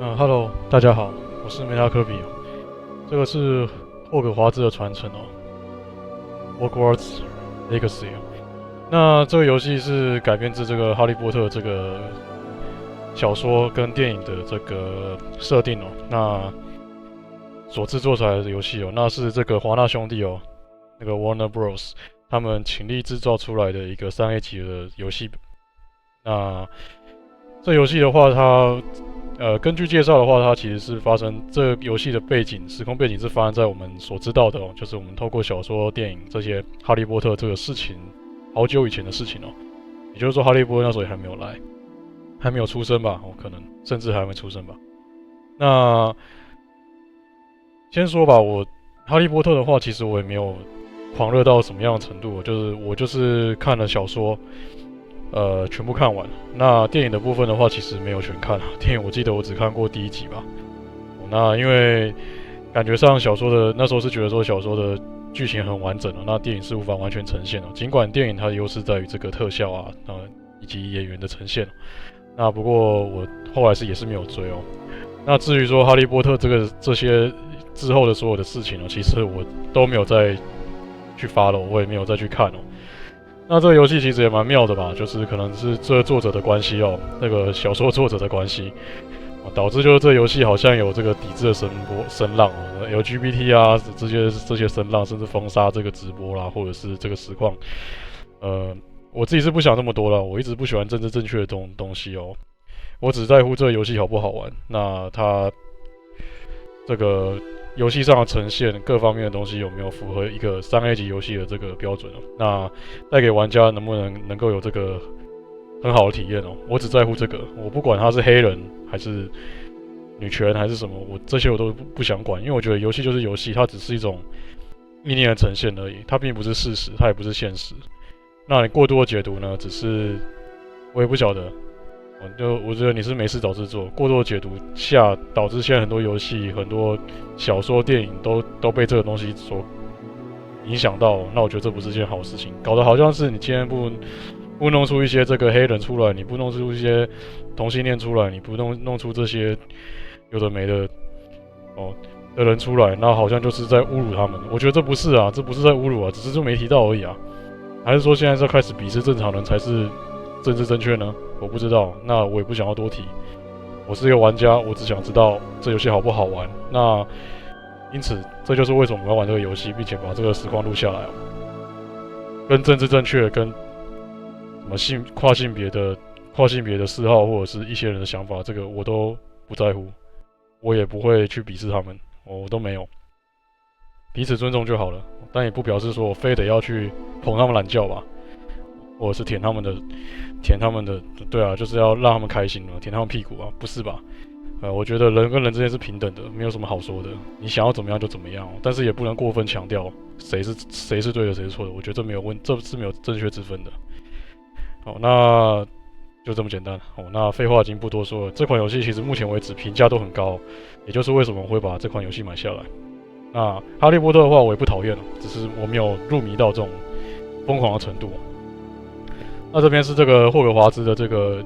Hello，大家好，我是梅塔科比。这个是霍格华兹的传承哦，Hogwarts Legacy。那这个游戏是改编自这个《哈利波特》这个小说跟电影的这个设定哦，那所制作出来的游戏哦，那是这个华纳兄弟哦，那个 Warner Bros. 他们倾力制造出来的一个3A 级的游戏。那这游戏的话，根据介绍的话，它其实是发生这个游戏的时空背景是发生在我们所知道的哦，就是我们透过小说、电影这些哈利波特这个事情，好久以前的事情哦。也就是说，哈利波特那时候也还没有来，还没有出生吧？可能甚至还没出生吧。那先说吧，哈利波特的话，其实我也没有狂热到什么样的程度，我就是看了小说，全部看完。那电影的部分的话，其实没有全看。电影我记得我只看过第1集吧。那因为感觉上那时候是觉得说小说的剧情很完整了，那电影是无法完全呈现的。尽管电影它的优势在于这个特效啊，以及演员的呈现。那不过我后来也是没有追哦。那至于说哈利波特这些之后的所有的事情呢，其实我都没有再去发了，我也没有再去看哦。那这个游戏其实也蛮妙的吧，就是可能是这作者的关系哦，那个小说作者的关系，导致就是这游戏好像有这个抵制的声浪哦，LGBT 啊这些声浪，甚至封杀这个直播啦，或者是这个实况。我自己是不想这么多了，我一直不喜欢政治正确的东西哦，我只在乎这个游戏好不好玩。那它这个游戏上的呈现各方面的东西有没有符合一个3A 级游戏的这个标准哦？那带给玩家能够有这个很好的体验哦？我只在乎这个，我不管他是黑人还是女权还是什么，这些我都不想管，因为我觉得游戏就是游戏，它只是一种意念的呈现而已，它并不是事实，它也不是现实。那你过多的解读呢，我也不晓得。我觉得你是没事找事做，过多的解读下，导致现在很多游戏、很多小说、电影都被这个东西所影响到。那我觉得这不是件好事情，搞得好像是你今天不弄出一些这个黑人出来，你不弄出一些同性恋出来，你不弄出这些有的没的的人出来，那好像就是在侮辱他们。我觉得这不是啊，这不是在侮辱啊，只是就没提到而已啊。还是说现在在开始鄙视正常人才是政治正确呢？我不知道，那我也不想要多提。我是一个玩家，我只想知道这游戏好不好玩。那因此，这就是为什么我要玩这个游戏，并且把这个实况录下来。跟政治正确、跟什么跨性别的嗜好，或者是一些人的想法，这个我都不在乎，我也不会去鄙视他们，我都没有。彼此尊重就好了，但也不表示说我非得要去捧他们懒觉吧，或者是舔他们的，对啊，就是要让他们开心嘛，舔他们屁股啊，不是吧？我觉得人跟人之间是平等的，没有什么好说的，你想要怎么样就怎么样，但是也不能过分强调谁是对的，谁是错的，我觉得这是没有正确之分的。好，那就这么简单。那废话已经不多说了，这款游戏其实目前为止评价都很高，也就是为什么我会把这款游戏买下来。那哈利波特的话，我也不讨厌了，只是我没有入迷到这种疯狂的程度。那这边是这个霍格华兹的这个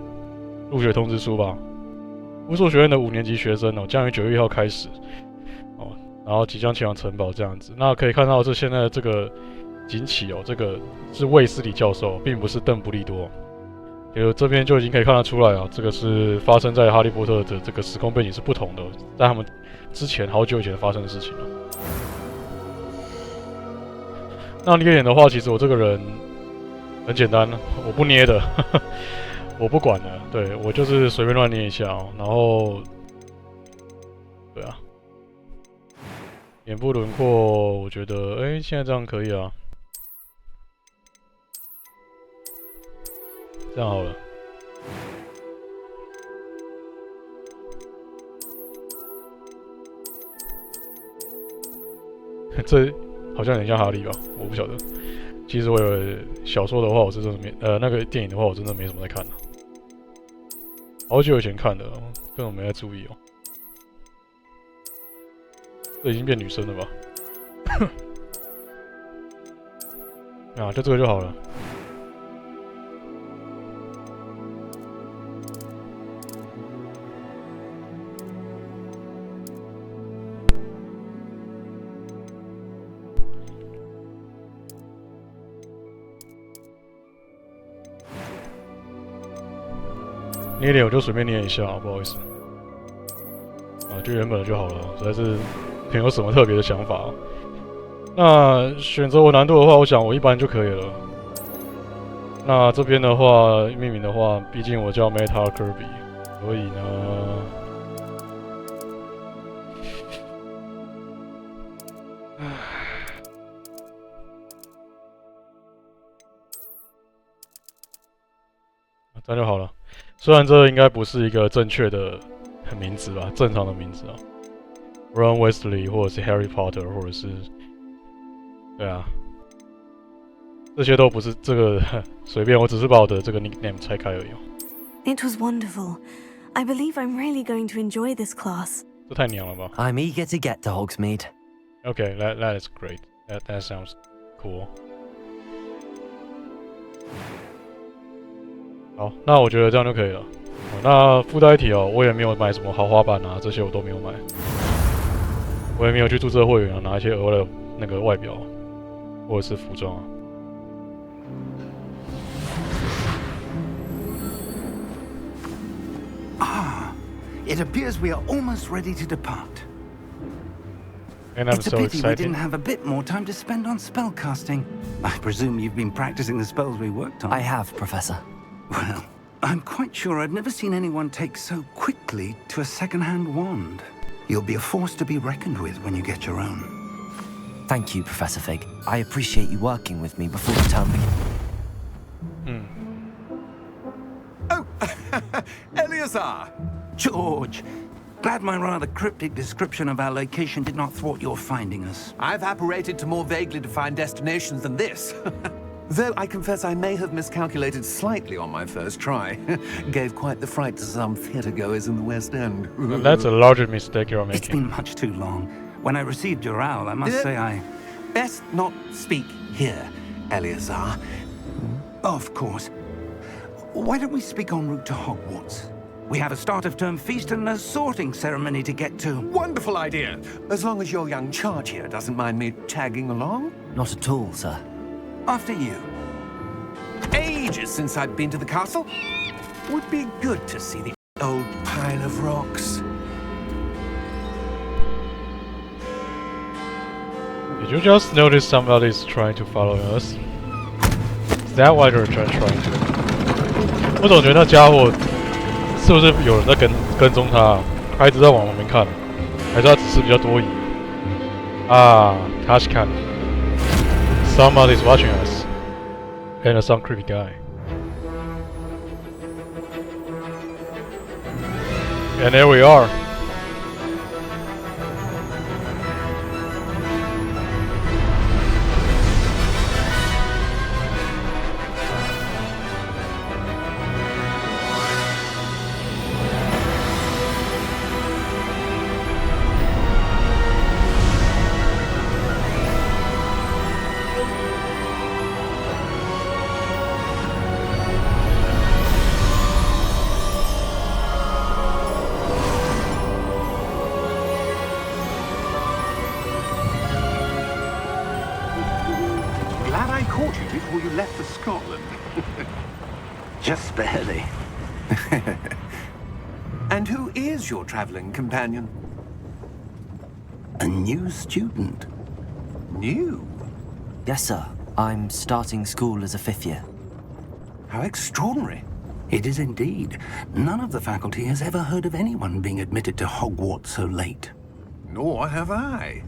入学通知书吧，巫术学院的5年级学生将于9月1号开始然后即将前往城堡这样子。那可以看到现在的这个锦旗这个是卫斯理教授，并不是邓布利多。这边就已经可以看得出来啊，这个是发生在哈利波特的这个时空背景是不同的，在他们之前好久以前发生的事情了。那捏脸的话，其实我这个人很简单，我不捏的，我不管的，对我就是随便乱捏一下然后，对啊，脸部轮廓，我觉得现在这样可以啊，这样好了。这好像有点像哈利吧，我不晓得。其实我有小说的话，我是真的没那个电影的话，我真的没什么在看的。好久以前看的，根本没在注意哦。这已经变女生了吧？啊，就这个就好了。念一点我就随便念一下，不好意思。就原本的就好了，实在是没有什么特别的想法。那选择我难度的话，我想我一般就可以了。那这边的话，命名的话，毕竟我叫 Meta Kirby， 所以呢，这样就好了。虽然这应该不是一个正确的名字吧，正常的名字啊 ，Ron Weasley 或者是 Harry Potter， 或者是，对啊。这些都不是这个随便，我只是把我的这个 nickname 拆开而已。It was wonderful. I believe I'm really going to enjoy this class. 这太娘了吧 I'm eager to get to Hogsmeade. Okay, that is great. That sounds cool. 好，那我觉得这样就可以了。那附带一提哦，我也没有买什么豪华版啊，这些我都没有买。我也没有去注册会员啊，拿一些额外的那个外表或者是服装啊。It appears we are almost ready to depart. And I'm It's a so pity we excited. didn't have a bit more time to spend on spellcasting. I presume you've been practicing the spells we worked on. I have, Professor. Well, I'm quite sure I've never seen anyone take so quickly to a second-hand wand. You'll be a force to be reckoned with when you get your own. Thank you, Professor Fig. I appreciate you working with me before the term begins. Oh, Eleazar! George, glad my rather cryptic description of our location did not thwart your finding us. I've apparated to more vaguely defined destinations than this. Though I confess I may have miscalculated slightly on my first try. Gave quite the fright to some theatre-goers in the West End. That's a larger mistake you're It's making. been much too long. When I received your owl, I must say I... Best not speak here, Eleazar. Of course. Why don't we speak en route to Hogwarts? We have a start-of-term feast and a sorting ceremony to get to. Wonderful idea. As long as your young charge here doesn't mind me tagging along. Not at all, sir. After you. Ages since I've been to the castle. Would be good to see the old pile of rocks. Did you just notice somebody's trying to follow us? Is that why they're trying to? 我总觉得那家伙是不是有人在跟踪他啊？他一直在往旁边看，还是他只是比较多疑？啊，他是看 ，somebody's watching us, and some creepy guy. And there we are. Glad I caught you before you left for Scotland. Just barely. And who is your traveling companion? A new student. New? Yes, sir. I'm starting school as a 5th year. How extraordinary. It is indeed. None of the faculty has ever heard of anyone being admitted to Hogwarts so late. Nor have I.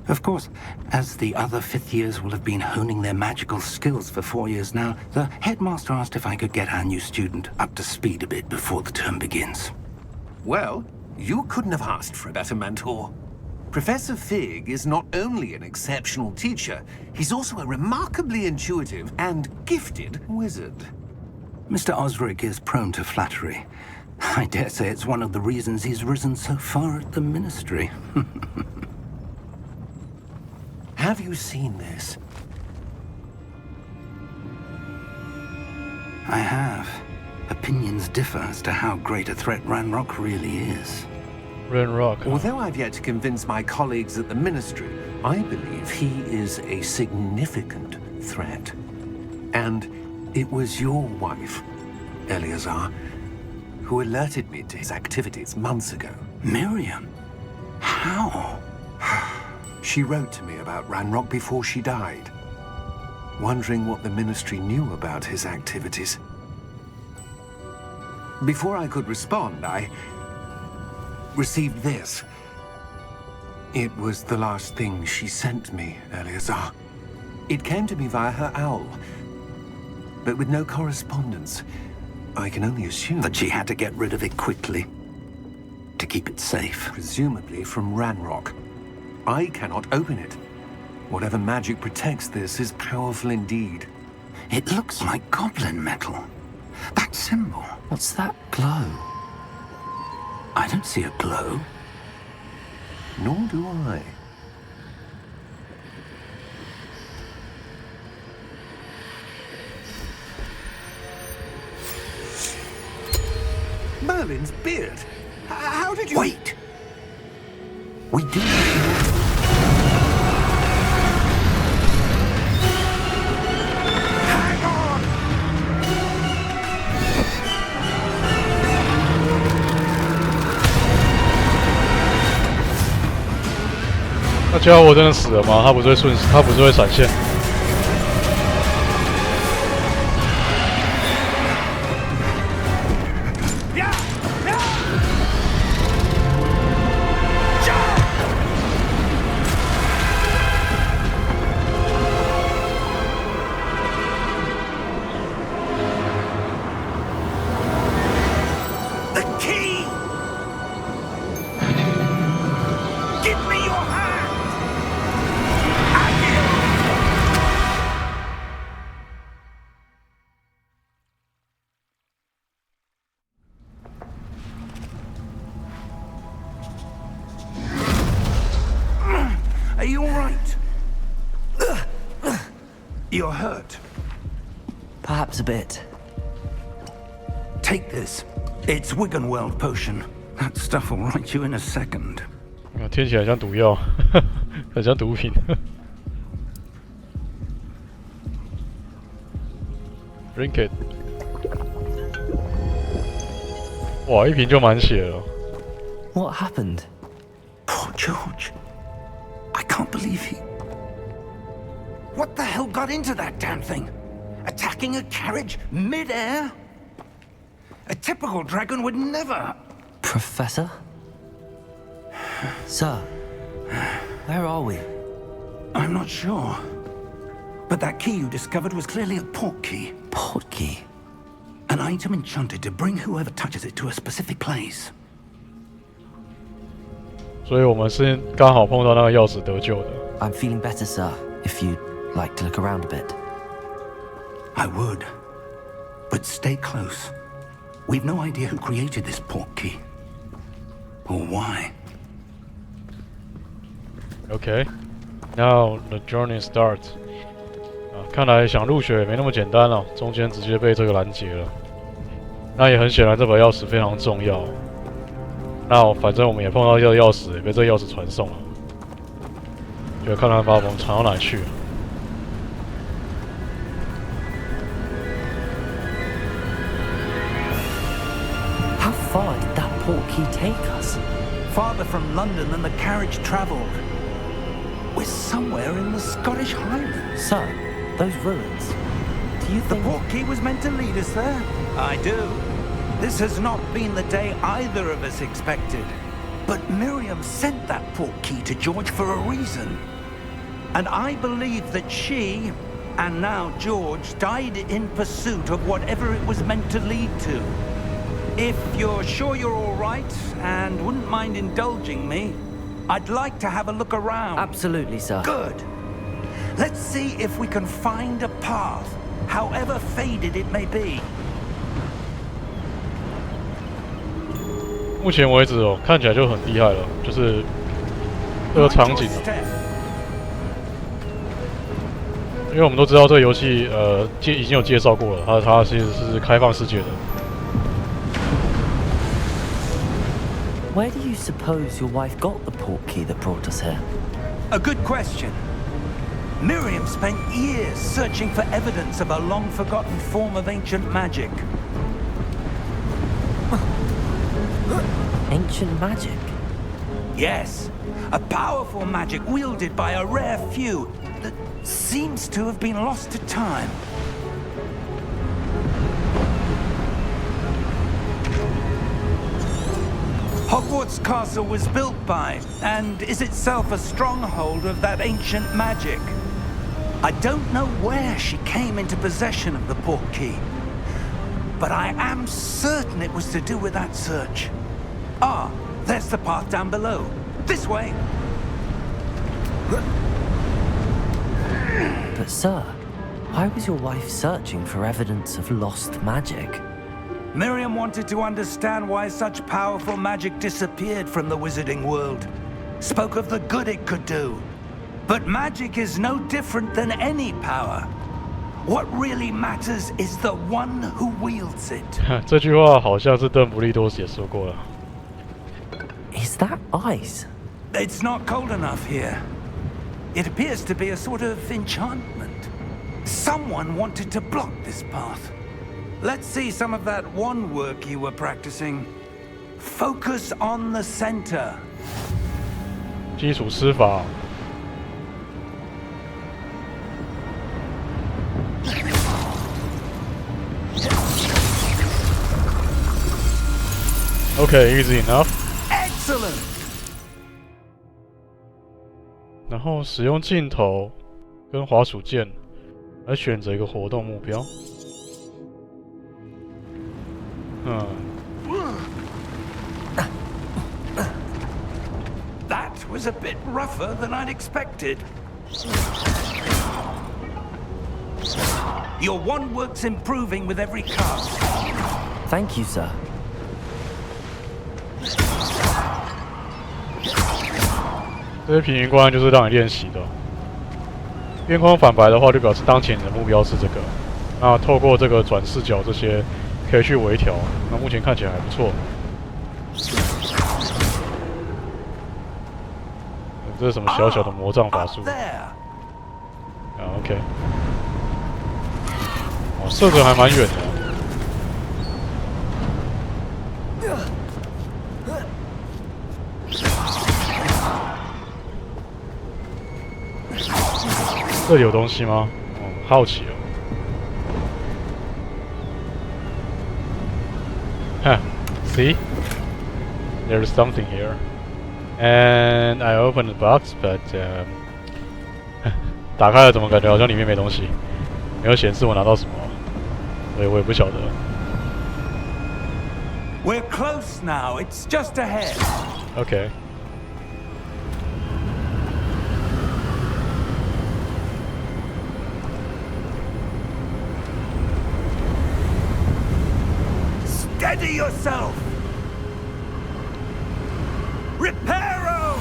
Of course, as the other 5th years will have been honing their magical skills for 4 years now, the headmaster asked if I could get our new student up to speed a bit before the term begins. Well, you couldn't have asked for a better mentor. Professor Fig is not only an exceptional teacher, he's also a remarkably intuitive and gifted wizard. Mr. Osric is prone to flattery. I dare say it's one of the reasons he's risen so far at the ministry. Have you seen this? I have. Opinions differ as to how great a threat Ranrock really is. Ranrock. Although I've yet to convince my colleagues at the Ministry, I believe he is a significant threat. And it was your wife, Eleazar, who alerted me to his activities months ago. Miriam? How? She wrote to me about Ranrock before she died, wondering what the Ministry knew about his activities. Before I could respond, I received this. It was the last thing she sent me, Eleazar. It came to me via her owl, but with no correspondence. I can only assume That she had to get rid of it quickly to keep it safe. presumably from Ranrock. I cannot open it. Whatever magic protects this is powerful indeed. It looks like goblin metal. That symbol. What's that glow? I don't see a glow. Nor do I. Merlin's beard. How did you... Wait! We do. Hang on! 那家伙真的死了吗？他不是会闪现？ The key! Give me your hand! Are you all right? You're hurt. Perhaps a bit. Take this. It's Wiggenweld potion. That stuff will right you in a second. 听起来像毒药，很像毒品。Drink it。哇，一瓶就满血了。What happened? Poor George. I can't believe he... What the hell got into that damn thing? Attacking a carriage mid-air? A typical dragon would never... Professor? Sir, where are we? I'm not sure. But that key you discovered was clearly a port key. Port key? An item enchanted to bring whoever touches it to a specific place. 所以我们是刚好碰到那个钥匙得救的。I'm feeling better, sir, if you'd like to look around a bit. I would. But stay close. We've no idea who created this port key. Or why. Okay, now the journey starts. 看来想入学也没那么简单了，中间直接被这个拦截了。那也很显然，这把钥匙非常重要。那反正我们也碰到这个钥匙，也被这个钥匙传送了。就看他把我们传到哪去。How far did that port key take us? Farther from London than the carriage travelled. We're somewhere in the Scottish Highlands. Sir, those ruins. Do you The think... port key was meant to lead us there? I do. This has not been the day either of us expected. But Miriam sent that port key to George for a reason. And I believe that she, and now George, died in pursuit of whatever it was meant to lead to. If you're sure you're all right, and wouldn't mind indulging me, I'd like to have a look around. Absolutely, sir. Good. Let's see if we can find a path, however faded it may be. 目前为止哦，看起来就很厉害了，就是这个场景哦。因为我们都知道这个游戏已经有介绍过了，它其实是开放世界的。Where do you suppose your wife got the port key that brought us here? A good question. Miriam spent years searching for evidence of a long-forgotten form of ancient magic. Ancient magic? Yes, a powerful magic wielded by a rare few that seems to have been lost to time. Hogwarts Castle was built by, and is itself a stronghold of that ancient magic. I don't know where she came into possession of the portkey, but I am certain it was to do with that search. Ah, there's the path down below. This way. But sir, why was your wife searching for evidence of lost magic? Miriam wanted to understand why such powerful magic disappeared from the wizarding world. Spoke of the good it could do. But magic is no different than any power. What really matters is the one who wields it. 这句话好像是邓布利多也说过了。Is that ice? It's not cold enough here. It appears to be a sort of enchantment. Someone wanted to block this path. Let's see some of that wand work you were practicing. Focus on the center. 基础施法。Okay, easy enough. Excellent. 然后使用镜头跟滑鼠键来选择一个活动目标。That was a bit rougher than I'd expected. Your wand work's improving with every cast. Thank you, sir. 这些平行关就是让你练习的。边框反白的话，就表示当前你的目标是这个。那透过这个转视角这些，可以去微调。那目前看起来还不错。这是什么小小的魔杖法术？啊 ，OK。哦，射程还蛮远的。这里有东西吗？哦，好奇哦。Huh. See? There's something here. And I opened the box, but 打开了怎么感觉好像里面没东西，没有显示我拿到什么，所以我也不晓得。We're close now. It's just ahead. Okay. Steady yourself. Reparo!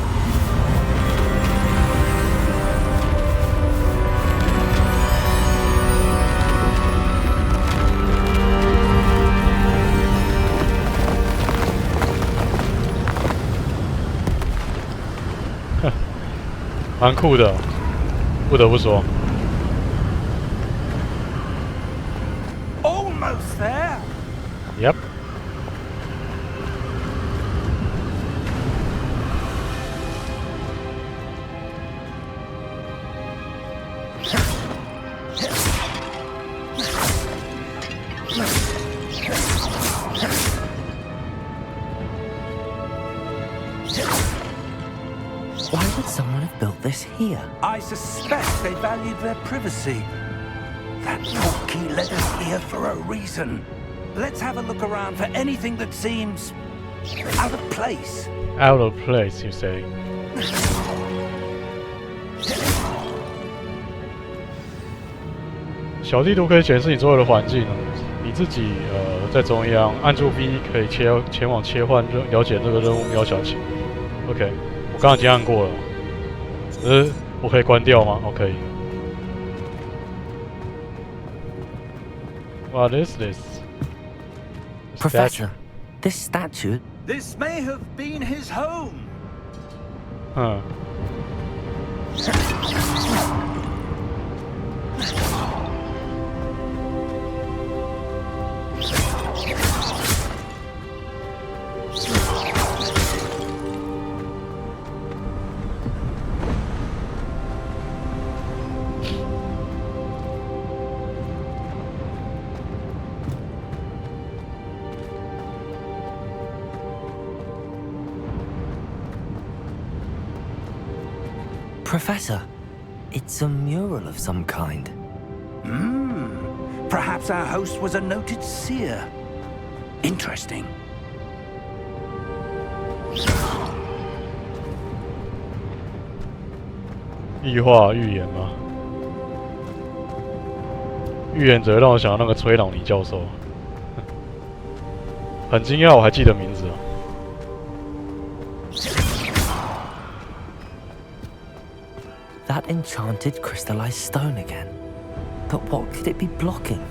蛮酷的，不得不说。Almost there. Yep. Why would someone have built this here? I suspect they valued their privacy. That portkey led us here for a reason. Let's have a look around for anything that seems out of place. Out of place, you say? 小地图可以显示你周围的环境，你自己在中央按住 V 可以前往切换了解这个任务目标详情。OK， 我刚刚已经按过了，我可以关掉吗？哦，可以。What is this? Professor, this statue. This may have been his home. 嗯。Professor, it's a mural of some kind. Perhaps our host was a noted seer. Interesting. 异化预言吗？预言者让我想到那个崔朗尼教授，很惊讶我还记得名字啊。That enchanted crystallized stone again. But what could it be blocking?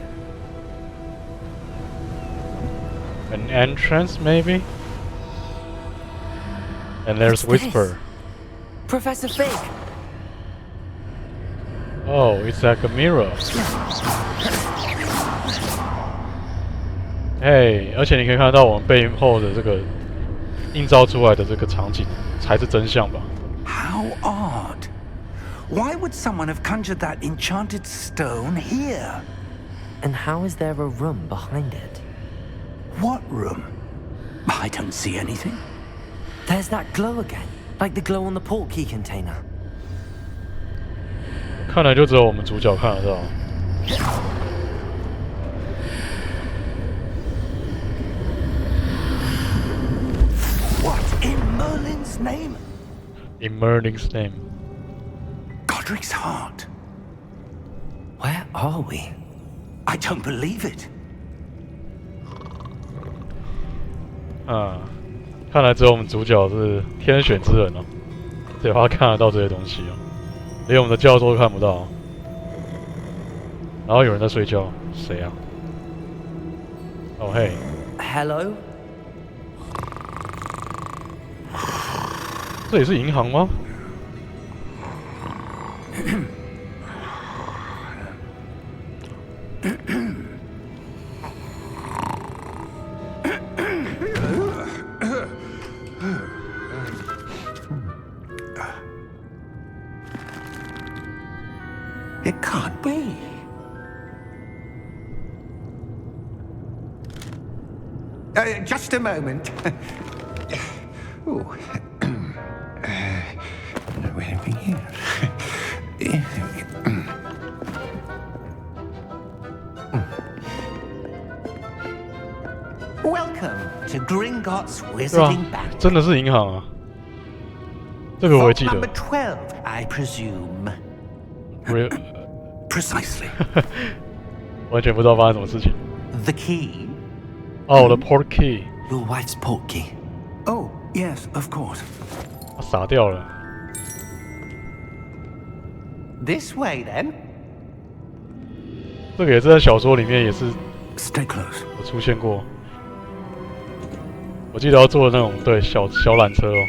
An entrance, maybe? And there's What's Whisper. this? Professor Fig! Oh, it's like a mirror. Hey, 而且你可以看到我们背后的这个映照出来的这个场景才是真相吧？ How odd. Why would someone have conjured that enchanted stone here? And how is there a room behind it? What room? I don't see anything. There's that glow again, like the glow on the portkey container. 看来就只有我们主角看得到。What in Merlin's name? In Merlin's name. Godric's heart. Where are we? I don't believe it. 啊，看来只有我们主角是天选之人哦，只有他看得到这些东西哦，连我们的教授都看不到。然后有人在睡觉，谁啊？哦嘿， Hello? 这里是银行吗？It can't be. Just a moment. Ooh. Where are we here? Welcome to Gringotts 对啊 Wizarding Bank. 真的是银行啊，这个我也 Vault 记得 number。12, I presume. Precisely. 完全不知道发生什么事情。 The key? 哦，我的 port key， Your wife's portkey. Oh, yes, of course. 它傻掉了。 This way, then. 这个也是在小说里面也是 Stay close. 有出现过。我记得要坐那种对小缆车哦。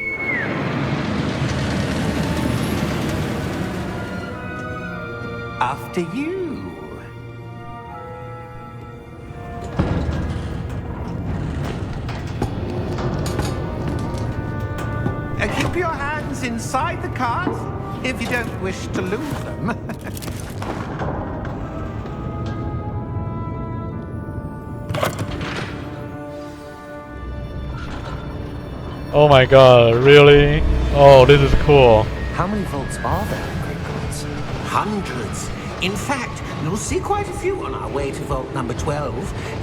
After you. Keep your hands inside the cart if you don't wish to lose them. Oh my god, really? Oh, this is cool. How many vaults are there in Gringotts? Hundreds. In fact, you'll see quite a few on our way to vault number 12.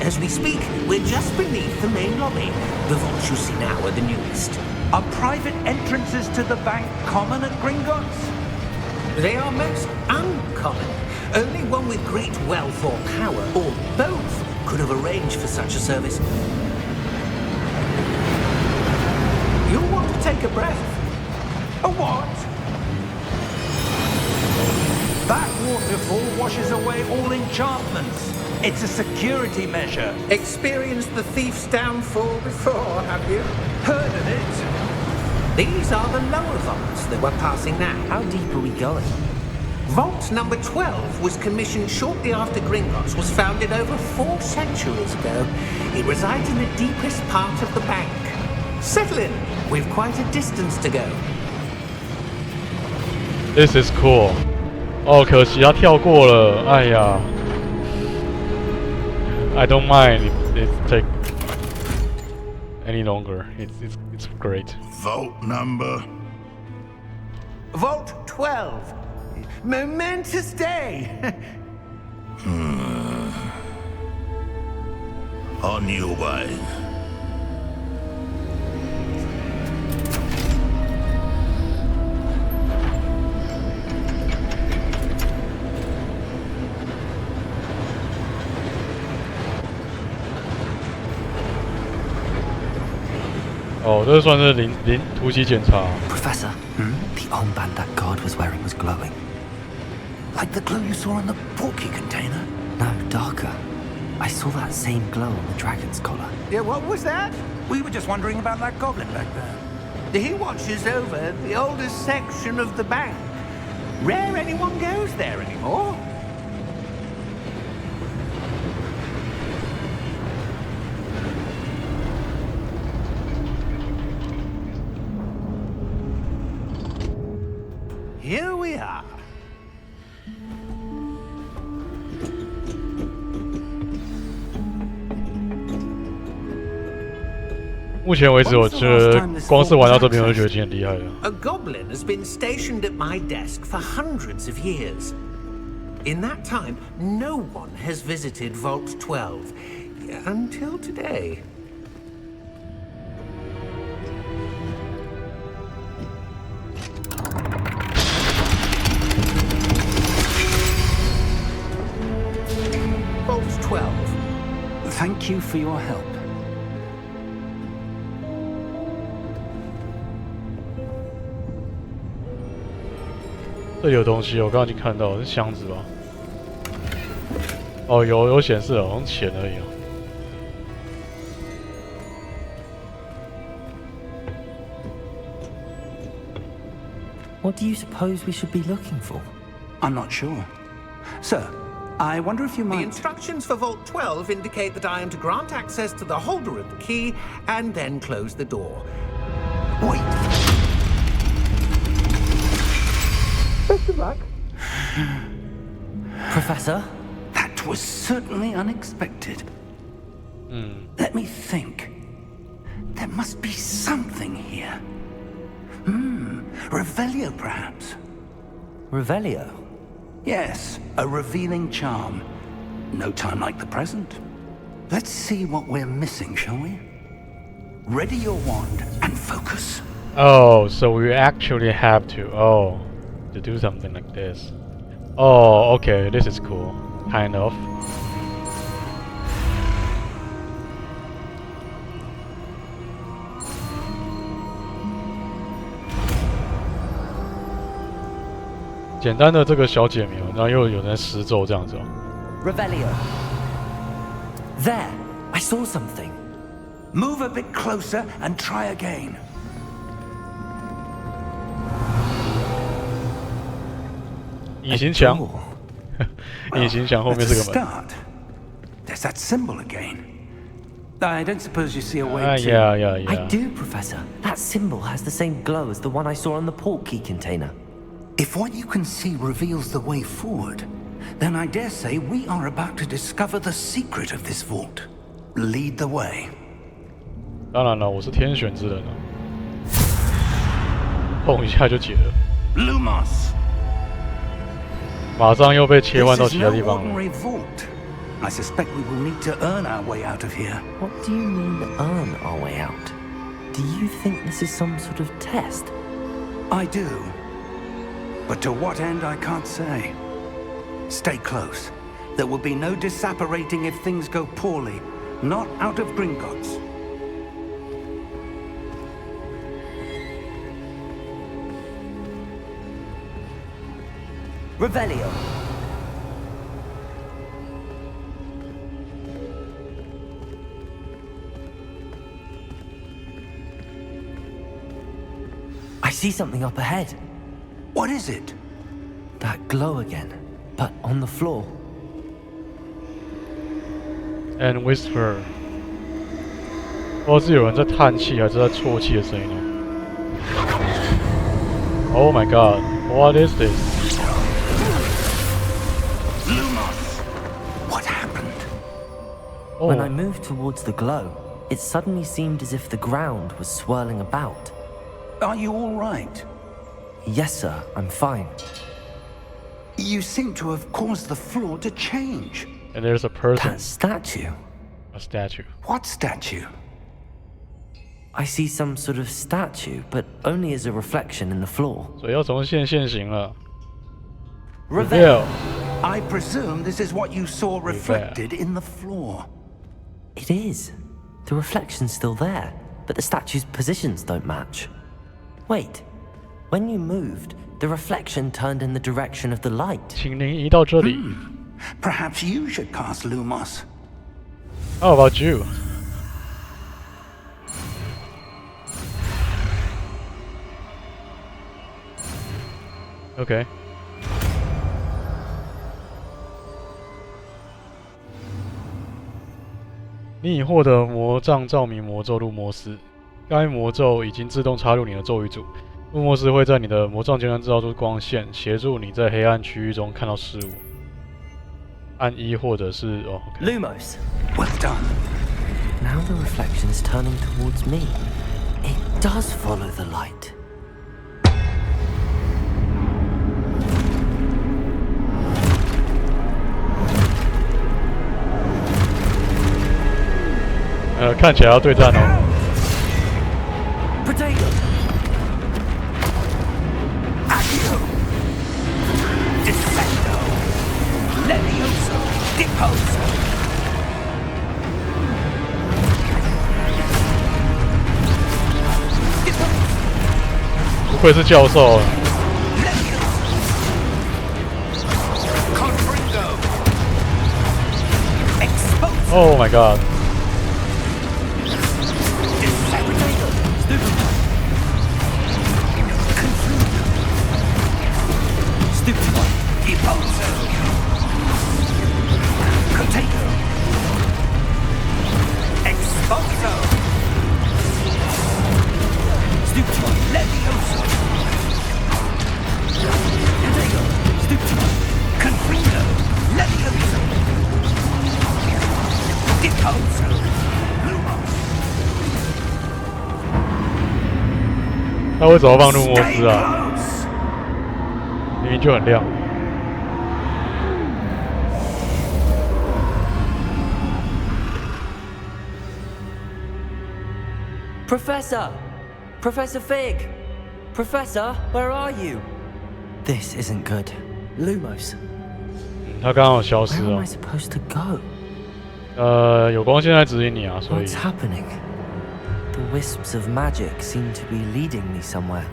As we speak, we're just beneath the main lobby. The vaults you see now are the newest. Are private entrances to the bank common at Gringotts? They are most uncommon. Only one with great wealth or power, or both, could have arranged for such a service. You'll want to take a breath. A what? That waterfall washes away all enchantments. It's a security measure. Experienced the thief's downfall before, have you? Heard of it? These are the lower vaults that we're passing now. How deep are we going? Vault number 12 was commissioned shortly after Gringotts was founded over 4 centuries ago. It resides in the deepest part of the bank. Settle in. We've quite a distance to go. This is cool. 哦，可惜他跳过了，哎呀。I don't mind if it take any longer. It's great. Vault number. Vault 12. Momentous day. On your way. 哦，这算是突袭检查。Professor, the armband that guard was wearing was glowing. Like the glow you saw in the porky container? No, darker. I saw that same glow on the dragon's collar. Yeah, what was that? We were just wondering about that goblin back there. He watches over the oldest section of the bank. Rare anyone goes there anymore. Here we are. 目前为止，我觉得光是玩到这边，我就觉得已经很厉害了。A goblin has been stationed at my desk for hundreds of years. In that time, no one has visited Vault 12 until today. Vault 12. Thank you for your help. 这里有东西，我刚刚已经看到，是箱子吧？哦，有显示，好像钱而已啊。What do you suppose we should be looking for? I'm not sure. Sir, I wonder if you The might... instructions for Vault 12 indicate that I am to grant access to the holder of the key and then close the door. Wait. Best of luck. Professor? That was certainly unexpected. Let me think. There must be something here. Revelio, perhaps? Revelio? Yes, a revealing charm. No time like the present. Let's see what we're missing, shall we? Ready your wand and focus. Oh, so we actually have to do something like this. Oh, okay, this is cool. Kind of. 简单的这个小解谜，然后又有人施咒这样子哦。Revelio. There! I saw something. Move a bit closer and try again. 隐形墙，隐形墙后面 That's 这 a 个门。 start. There's that symbol again. I don't suppose you see a way to... Yeah. I do, Professor. That symbol has the same glow as the one I saw on the port key container. If what you can see reveals the way forward, then I dare say we are about to discover the secret of this vault. Lead the way. 当然了，我是天选之人啊，碰一下就解了， Lumos! 马上又被切换到 This 其 is 他 no 地方了。 ordinary vault. I suspect we will need to earn our way out of here. What do you mean, earn our way out? Do you think this is some sort of test? I do. But to what end, I can't say. Stay close. There will be no disapparating if things go poorly. Not out of Gringotts. Revelio. I see something up ahead. What is it? That glow again, but on the floor. And whisper， 不知道是有人在叹气还是在啜泣的声音哦。Oh my god, what is this? Lumos! What happened? When I Oh, moved towards the glow, it suddenly seemed as if the ground was swirling about. Are you all right? Yes, sir, I'm fine. You seem to have caused the floor to change. And there's a person. That statue. A statue. What statue? I see some sort of statue, but only as a reflection in the floor. 所以要重现形了。 Reveal. I presume this is what you saw reflected in the floor. It is. The reflection's still there, but the statue's positions don't match. Wait. When you moved, the reflection turned in the direction of the light. 请您移到这里。Perhaps you should cast Lumos. How about you? Okay. 你已获得魔杖照明魔咒路莫斯，该魔咒已经自动插入你的咒语组。路莫斯会在你的魔杖尖端制造出光线，协助你在黑暗区域中看到事物。按一或者是哦。Okay. Lumos. Well done. Now the reflection is turning towards me. It does follow the light. 看起来要对战哦。Potato. Accio. Descendo. Levioso. Deposo. 不愧是教授。Confringo. Expose. Oh my god. Deposo. 他为什么放路莫斯啊？明明就很亮。Professor! Professor Fig! Professor, where are you? This isn't good. Lumos. 他刚好消失 Where am 了 I。supposed to go? 有光线在指引你啊，所以 What's happening? The wisps of magic seem to be leading me somewhere.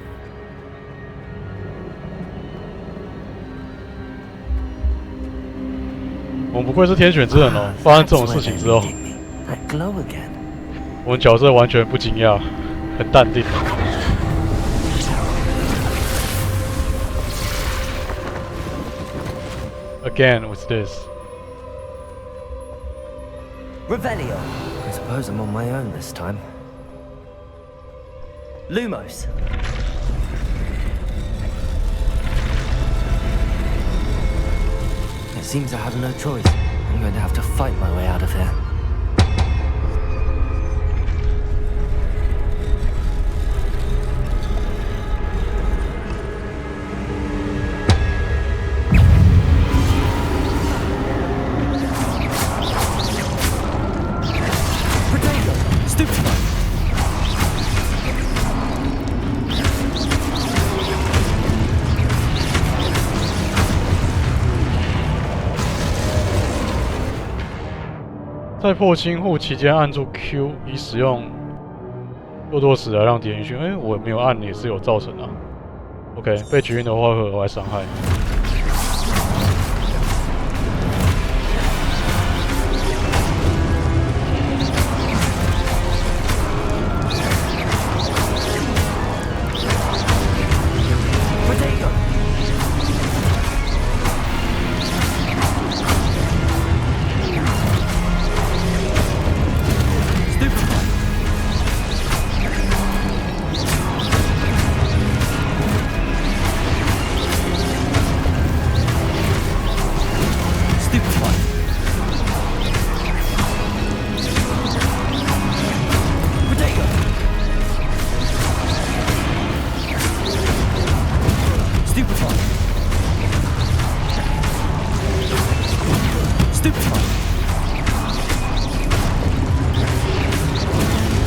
我们不愧是天选之人哦！发生这种事情之后， That glow again. 我们角色完全不惊讶，很淡定。Again with this. Revelio. I suppose I'm on my own this time. Lumos. It seems I have no choice. I'm going to have to fight my way out of here. Potato! Stupid! 在破清户期间，按住 Q 以使用堕落石来让敌人晕眩。我没有按也是有造成啊。OK， 被局晕的话会额外伤害。Potato!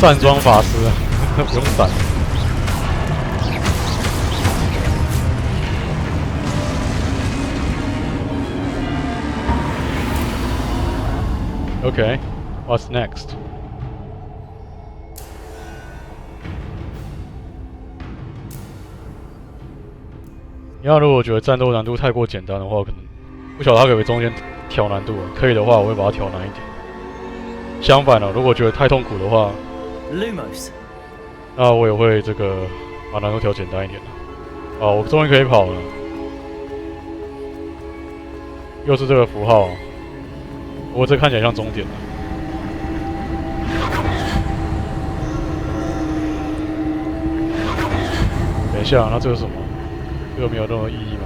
散装法师啊，不用闪。Okay, what's next? 你要如果觉得战斗难度太过简单的话，可能不晓得它可不可以中间调难度啊？可以的话，我会把它调难一点。相反的，如果觉得太痛苦的话， Lumos. 那我也会这个把难度调简单一点的。好，我终于可以跑了，又是这个符号，不过这看起来像终点了。等一下，那这个是什么？这个没有任何意义吗？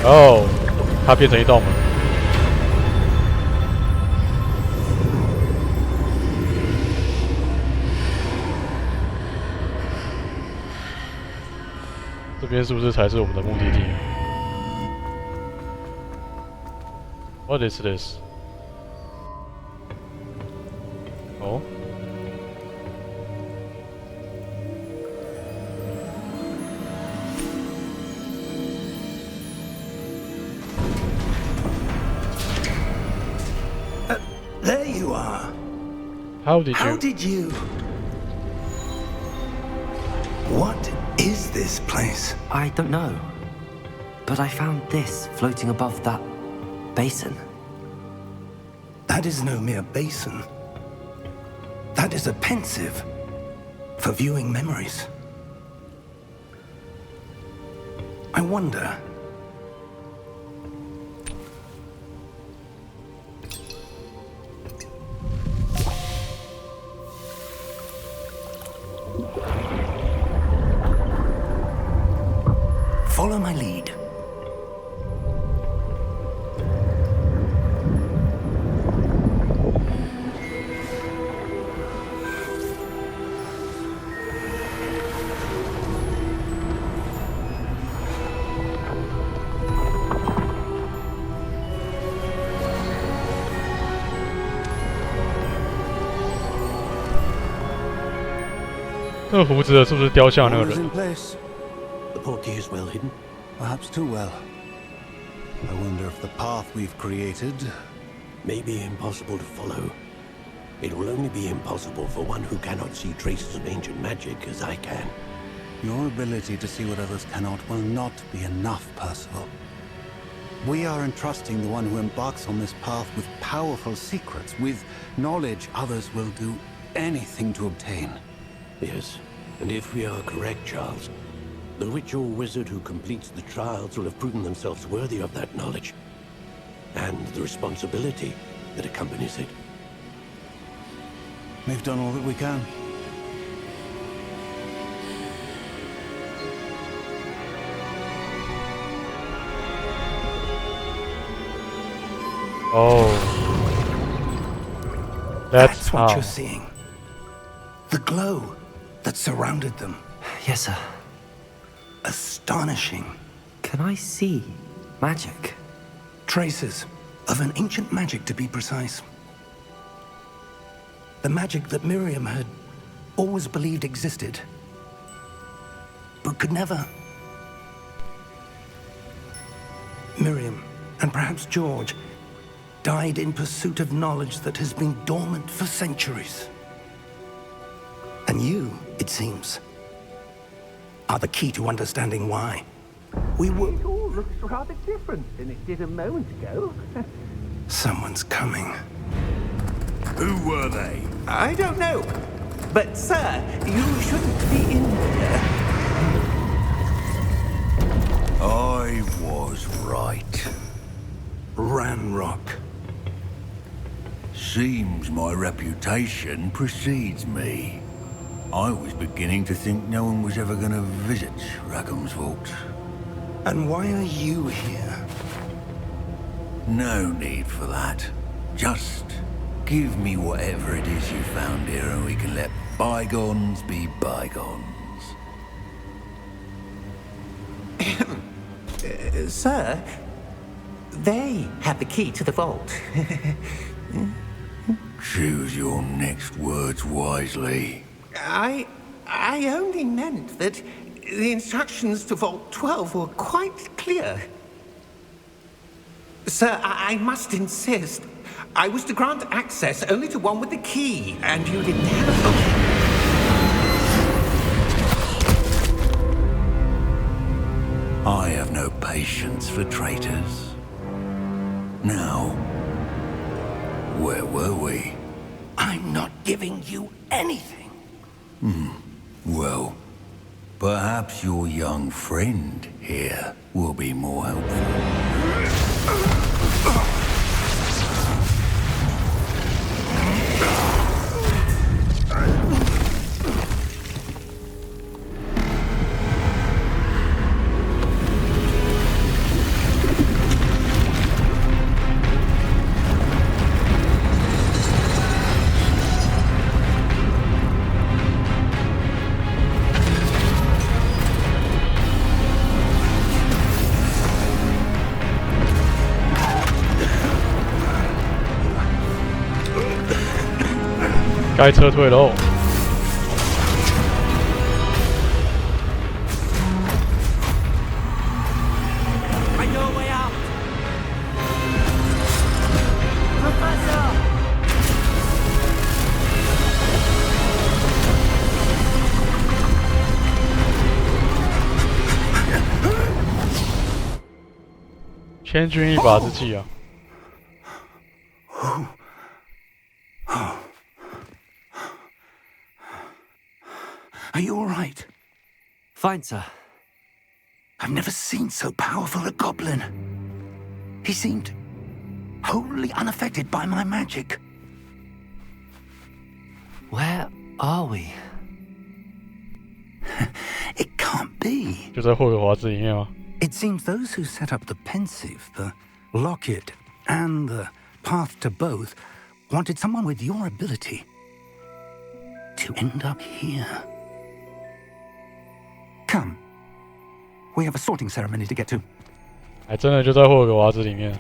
哦，它变成一道门。这边是不是才是我们的目的地 ？What is this？ 哦。There you are. How did How you? did you? What is this place? I don't know. But I found this floating above that basin. That is no mere basin. That is a pensive for viewing memories. I wonder. Follow my lead. "那个胡子的是不是雕像那个 All is 人 in place. The portkey is well hidden. Perhaps too well. I wonder if the path we've created. May be impossible to follow. It will only be impossible for one who cannot see traces of ancient magic as I can. Your ability to see what others cannot will not be enough, Percival. We are entrusting the one who embarks on this path with powerful secrets, with knowledge others will do anything to obtain. Yes, and if we are correct, Charles, the witch or wizard who completes the trials will have proven themselves worthy of that knowledge, and the responsibility that accompanies it. We've done all that we can. Oh, that's what how. you're seeing. The glow that surrounded them. Yes, sir. Astonishing. Can I see magic? Traces of an ancient magic, to be precise. The magic that Miriam had always believed existed, but could never. Miriam, and perhaps George, died in pursuit of knowledge that has been dormant for centuries. And you, it seems, are the key to understanding why. We were... It all looks rather different than it did a moment ago. Someone's coming. Who were they? I don't know. But, sir, you shouldn't be in here. I was right. Ranrock. Seems my reputation precedes me. I was beginning to think no one was ever going to visit Rackham's Vault. And why are you here? No need for that. Just give me whatever it is you found here and we can let bygones be bygones. Sir, They had the key to the vault. Choose your next words wisely. I only meant that the instructions to Vault 12 were quite clear. Sir, I must insist. I was to grant access only to one with the key, and you didn't have it. I have no patience for traitors. Now, where were we? I'm not giving you anything. Well, perhaps your young friend here will be more helpful.该撤退喽！ I know a way out. Professor! 千钧一发之际啊！ Are you all right? Fine, sir. I've never seen so powerful a goblin. He seemed wholly unaffected by my magic. Where are we? It can't be. 就在霍格华兹里面吗？ It seems those who set up the pensive, the locket, and the path to both wanted someone with your ability to end up here. Come. We have a sorting ceremony to get to. 还真的就在霍格华兹里面。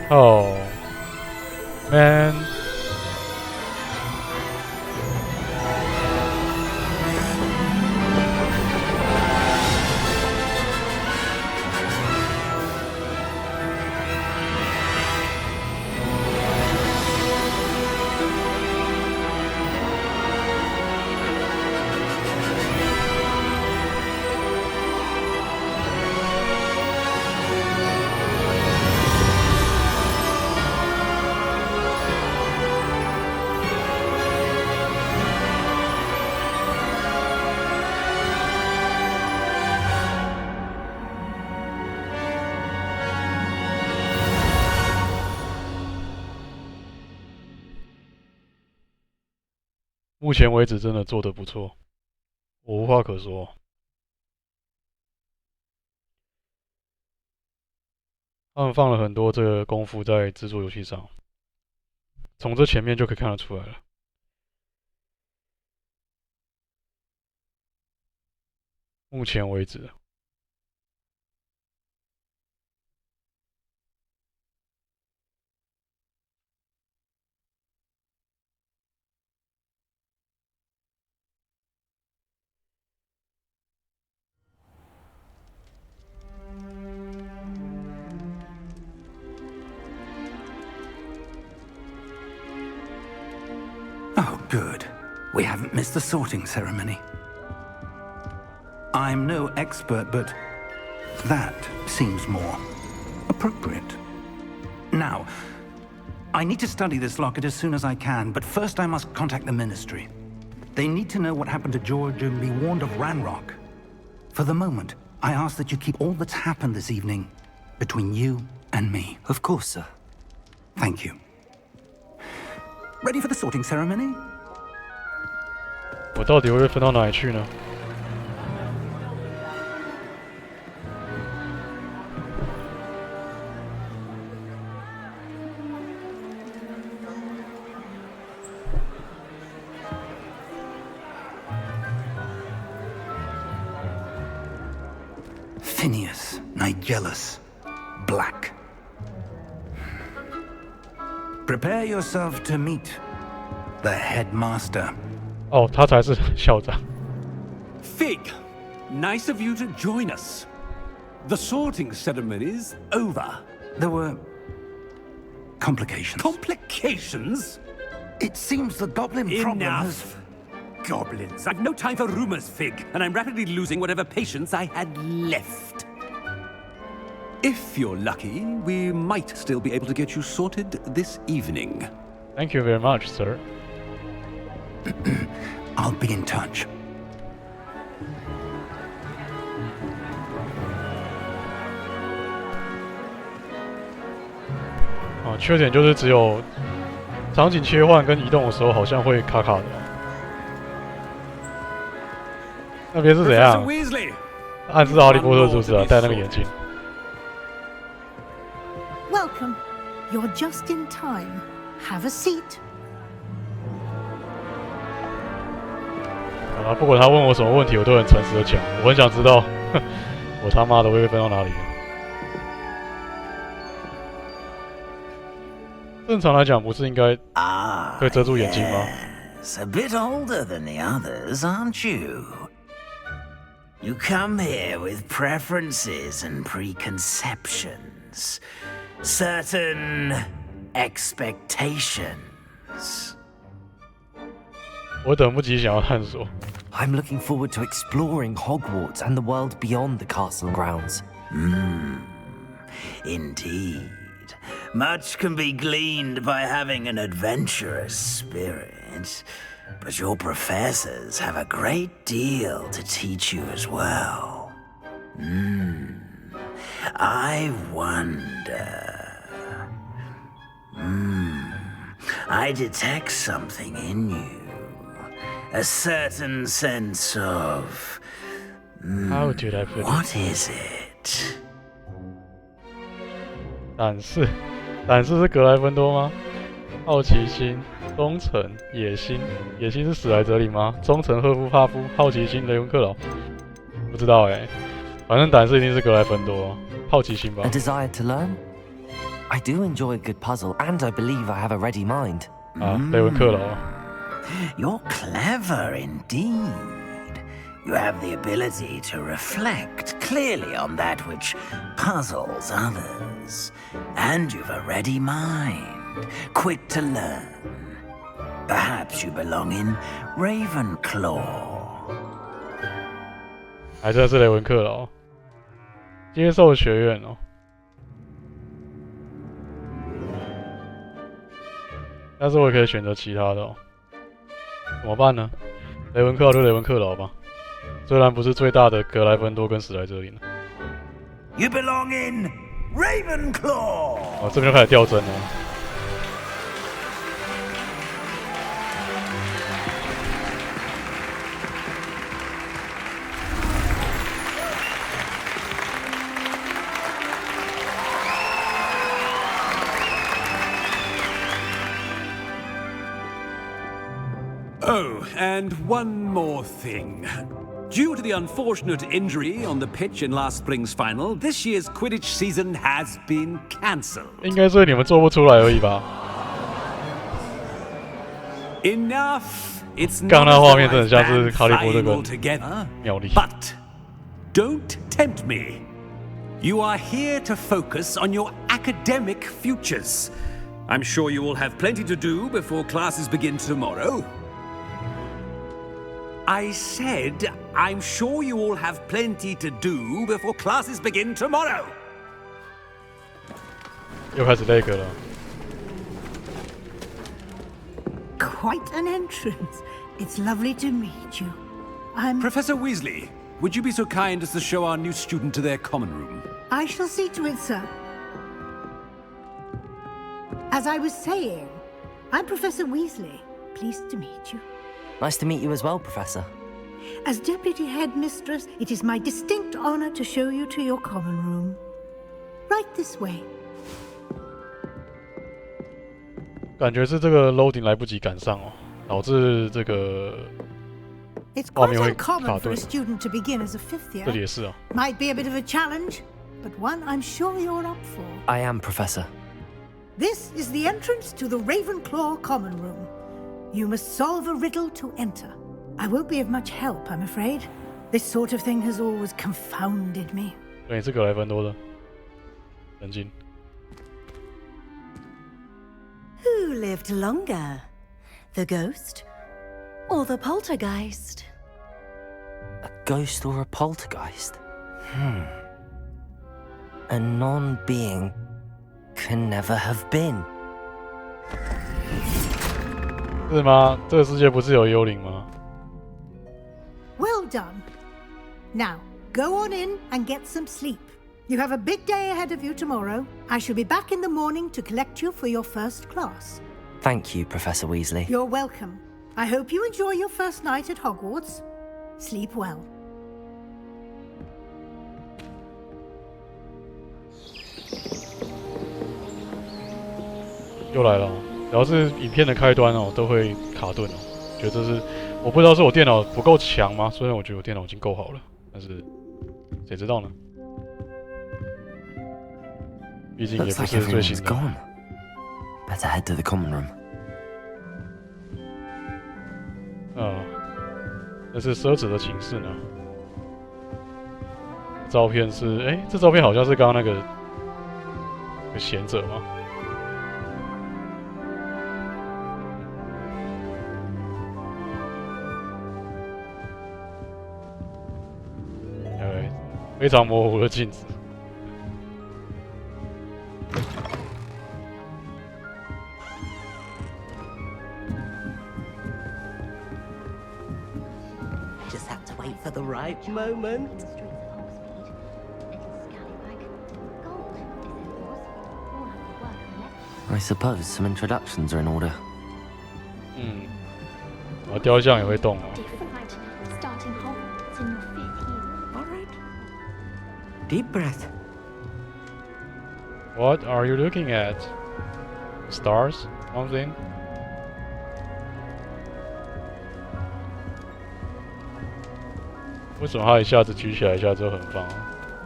Oh, man. .目前为止真的做得不错，我无话可说。他们放了很多这个功夫在制作游戏上，从这前面就可以看得出来了。目前为止。Oh, good. We haven't missed the sorting ceremony. I'm no expert, but that seems more appropriate. Now, I need to study this locket as soon as I can, but first I must contact the Ministry. They need to know what happened to George and be warned of Ranrock. For the moment, I ask that you keep all that's happened this evening between you and me. Of course, sir. Thank you. Ready for the sorting ceremony? 我到底会被分到哪里去呢？ Phineas, Nigellus, Black. Prepare yourself to meet the headmaster. 哦，他才是校长。Fig, nice of you to join us. The sorting ceremony's over. There were complications. Complications? It seems the goblin problem has... Enough. Goblins. I've no time for rumors, Fig, and I'm rapidly losing whatever patience I had left. If you're lucky, we might still be able to get you sorted this evening. Thank you very much, sir. I'll be in touch. 缺点就是只有场景切换跟移动的时候好像会卡卡的。那边是怎样？暗示哈利波特是不是啊？戴那个眼镜。Welcome. You're just in time. Have a seat. 好了，不管他问我什么问题，我都很诚实的讲。我很想知道，我他妈的会被分到哪里。正常来讲，不是应该可以遮住眼睛吗？ A bit older than the others, aren't you? You come here with preferences and preconceptions, certain expectations. 我等不及想要探索。I'm looking forward to exploring Hogwarts and the world beyond the castle grounds. Indeed. Much can be gleaned by having an adventurous spirit, but your professors have a great deal to teach you as well. I wonder... I detect something in you. A certain sense of... How did I put it? What is it? 胆识是格莱芬多吗？好奇心、忠诚、野心，野心是史莱哲林吗？忠诚赫夫帕夫，好奇心雷文克劳，不知道哎，反正胆识一定是格莱芬多，好奇心吧。A desire to learn? I do enjoy a good puzzle, and I believe I have a ready mind. 啊，雷文克劳。You're clever indeed. You have the ability to reflect clearly on that which puzzles others. And you've a ready mind, quick to learn. Perhaps you belong in Ravenclaw. 还真的是雷文克劳。接受学院哦。但是我也可以选择其他的哦。怎么办呢？雷文克劳就雷文克劳吧。虽然不是最大的格莱芬多跟史莱哲林。You belong in Ravenclaw. 哦，这边就开始掉帧了。Oh, and one more thing. Due to the unfortunate injury on the pitch in last spring's final, this year's Quidditch season has been cancelled. 应该是你们做不出来而已吧。Enough. It's 刚 not 那 as 画 though 面真的 I've 像是 banned 哈利波特 flying 跟 altogether. 妙丽。 But don't tempt me. You are here to focus on your academic futures. I'm sure you will have plenty to do before classes begin tomorrow. I said, I'm sure you all have plenty to do before classes begin tomorrow. 又开始那个了。 Quite an entrance. It's lovely to meet you. Professor Weasley, would you be so kind as to show our new student to their common room? I shall see to it, sir. As I was saying, I'm Professor Weasley. Pleased to meet you. Nice to meet you as well, Professor. As Deputy Headmistress, it is my distinct honor to show you to your common room. Right this way. 感觉是这个 loading 来不及赶上哦，导致这个 It's 画 quite 面会 uncommon 卡 for 顿 a。student to begin as a fifth 这里 year. 也是啊。 Might be a bit of a challenge, but one I'm sure you're up for. I am, Professor. This is the entrance to the Ravenclaw Common Room. You must solve a riddle to enter. I won't be of much help, I'm afraid. This sort of thing has always confounded me. 对，这个莱芬多的。冷静。 Who lived longer? The ghost or the poltergeist? A ghost or a poltergeist? A non-being can never have been. 是吗？这个世界不是有幽灵吗？ Well done. Now, go on in and get some sleep. You have a big day ahead of you tomorrow. I shall be back in the morning to collect you for your first class. Thank you, Professor Weasley. You're welcome. I hope you enjoy your first night at Hogwarts. Sleep well. 又来了哦，只要是影片的开端哦，都会卡顿哦。觉得这是我不知道是我电脑不够强吗？虽然我觉得我电脑已经够好了，但是谁知道呢？毕竟也 Looks 不 like 是最 everyone's 新的。 gone. Better head to the common room. 这是奢侈的寝室呢。照片是，哎，这照片好像是刚刚那个贤者吗？非常模糊的镜子。Just have to wait for the right moment. I suppose some introductions are in order. 然后雕像也会动哦。 Deep breath. What are you looking at? Stars? Something? 为什么他一下子举起来，一下子就很放？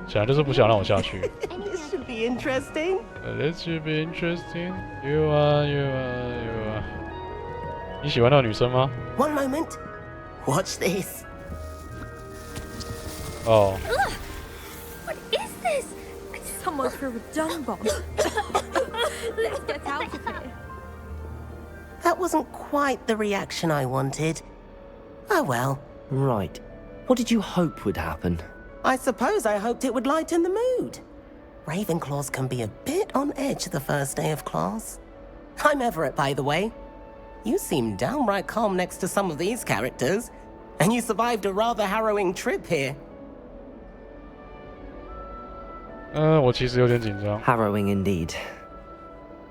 显然就是不想让我下去。This should be interesting. This should be interesting. You are. 你喜欢那个女生吗？ One moment. Watch this. 哦。 What is this? Someone threw a dung bomb. Let's get out of here. That wasn't quite the reaction I wanted. Oh well. Right. What did you hope would happen? I suppose I hoped it would lighten the mood. Ravenclaws can be a bit on edge the first day of class. I'm Everett, by the way. You seem downright calm next to some of these characters, and you survived a rather harrowing trip here. 我其实有点紧张。 Harrowing indeed.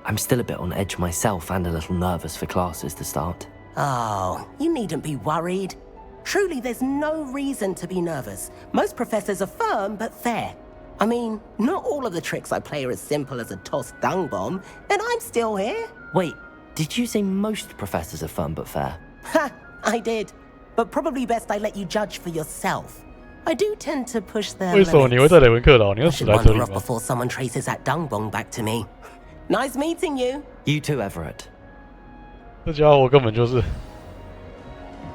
I'm still a bit on edge myself and a little nervous for classes to start. Oh, you needn't be worried. Truly, there's no reason to be nervous. Most professors are firm but fair. I mean, not all of the tricks I play are as simple as a tossed dung bomb, and I'm still here. Wait, did you say most professors are firm but fair? Ha! I did. But probably best I let you judge for yourself. I do tend to push their 为什么你会在雷文克岛？你要 I 死 should 在这里 wander off 吗？ before someone traces that dung bomb back to me. Nice meeting you. You too, Everett. 这家伙根本就是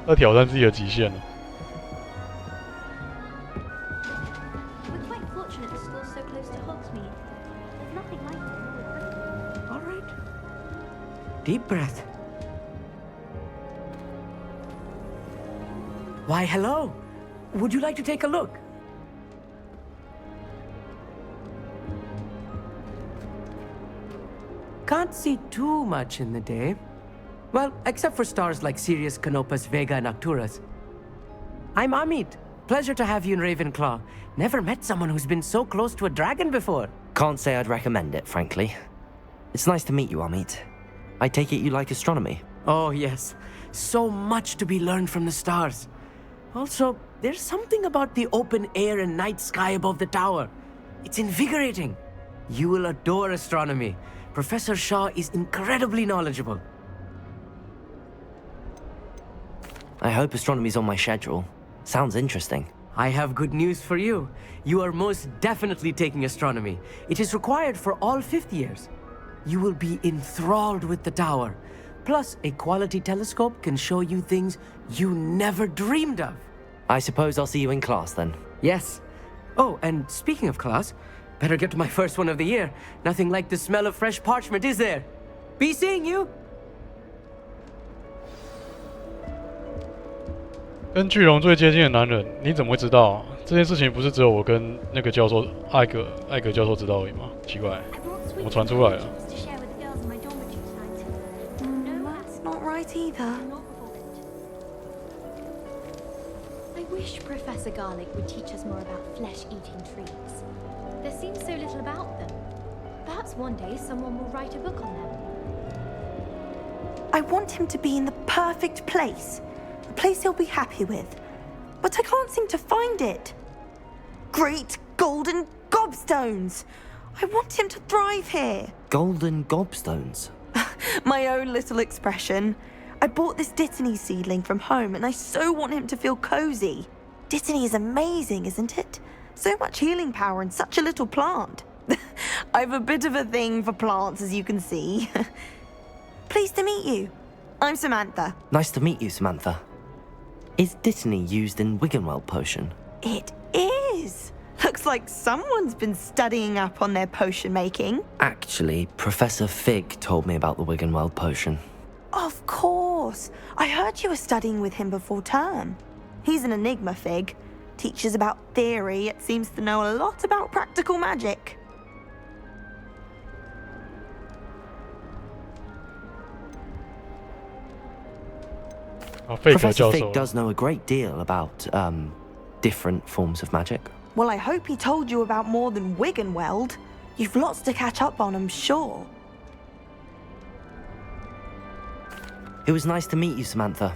在挑战自己的极限了。 We're quite fortunate the school's so close to Hogsmeade. There's nothing like it. All right. Deep breath. Why, hello. Would you like to take a look? Can't see too much in the day. Well, except for stars like Sirius, Canopus, Vega, and Arcturus. I'm Amit. Pleasure to have you in Ravenclaw. Never met someone who's been so close to a dragon before. Can't say I'd recommend it, frankly. It's nice to meet you, Amit. I take it you like astronomy? Oh, yes. So much to be learned from the stars. Also, there's something about the open air and night sky above the tower. It's invigorating. You will adore astronomy. Professor Shaw is incredibly knowledgeable. I hope astronomy's on my schedule. Sounds interesting. I have good news for you. You are most definitely taking astronomy. It is required for all 5th years. You will be enthralled with the tower. Plus, a quality telescope can show you things you never dreamed of. I suppose I'll see you in class then. Yes. Oh, and speaking of class, better get to my first one of the year. Nothing like the smell of fresh parchment, is there? Be seeing you! 跟巨龙最接近的男人，你怎么会知道啊？这件事情不是只有我跟那个教授艾格教授知道而已吗？奇怪，怎么传出来了？ That's not right either. I wish Professor Garlic would teach us more about flesh-eating trees. There seems so little about them. Perhaps one day someone will write a book on them. I want him to be in the perfect place. A place he'll be happy with. But I can't seem to find it. Great golden gobstones! I want him to thrive here. Golden gobstones? My own little expression. I bought this Dittany seedling from home and I so want him to feel cozy. Dittany is amazing, isn't it? So much healing power in such a little plant. I've a bit of a thing for plants, as you can see. Pleased to meet you. I'm Samantha. Nice to meet you, Samantha. Is Dittany used in Wiggenweld potion? It is. Looks like someone's been studying up on their potion making. Actually, Professor Fig told me about the Wiggenweld potion. Of course. I heard you were studying with him before term. He's an enigma, Fig. Teaches about theory, yet seems to know a lot about practical magic. Professor Fig does know a great deal about, different forms of magic. Well, I hope he told you about more than Wiggenweld. You've lots to catch up on, I'm sure. It was nice to meet you, Samantha.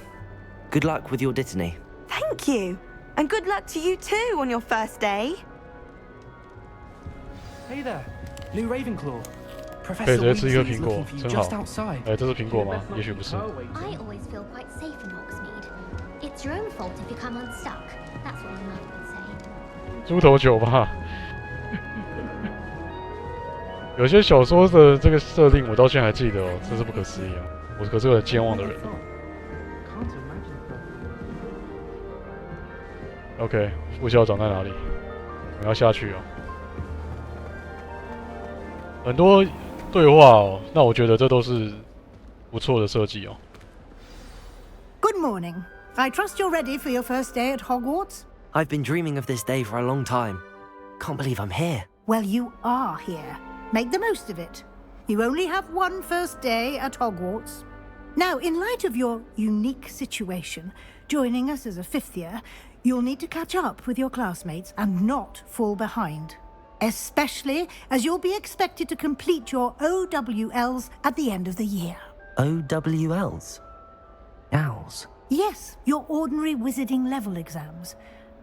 Good luck with your Dittany. Thank you. And good luck to you too on your first day. Hey there, new Ravenclaw. 可以直接吃一颗苹果，真好。 outside. 哎，这是苹果吗？也许不是。 I always feel quite safe in Hogsmeade. It's your own fault if you come unstuck. That's what your mother would say. 猪头酒吧。有些小说的这个设定，我到现在还记得哦，真是不可思议啊！我可是个健忘的人。OK， 副校长在哪里？我们要下去哦。很多对话哦，那我觉得这都是不错的设计哦。Good morning. I trust you're ready for your first day at Hogwarts? I've been dreaming of this day for a long time. Can't believe I'm here. Well, you are here. Make the most of it. You only have one first day at Hogwarts. Now, in light of your unique situation, joining us as a 5th year, you'll need to catch up with your classmates and not fall behind. Especially as you'll be expected to complete your OWLs at the end of the year. OWLs? Owls? Yes, your ordinary wizarding level exams.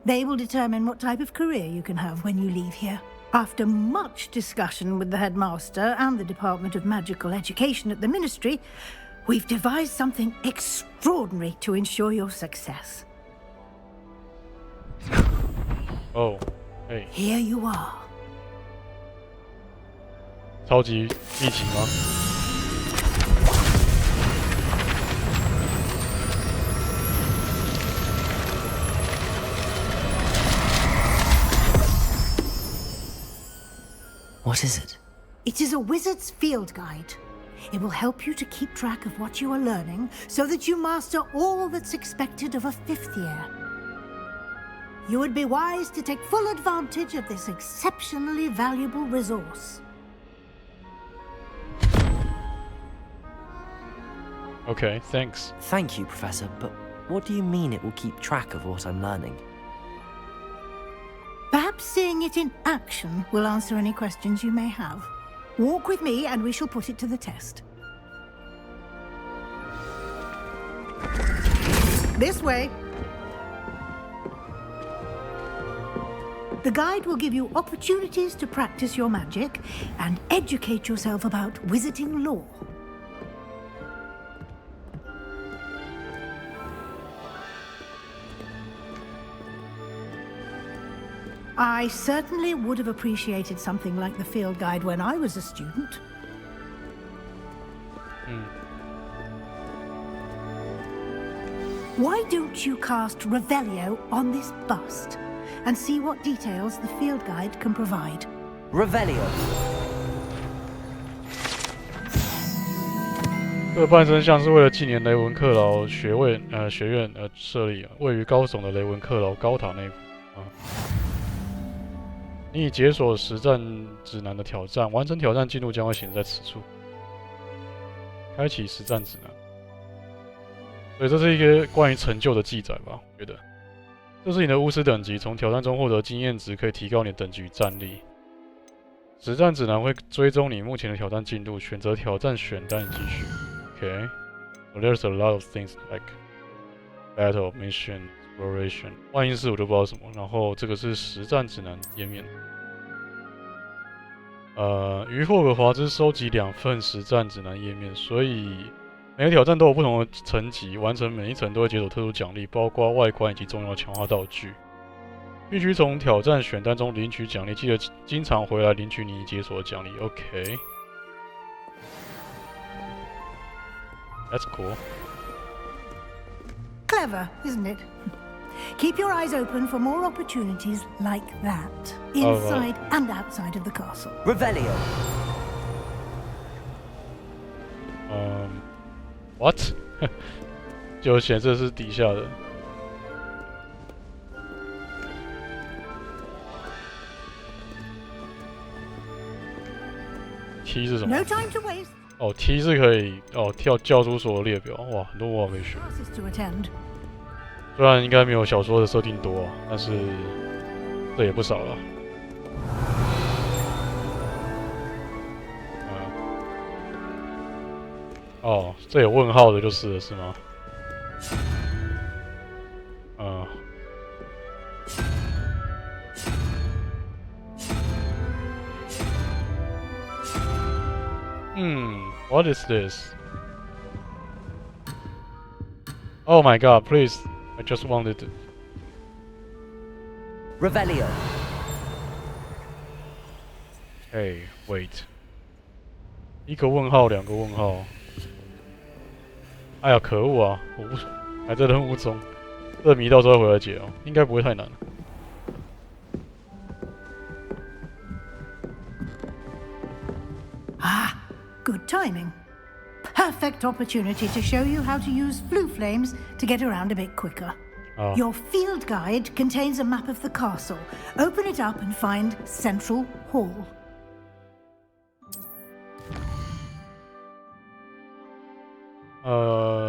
They will determine what type of career you can have when you leave here. After much discussion with the headmaster and the Department of Magical Education at the Ministry, we've devised something extraordinary to ensure your success. Oh, hey. Here you are. 超级一起吗？ What is it? It is a wizard's field guide. It will help you to keep track of what you are learning so that you master all that's expected of a 5th year. You would be wise to take full advantage of this exceptionally valuable resource. Okay, thanks. Thank you, Professor, but what do you mean it will keep track of what I'm learning? Perhaps seeing it in action will answer any questions you may have. Walk with me and we shall put it to the test. This way. The guide will give you opportunities to practice your magic and educate yourself about wizarding lore. I certainly would have appreciated something like the field guide when I was a student. Why don't you cast Revelio on this bust and see what details the field guide can provide? Revelio. 这个半身像是为了纪念雷文克劳学院而设立，位于高耸的雷文克劳高塔内部。你已解锁实战指南的挑战，完成挑战进度将会显示在此处。开启实战指南。所以这是一个关于成就的记载吧？我觉得，这是你的巫师等级，从挑战中获得经验值可以提高你的等级与战力。实战指南会追踪你目前的挑战进度，选择挑战选单继续。Okay, so there's a lot of things like battle, mission, exploration. 万应室我就不知道什么。然后这个是实战指南页面。于霍格华兹收集2份实战指南页面，所以每个挑战都有不同的层级，完成每一层都会解锁特殊奖励，包括外观以及重要强化道具。必须从挑战选单中领取奖励，记得经常回来领取你已解锁的奖励。OK。 That's cool. Clever, isn't it? Keep your eyes open for more opportunities like that, inside and outside of the castle. Revelio. What? 就显示是底下的。T 是什么？ No time to waste. 哦 ，T 是可以跳教书所的列表，哇，很多魔法可以学。虽然应该没有小说的设定多，但是这也不少了。哦，这有问号的就是了，是吗？What is this? Oh my god, please. I just wanted to... Revelio. Hey, wait. 一个问号，2个问号。哎呀，可恶啊！我不还在任务中，这谜到时候回来解哦，应该不会太难。 Good timing. Perfect opportunity to show you how to use flue flames to get around a bit quicker. Oh. Your field guide contains a map of the castle. Open it up and find Central Hall.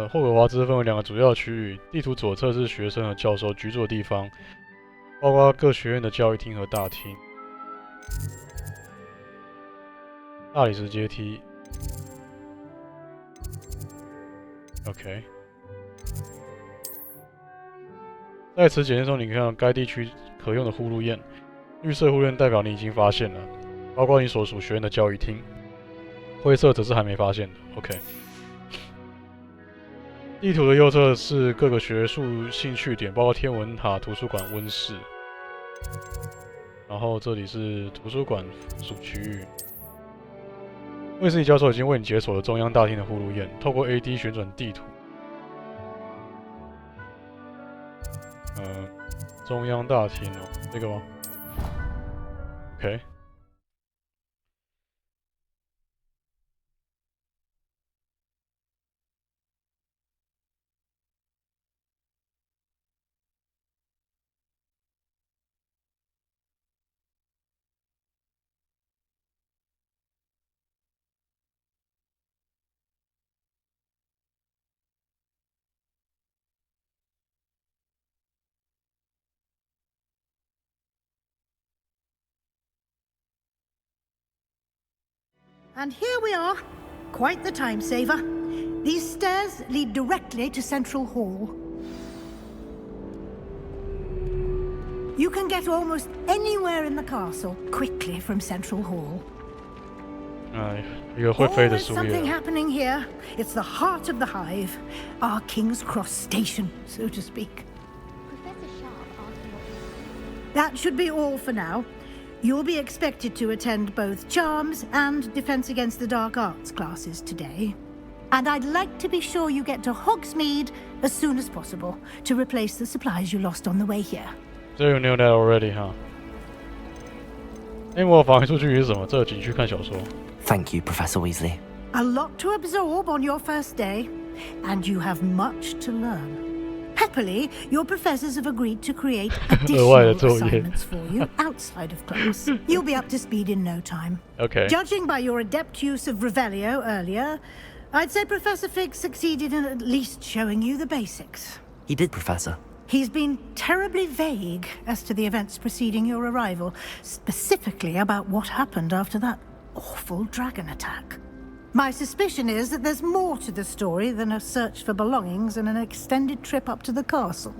霍格华兹分为2个主要区域，地图左侧是学生和教授居住的地方，包括各学院的教育厅和大厅。大理石阶梯。 OK， 在此简介中，你可以看到该地区可用的呼噜焰，绿色呼噜焰代表你已经发现了，包括你所属学院的教育厅。灰色则是还没发现的。OK。地图的右侧是各个学术兴趣点，包括天文塔、图书馆、温室。然后这里是图书馆附属区域。 威斯利教授已经为你解锁了中央大厅的呼噜焰，透过 AD 旋转地图。中央大厅哦，这个吗 ？OK。And here we are. Quite the time saver. These stairs lead directly to Central Hall. You can get almost anywhere in the castle quickly from Central Hall. 一个会飞的 Always 树 something 叶。 happening here. It's the heart of the hive, our King's Cross station, so to speak. Professor Sharp asked me what That should be all for now. You'll be expected to attend both Charms and Defense Against the Dark Arts classes today. And I'd like to be sure you get to Hogsmeade as soon as possible to replace the supplies you lost on the way here. So you knew that already, huh? 我返回出去是什么？这景区看小说。Thank you, Professor Weasley. A lot to absorb on your first day, and you have much to learn. Happily, your professors have agreed to create additional assignments for you outside of class. You'll be up to speed in no time. Okay. Judging by your adept use of Revelio earlier, I'd say Professor Fig succeeded in at least showing you the basics. He did, Professor. He's been terribly vague as to the events preceding your arrival, specifically about what happened after that awful dragon attack. My suspicion is that there's more to the story than a search for belongings and an extended trip up to the castle.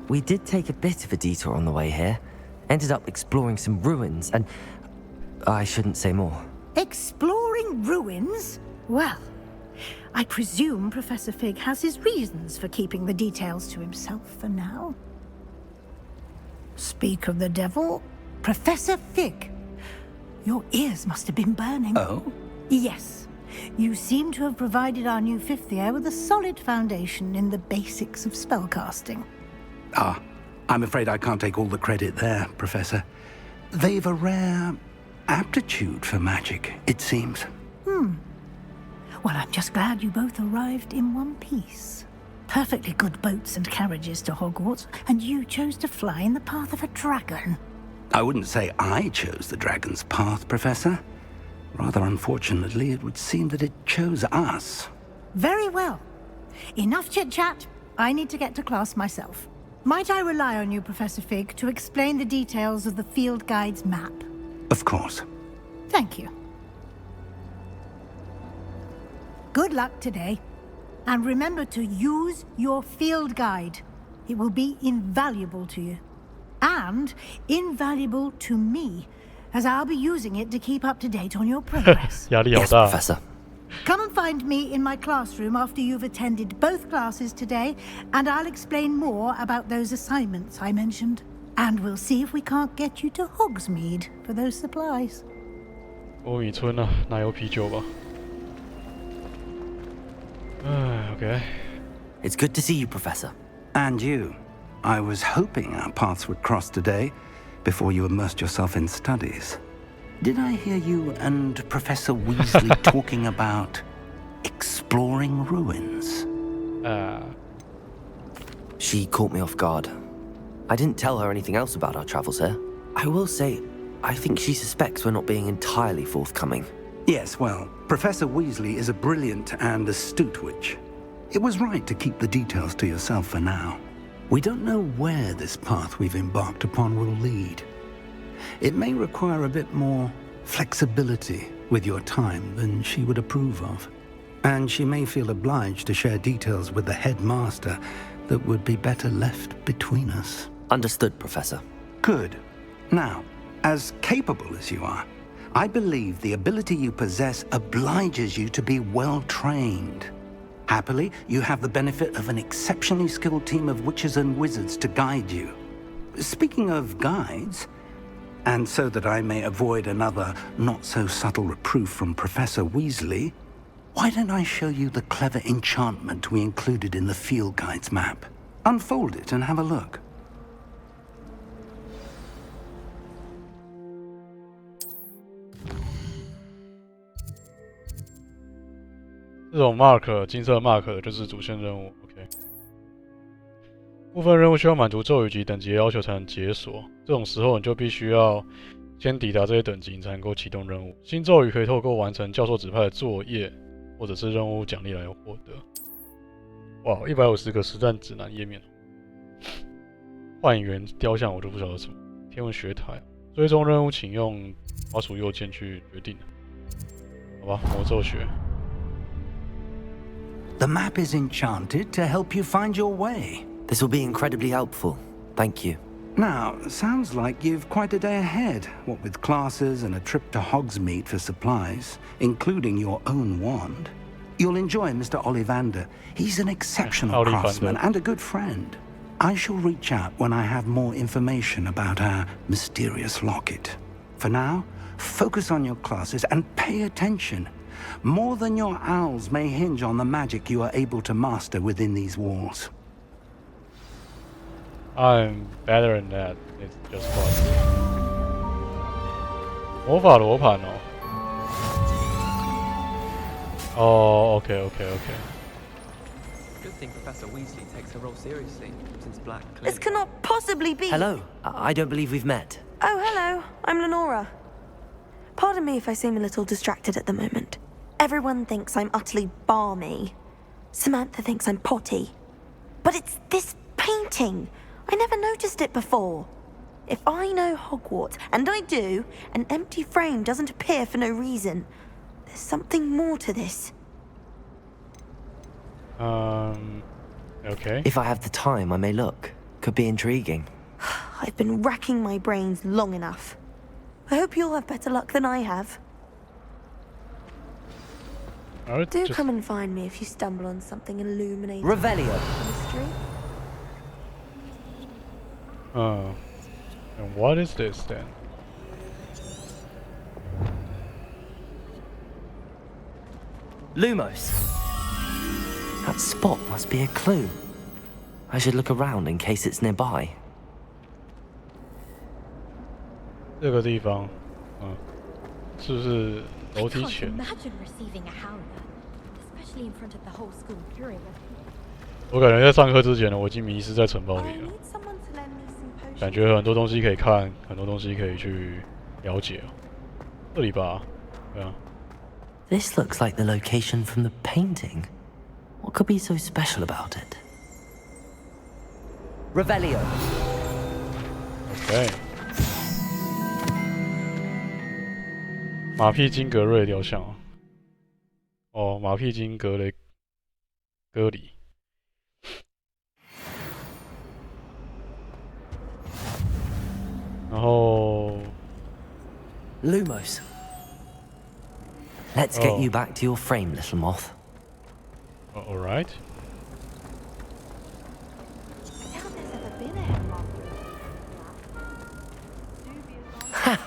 We did take a bit of a detour on the way here. Ended up exploring some ruins and... I shouldn't say more. Exploring ruins? Well, I presume Professor Fig has his reasons for keeping the details to himself for now. Speak of the devil, Professor Fig. Your ears must have been burning. Oh? Yes. You seem to have provided our new fifth year with a solid foundation in the basics of spellcasting. Ah, I'm afraid I can't take all the credit there, Professor. They've a rare aptitude for magic, it seems. Well, I'm just glad you both arrived in one piece. Perfectly good boats and carriages to Hogwarts, and you chose to fly in the path of a dragon. I wouldn't say I chose the dragon's path, Professor. Rather unfortunately, it would seem that it chose us. Very well. Enough chit-chat. I need to get to class myself. Might I rely on you, Professor Fig, to explain the details of the field guide's map? Of course. Thank you. Good luck today. And remember to use your field guide. It will be invaluable to you. And invaluable to me, as I'll be using it to keep up to date on your progress. Yes, Professor. Come and find me in my classroom after you've attended both classes today, and I'll explain more about those assignments I mentioned. And we'll see if we can't get you to Hogsmeade for those supplies. 欧米村啊，哪有啤酒吧？Okay. It's good to see you, Professor. And you. I was hoping our paths would cross today, before you immersed yourself in studies. Did I hear you and Professor Weasley talking about exploring ruins? She caught me off guard. I didn't tell her anything else about our travels here. I will say, I think she suspects we're not being entirely forthcoming. Yes, well, Professor Weasley is a brilliant and astute witch. It was right to keep the details to yourself for now. We don't know where this path we've embarked upon will lead. It may require a bit more flexibility with your time than she would approve of. And she may feel obliged to share details with the headmaster that would be better left between us. Understood, Professor. Good. Now, as capable as you are, I believe the ability you possess obliges you to be well-trained. Happily, you have the benefit of an exceptionally skilled team of witches and wizards to guide you. Speaking of guides, and so that I may avoid another not-so-subtle reproof from Professor Weasley, why don't I show you the clever enchantment we included in the field guide's map? Unfold it and have a look.这种 mark 金色 mark 就是主线任务 ，OK。部分任务需要满足咒语级等级的要求才能解锁，这种时候你就必须要先抵达这些等级，你才能够启动任务。新咒语可以透过完成教授指派的作业或者是任务奖励来获得。哇，150个实战指南页面。幻影雕像我就不晓得什么。天文学台，追踪任务请用滑鼠右键去决定。好吧，魔咒学。 The map is enchanted to help you find your way. This will be incredibly helpful. Thank you. Now, sounds like you've quite a day ahead, what with classes and a trip to Hogsmeade for supplies, including your own wand. You'll enjoy Mr. Ollivander. He's an exceptional craftsman and a good friend. I shall reach out when I have more information about our mysterious locket. For now, focus on your classes and pay attention. More than your owls may hinge on the magic you are able to master within these walls. I'm better than that. It's just fun. 魔法罗盘哦。哦 ，OK OK OK。 Good thing Professor Weasley takes her role seriously, since Black. This cannot possibly be. Hello. I don't believe we've met. Oh, hello. I'm Lenora. Pardon me if I seem a little distracted at the moment. Everyone thinks I'm utterly balmy. Samantha thinks I'm potty. But it's this painting. I never noticed it before. If I know Hogwarts, and I do, an empty frame doesn't appear for no reason. There's something more to this. Okay. If I have the time, I may look. Could be intriguing. I've been racking my brains long enough. I hope you'll have better luck than I have. Do come and find me if you stumble on something illuminating. Revelio. Mystery. And what is this then? Lumos. That spot must be a clue. I should look around in case it's nearby. 这个地方，是不是楼梯前？ Imagine receiving a howler, especially in front of the whole school during a 我感觉在上课之前呢，我已经迷失在城堡里了。感觉很多东西可以看，很多东西可以去了解哦。这里吧，对啊。 This looks like the location from the painting. What could be so special about it? Revelio. Okay. 马屁金格瑞雕像哦，马屁金格雷戈里。然后 Lumos. Let's get you back to your frame, little moth. All right. Ha!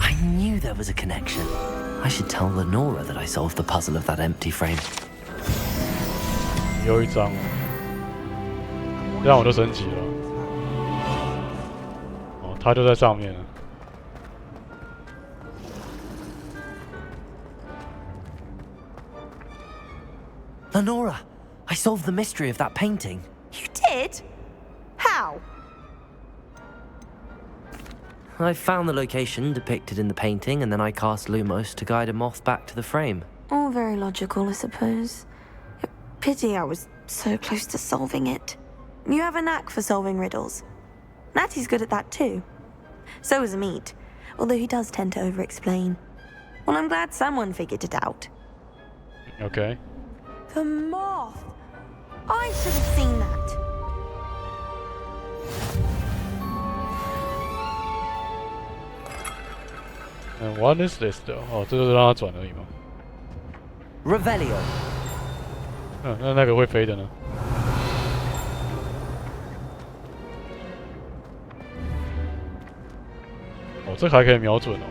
I knew there was a connection. I should tell Lenora that I solved the puzzle of that empty frame. 有一张，这样我就升级了。哦，它就在上面了。 Lenora, I solved the mystery of that painting. You did? How? I found the location depicted in the painting, and then I cast Lumos to guide a moth back to the frame. All very logical, I suppose. Pity I was so close to solving it. You have a knack for solving riddles. Natty's good at that too. So is Amit, although he does tend to over-explain. Well, I'm glad someone figured it out. Okay. The moth! I should have seen that. And what is this though? 哦，这就是让它转而已嘛。 Revelio. 那个会飞的呢？哦，这个还可以瞄准哦。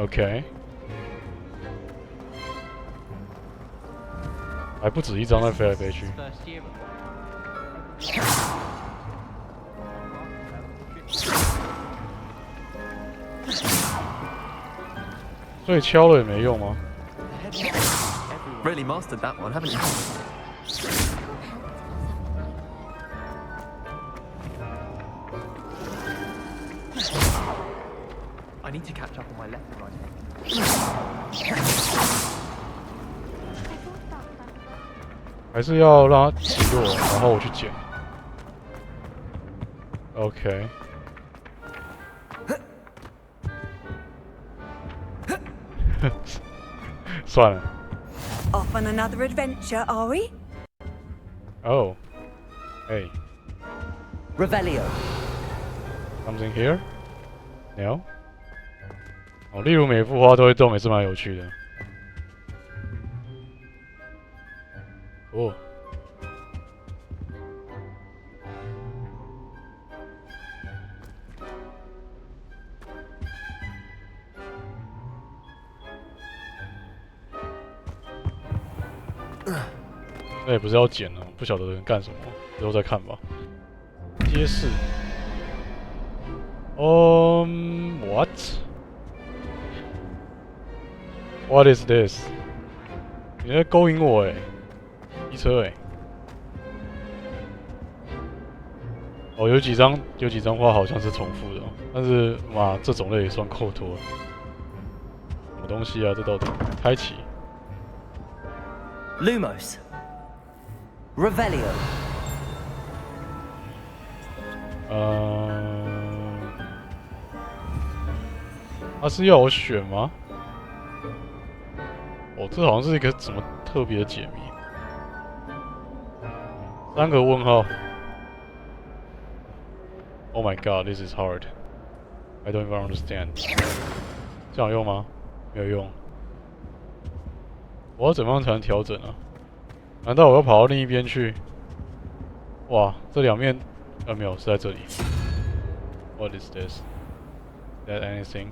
OK， 还不止一张在飞来飞去。所以敲了也没用吗？ Really mastered that one, haven't you? I need to catch up on my left and right. 还是要让它击落，然后我去捡。OK。算了。 Off on another adventure, are we? Oh. Hey. Revelio. Something here? No? 哦，例如每幅花都会动，也是蛮有趣的。哦。那也不是要捡了，不晓得能干什么，之后再看吧。揭示。What? What is this? 你在勾引我机车哦，有几张画好像是重复的，但是嘛，这种类也算扣脱了。什么东西啊？这到底？开启。Lumos. Revelio. 他是要我选吗？哦，这好像是一个什么特别的解谜。3个问号。Oh my god, this is hard. I don't even understand. 这样有用吗？没有用。我要怎么样才能调整啊？难道我要跑到另一边去？哇，这两面没有，是在这里。What is this? Is that anything?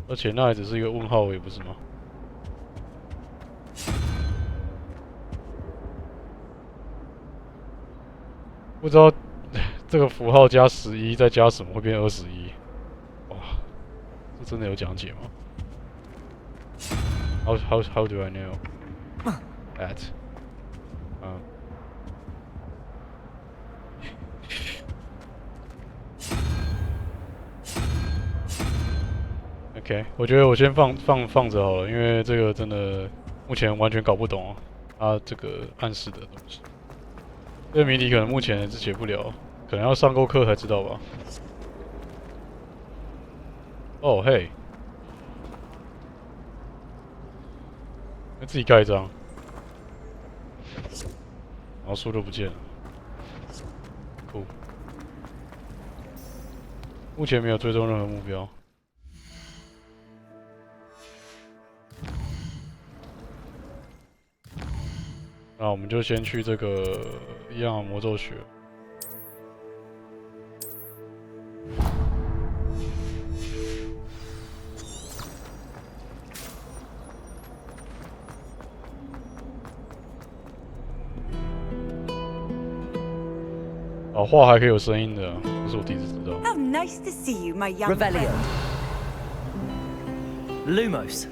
而且那也只是一个问号而已，不是吗？不知道这个符号加11再加什么会变21？哇，这真的有讲解吗？How do I know that? OK， 我觉得我先放着好了，因为这个真的目前完全搞不懂它这个暗示的东西。这个谜题可能目前是解不了，可能要上过课才知道吧。哦嘿，自己盖一张，然后书就不见了。酷，目前没有追踪任何目标。那我们就先去这个一样的魔咒学。哦，画还可以有声音的，这是我第一次知道。 How nice to see you, my young Revelio. friend. Lumos.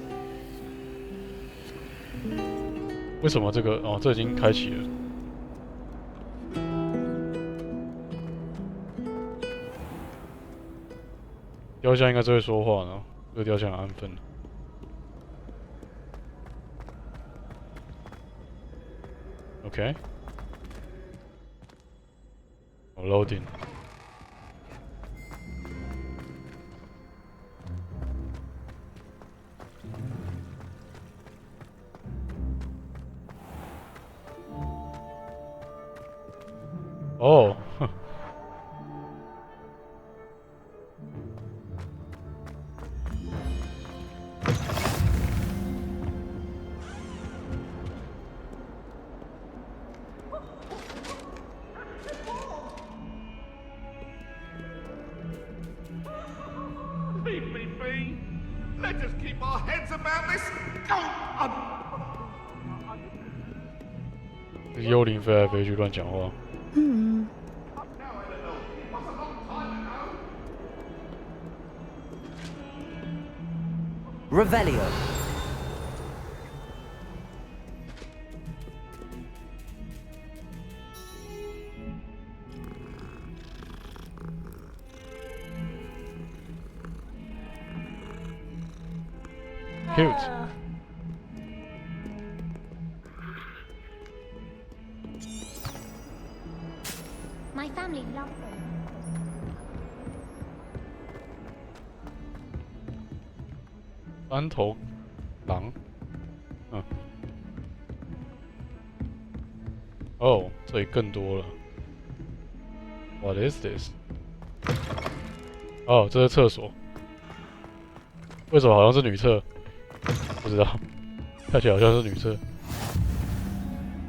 为什么这个？哦，这已经开启了。雕像应该是会说话呢，这个雕像很安分。OK。Loading。哦，哼。Leave me be. Let us keep our heads about this. Go on. 这个幽灵飞来飞去，乱讲话。Hmm. Revelio. Cute. My family loves them. 三头狼，哦，这里更多了。What is this？ 哦，这是厕所。为什么好像是女厕？不知道，看起来好像是女厕。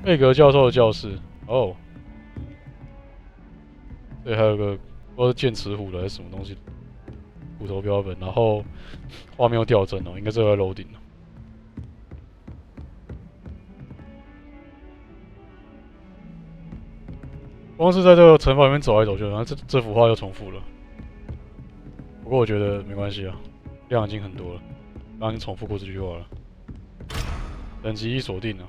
贝格教授的教室哦，对，还有个不知道是剑齿虎的还是什么东西，骨头标本，然后画面又掉帧哦，应该这个在 loading 了。光是在这个城堡里面走来走去，然后这幅画又重复了。不过我觉得没关系啊，量已经很多了，刚刚已经重复过这句话了。等级已锁定了。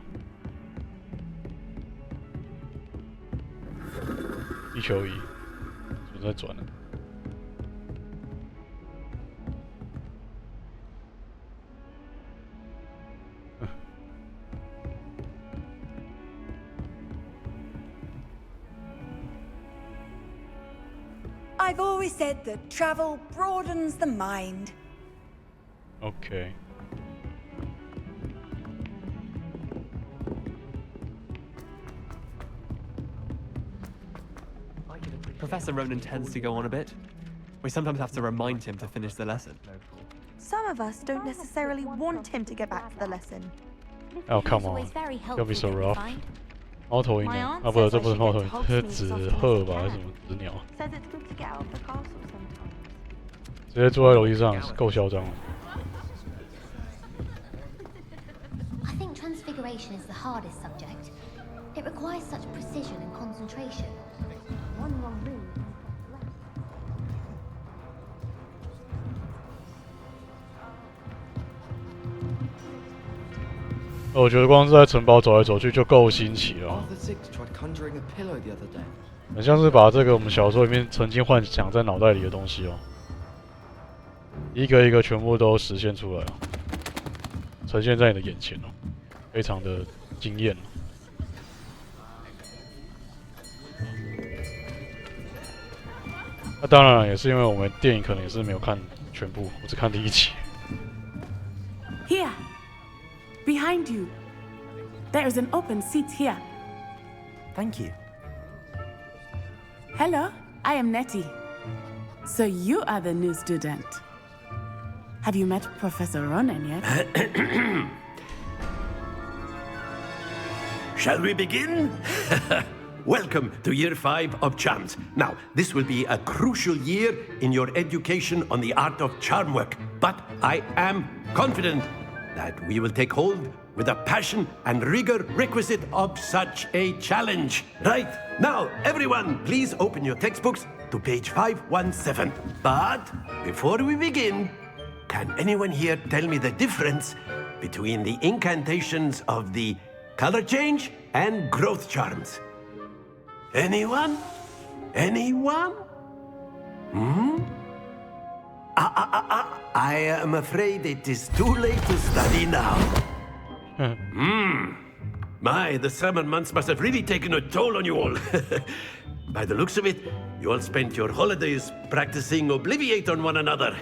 地球仪，怎么在转呢？I've always said that travel broadens the mind. Okay. Professor Ronan tends to go on a bit. We sometimes have to remind him to finish the lesson. Some of us don't necessarily want him to get back to the lesson. Oh, come on. Don't be so rough. 猫头鹰啊，啊不，这不是猫头鹰，这是纸鹤吧，还是什么纸鸟？直接坐在楼梯上，够嚣张了。I think transfiguration is the hardest subject. It requires such precision and concentration. One wrong move. 我觉得光是在城堡走来走去就够新奇了。很像是把这个我们小说里面曾经幻想在脑袋里的东西哦，一个一个全部都实现出来了，呈现在你的眼前哦，非常的惊艳。那当然也是因为我们电影可能也是没有看全部，我只看第一集。Here, behind you, there is an open seat here. Thank you. Hello, I am Nettie. So you are the new student. Have you met Professor Ronan yet? Shall we begin? Welcome to Year 5 of Charms. Now, this will be a crucial year in your education on the art of charm work, but I am confident that we will take hold with the passion and rigor requisite of such a challenge. Right, now, everyone, please open your textbooks to page 517. But before we begin, can anyone here tell me the difference between the incantations of the color change and growth charms? Anyone? Anyone? I am afraid it is too late to study now. My, the summer months must have really taken a toll on you all. By the looks of it, you all spent your holidays practicing Obliviate on one another.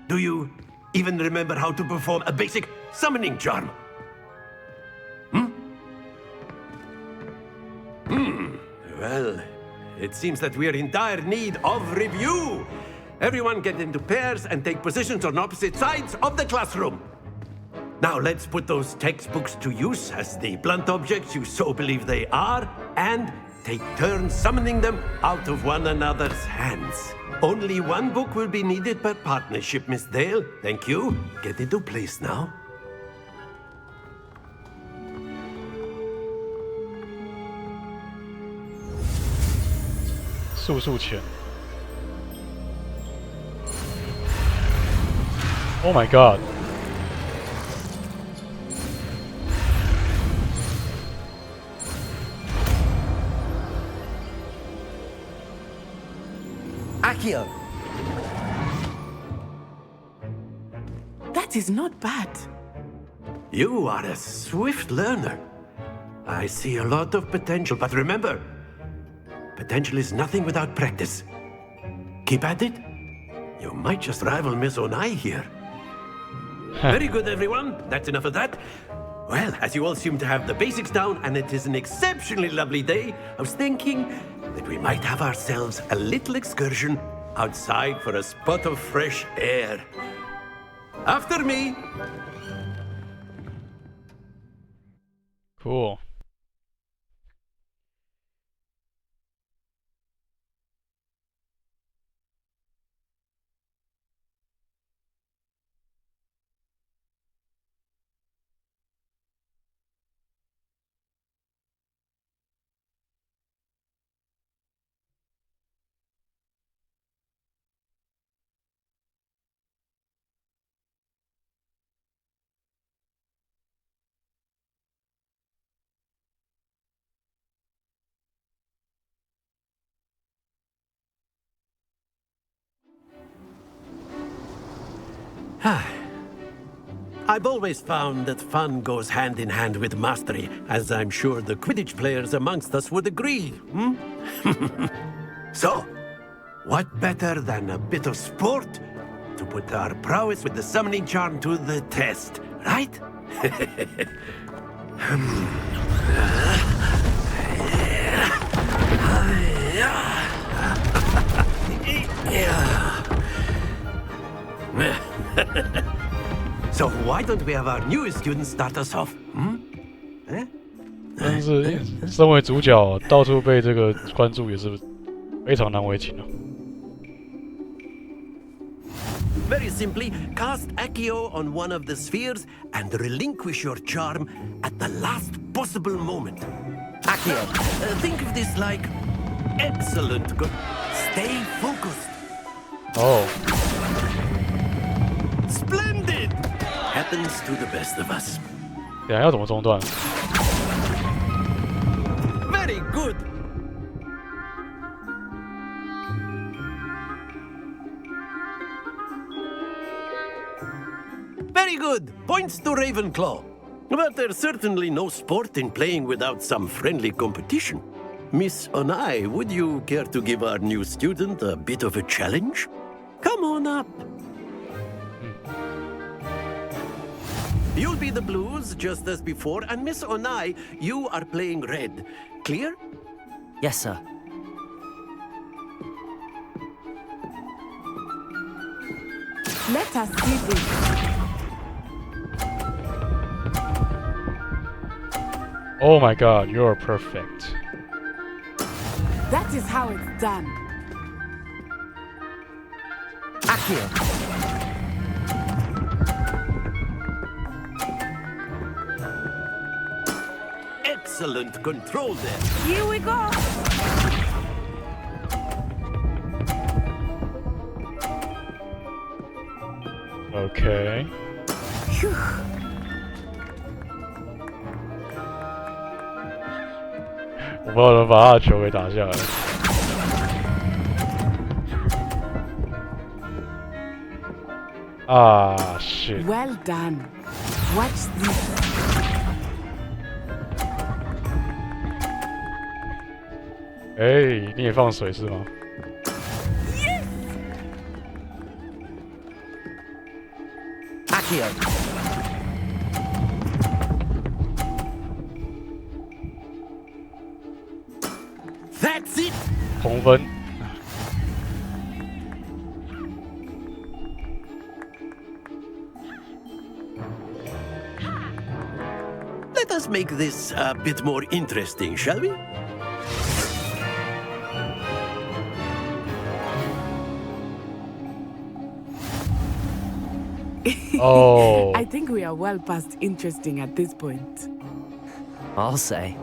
Do you even remember how to perform a basic summoning charm? Well, it seems that we are in dire need of review. Everyone get into pairs and take positions on opposite sides of the classroom. Now let's put those textbooks to use as the blunt objects you so believe they are, and take turns summoning them out of one another's hands. Only one book will be needed per partnership, Miss Dale. Thank you. Get into place now. Oh my god. Accio! That is not bad. You are a swift learner. I see a lot of potential, but remember, potential is nothing without practice. Keep at it. You might just rival Miss Onai here. Very good, everyone. That's enough of that. Well, as you all seem to have the basics down, and it is an exceptionally lovely day, I was thinking that we might have ourselves a little excursion outside for a spot of fresh air. After me. Cool. I've always found that fun goes hand in hand with mastery, as I'm sure the Quidditch players amongst us would agree. So, what better than a bit of sport to put our prowess with the summoning charm to the test, right? So why don't we have our newest student start us off? 但是身为主角，到处被这个关注也是非常难为情啊。Very simply, cast Accio on one of the spheres and relinquish your charm at the last possible moment. Accio, think of this like excellent. Stay focused. Oh. Splendid. Happens to the best of us. 等下要怎么中断 ？Very good. Very good. Points to Ravenclaw. But there's certainly no sport in playing without some friendly competition. Miss Onai, would you care to give our new student a bit of a challenge? Come on up. You'll be the blues just as before, and Miss Onai, you are playing red. Clear? Yes, sir. Let us see this. Oh my god, you're perfect. That is how it's done. Accio. Excellent control there. Here we go. Okay. Phew. 我不知道能把他的球给打下来。啊 shit. Well done. Watch this. 哎，你也放水是吗？ Yes. Accio. That's it. 红分。Let us make this a bit more interesting, shall we? Oh. I think we are well past interesting at this point. I'll say.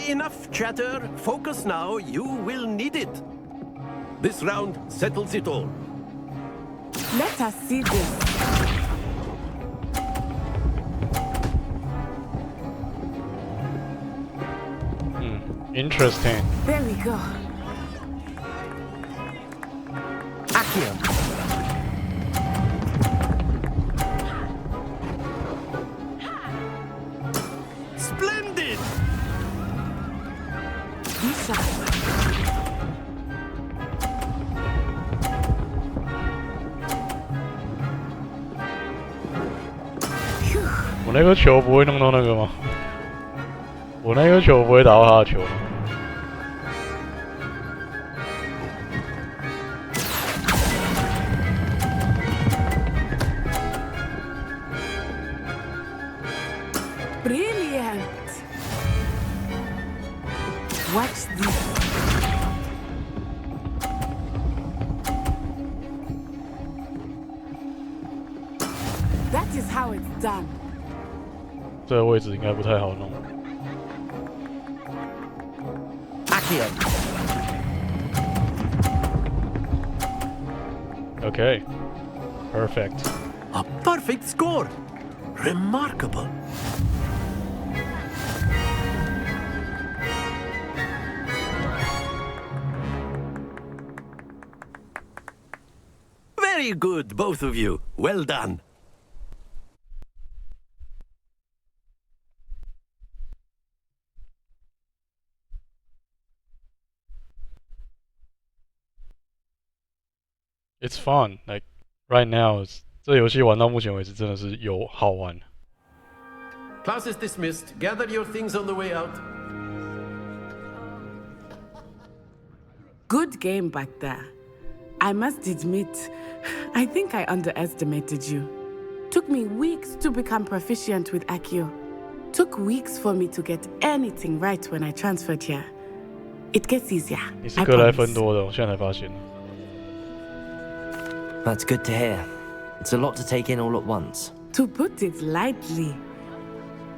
Enough chatter. Focus now. You will need it. This round settles it all. Let us see this. Interesting. There we go. Accio. Splendid. Lisa. Phew. 我那个球不会弄到那个吗？我那个球不会打到他的球吗？ Watch this. That is how it's done. 这个位置应该不太好弄。Accio. Okay. Perfect. A perfect score. Remarkable. Very good, both of you. Well done. It's fun. Like right now, 这游戏玩到目前为止真的是有好玩。Class is dismissed. Gather your things on the way out. Good game back there. I must admit, I think I underestimated you. Took me weeks to become proficient with Accio. Took weeks for me to get anything right when I transferred here. It gets easier. 你是格莱芬多的，我现在才发现。That's good to hear. It's a lot to take in all at once. To put it lightly,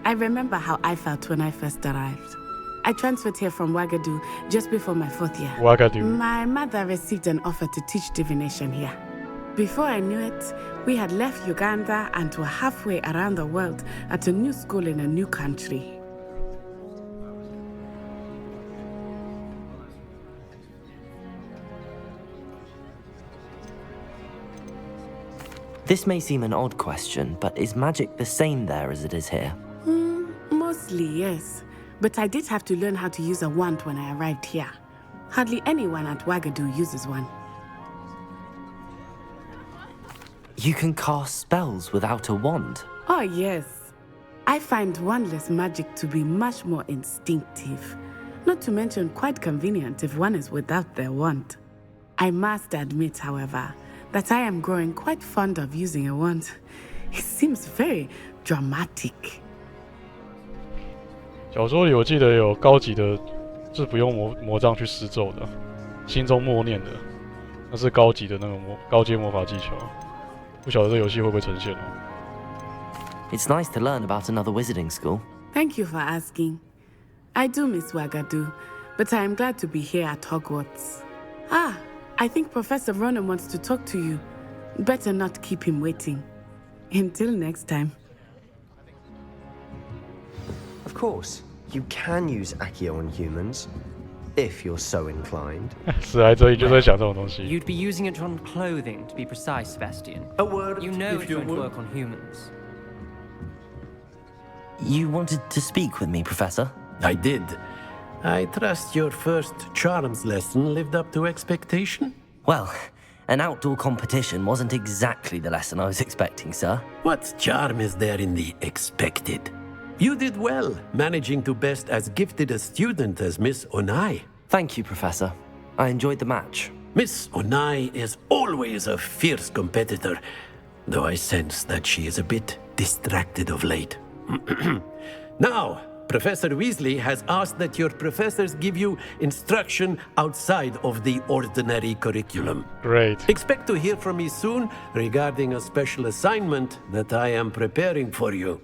I remember how I felt when I first arrived. I transferred here from Wagadu just before my 4th year. Wagadu. My mother received an offer to teach divination here. Before I knew it, we had left Uganda and were halfway around the world at a new school in a new country. This may seem an odd question, but is magic the same there as it is here? Mostly, yes. But I did have to learn how to use a wand when I arrived here. Hardly anyone at Wagadu uses one. You can cast spells without a wand? Oh, yes. I find wandless magic to be much more instinctive. Not to mention quite convenient if one is without their wand. I must admit, however, that I am growing quite fond of using a wand. It seems very dramatic. 小说里我记得有高级的，是不用魔杖去施咒的，心中默念的，那是高级的那个高阶魔法技巧。不晓得这游戏会不会呈现哦。It's nice to learn about another wizarding school. Thank you for asking. I do miss Wagadu, but I am glad to be here at Hogwarts. Ah, I think Professor Ronan wants to talk to you. Better not keep him waiting. Until next time. Of course, you can use Accio on humans, if you're so inclined. 史莱哲就在想这种东西。 You'd be using it on clothing, to be precise, Sebastian. A word, you know if it you won't would. work on humans. You wanted to speak with me, Professor? I did. I trust your first charms lesson lived up to expectation? Well, an outdoor competition wasn't exactly the lesson I was expecting, sir. What charm is there in the expected? You did well, managing to best as gifted a student as Miss Onai. Thank you, Professor. I enjoyed the match. Miss Onai is always a fierce competitor, though I sense that she is a bit distracted of late. Now, Professor Weasley has asked that your professors give you instruction outside of the ordinary curriculum. Great. Expect to hear from me soon regarding a special assignment that I am preparing for you.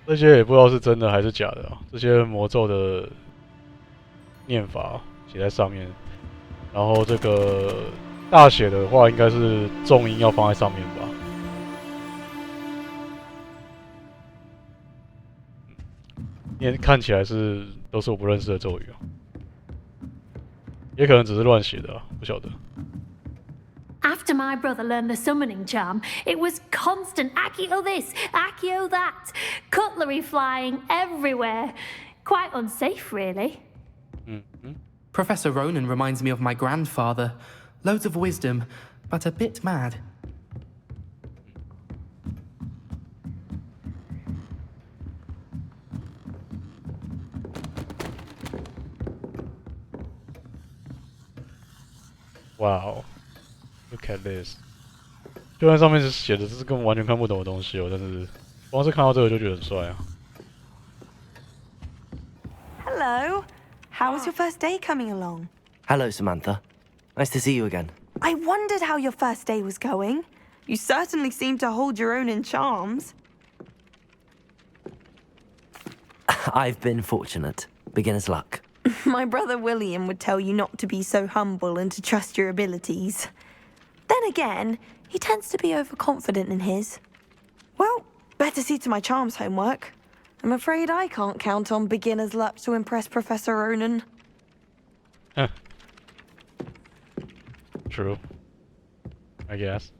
这些也不知道是真的还是假的啊，这些魔咒的念法写在上面，然后这个大写的话应该是重音要放在上面吧。看起来都是我不认识的咒语啊，也可能只是乱写的啊，不晓得。 After my brother learned the summoning charm, it was constant Accio this, Accio that, cutlery flying everywhere. Quite unsafe, really. Professor Ronan reminds me of my grandfather. Loads of wisdom, but a bit mad. 哇哦 ，Look at this！ 就算上面是写的是根本完全看不懂的东西哦，但是光是看到这个就觉得很帅啊。Hello. How was your first day coming along? Hello, Samantha. Nice to see you again. I wondered how your first day was going. You certainly seem to hold your own in charms. I've been fortunate. Beginner's luck. My brother William would tell you not to be so humble and to trust your abilities. Then again, he tends to be overconfident in his. Well, better see to my charms homework. I'm afraid I can't count on beginner's luck to impress Professor Ronan. True. I guess.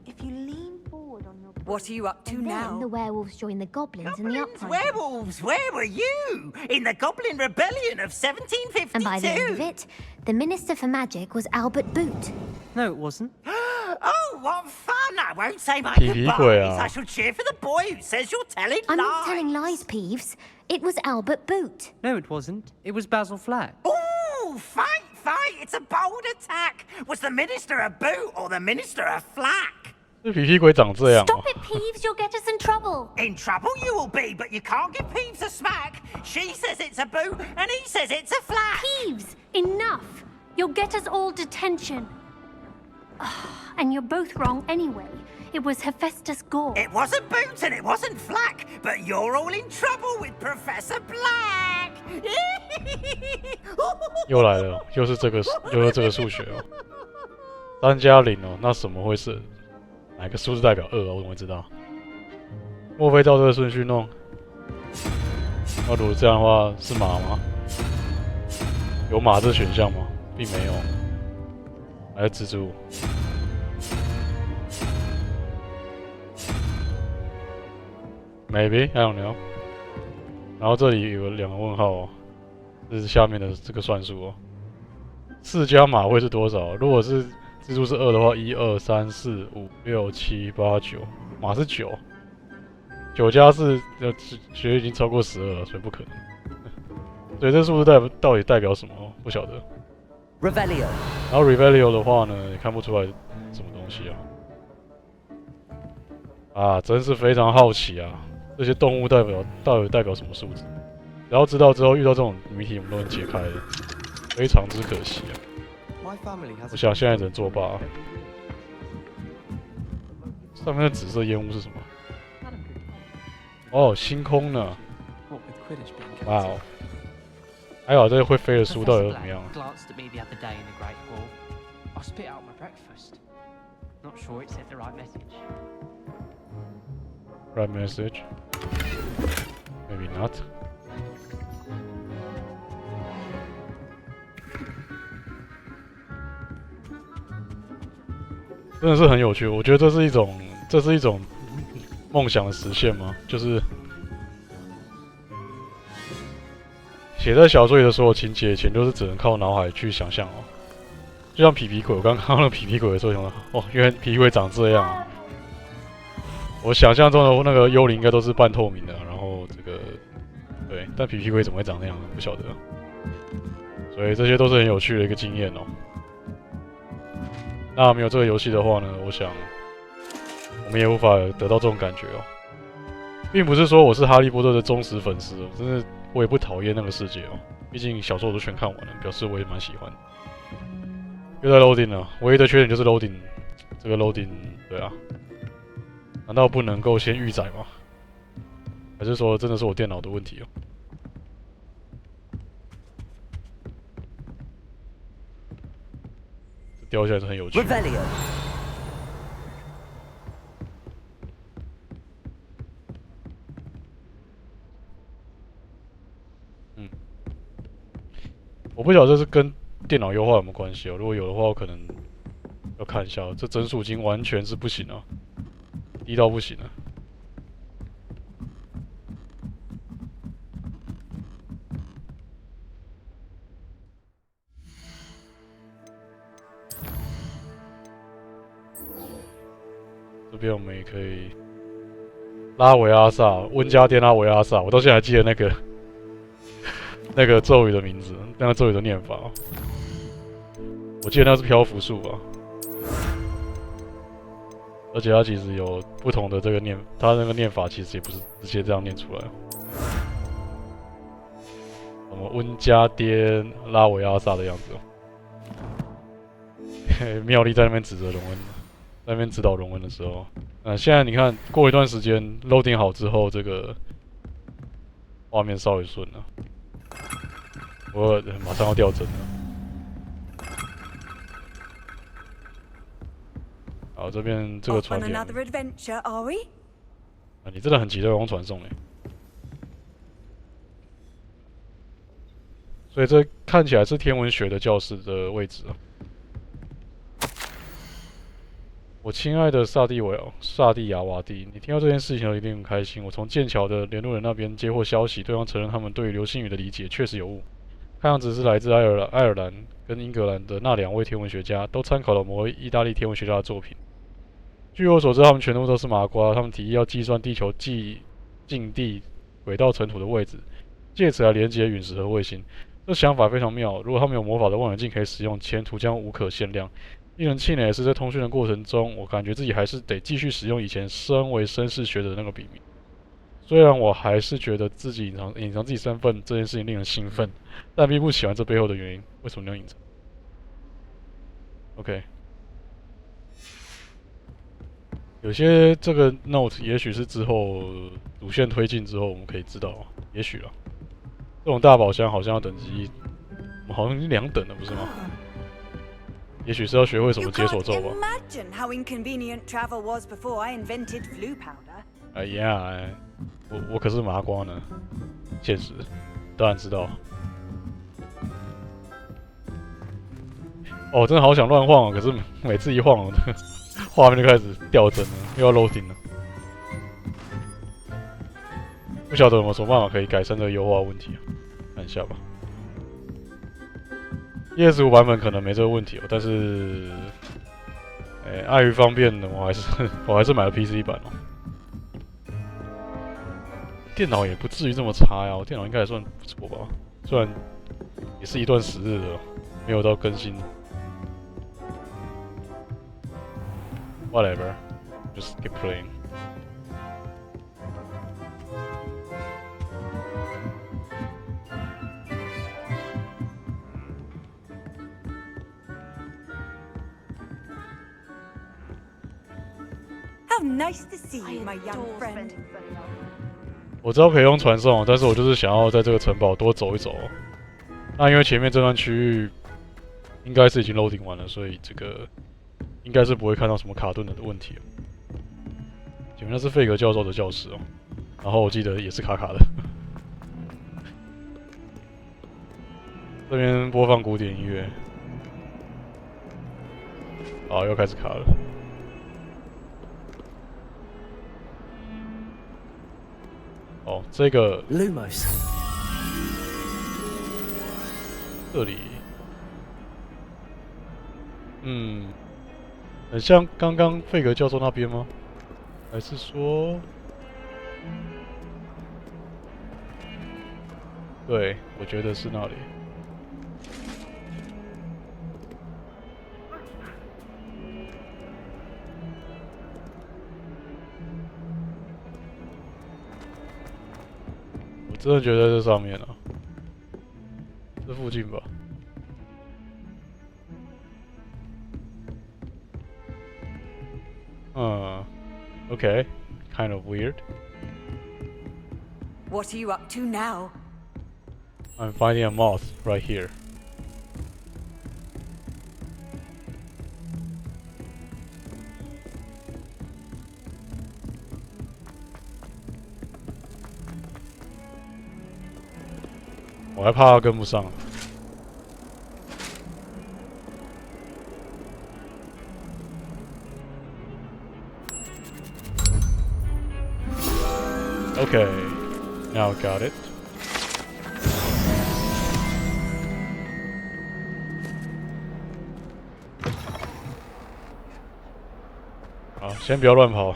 If you lean forward on your... What are you up to And now? then the werewolves joined the goblins in the uprising. Werewolves, where were you? In the Goblin Rebellion of 1752? And by the end of it, the Minister for Magic was Albert Boot. No, it wasn't. Oh, what fun! I won't say my Peeves goodbyes. I shall cheer for the boy who says you're telling I'm lies. not telling lies, Peeves. It was Albert Boot. No, it wasn't. It was Basil Flack. Ooh, fight! It's a bold attack. Was the Minister a boot or the Minister a flack? 这皮皮鬼长这样哦。 Stop it, Peeves. You'll get us in trouble. In trouble you will be, but you can't give Peeves a smack. She says it's a boot and he says it's a flack. Peeves, enough. You'll get us all detention. And you're both wrong anyway. It was Hephaestus Gore. It wasn't boot and it wasn't flack, but you're all in trouble with Professor Black. 又来了，又是这个数学哦。3加0哦，那什么会是哪个数字代表2啊？我怎么会知道？莫非照这个顺序弄？那如果这样的话，是马吗？有马这选项吗？并没有。还是蜘蛛？Maybe I don't know。然后这里有2个问号哦，这是下面的这个算术哦。4加马会是多少？如果是蜘蛛是2的话，1、2、3、4、5、6、7、8、9，马是9。9加4，学已经超过12了，所以不可能。所以这数字到底代表什么？不晓得。Revelio。然后 Revelio 的话呢，也看不出来什么东西啊。啊，真是非常好奇啊！这些动物到底代表什么数字？只要知道之后，遇到这种谜题我们都能解开的，非常之可惜啊！我想现在只能作罢。上面的紫色烟雾是什么？哦，星空呢？哇哦！还好这个会飞的书到底怎么样？ glanced at me the other day in the Great Hall. I spit out my breakfast. Not sure it sent the right message. Right message? Maybe not. 真的是很有趣，我觉得这是一种梦想的实现吗？就是写在小说里的所有情节，以前都是只能靠脑海去想象哦。就像皮皮鬼，我刚看到那个皮皮鬼的时候，想到哦，原来皮皮鬼长这样啊。我想象中的那个幽灵应该都是半透明的，然后这个对，但皮皮鬼怎么会长那样呢？不晓得。所以这些都是很有趣的一个经验哦。那没有这个游戏的话呢，我想我们也无法得到这种感觉哦。并不是说我是哈利波特的忠实粉丝哦，真的我也不讨厌那个世界哦。毕竟小说我都全看完了，表示我也蛮喜欢。又在 loading 了，唯一的缺点就是 loading， 这个 loading， 对啊。难道不能够先预载吗？还是说真的是我电脑的问题哦？这掉下来是很有趣。我不晓得这是跟电脑优化有没有关系哦。如果有的话，我可能要看一下。这帧数已经完全是不行了，低到不行了。这边我们也可以拉维阿萨，温加颠拉维阿萨，我到现在还记得那个咒语的名字，那个咒语的念法。我记得那是漂浮术吧，而且它其实有不同的这个念，它那个念法其实也不是直接这样念出来。什么温加颠拉维阿萨的样子哦。妙丽在那边指责荣恩，在那边指导荣恩的时候，现在你看过一段时间 loading 好之后，这个画面稍微顺了，我马上要掉帧了。好，这边这个船点，你真的很急着往船送欸。所以这看起来是天文学的教室的位置啊。我亲爱的萨蒂亚瓦蒂，你听到这件事情后一定很开心。我从剑桥的联络人那边接获消息，对方承认他们对流星雨的理解确实有误，看样子是来自爱尔兰跟英格兰的那2位天文学家，都参考了某位意大利天文学家的作品。据我所知，他们全部都是麻瓜。他们提议要计算地球近地轨道尘土的位置，借此来连接陨石和卫星。这想法非常妙，如果他们有魔法的望远镜可以使用，前途将无可限量。令人气馁的是，在通讯的过程中，我感觉自己还是得继续使用以前身为绅士学者的那个笔名。虽然我还是觉得自己隐藏自己身份这件事情令人兴奋，但并不喜欢这背后的原因。为什么你要隐藏 ？OK， 有些这个 note 也许是之后主线推进之后我们可以知道，也许啦。这种大宝箱好像要等级，好像已经2等了，不是吗？也许是要学会什么解锁咒吧。哎呀，我可是麻瓜呢，现实当然知道。哦，真的好想乱晃哦，可是每次一晃，画面就开始掉帧了，又要 loading 了。不晓得有没有什么办法可以改善这个优化问题啊？看一下吧。PS5 版本可能没这个问题哦，但是，碍于方便的，我还是买了 PC 版哦。电脑也不至于这么差呀，我电脑应该还算不错吧，虽然也是一段时日了，没有到更新。Whatever, just keep playing. How nice to see you, my young friend. 我知道可以用传送，但是我就是想要在这个城堡多走一走。那因为前面这段区域应该是已经 loading 完了，所以这个应该是不会看到什么卡顿的问题。前面那是费格教授的教室哦，然后我记得也是卡卡的。这边播放古典音乐，好，又开始卡了。哦，这个 Lumos， 这里，很像刚刚费格教授那边吗？还是说，对，我觉得是那里。我真的觉得在这上面啊，这附近吧。Okay, kind of weird. What are you up to now? I'm finding a moth right here.我还怕他跟不上。Okay, now got it. 好，先不要乱跑，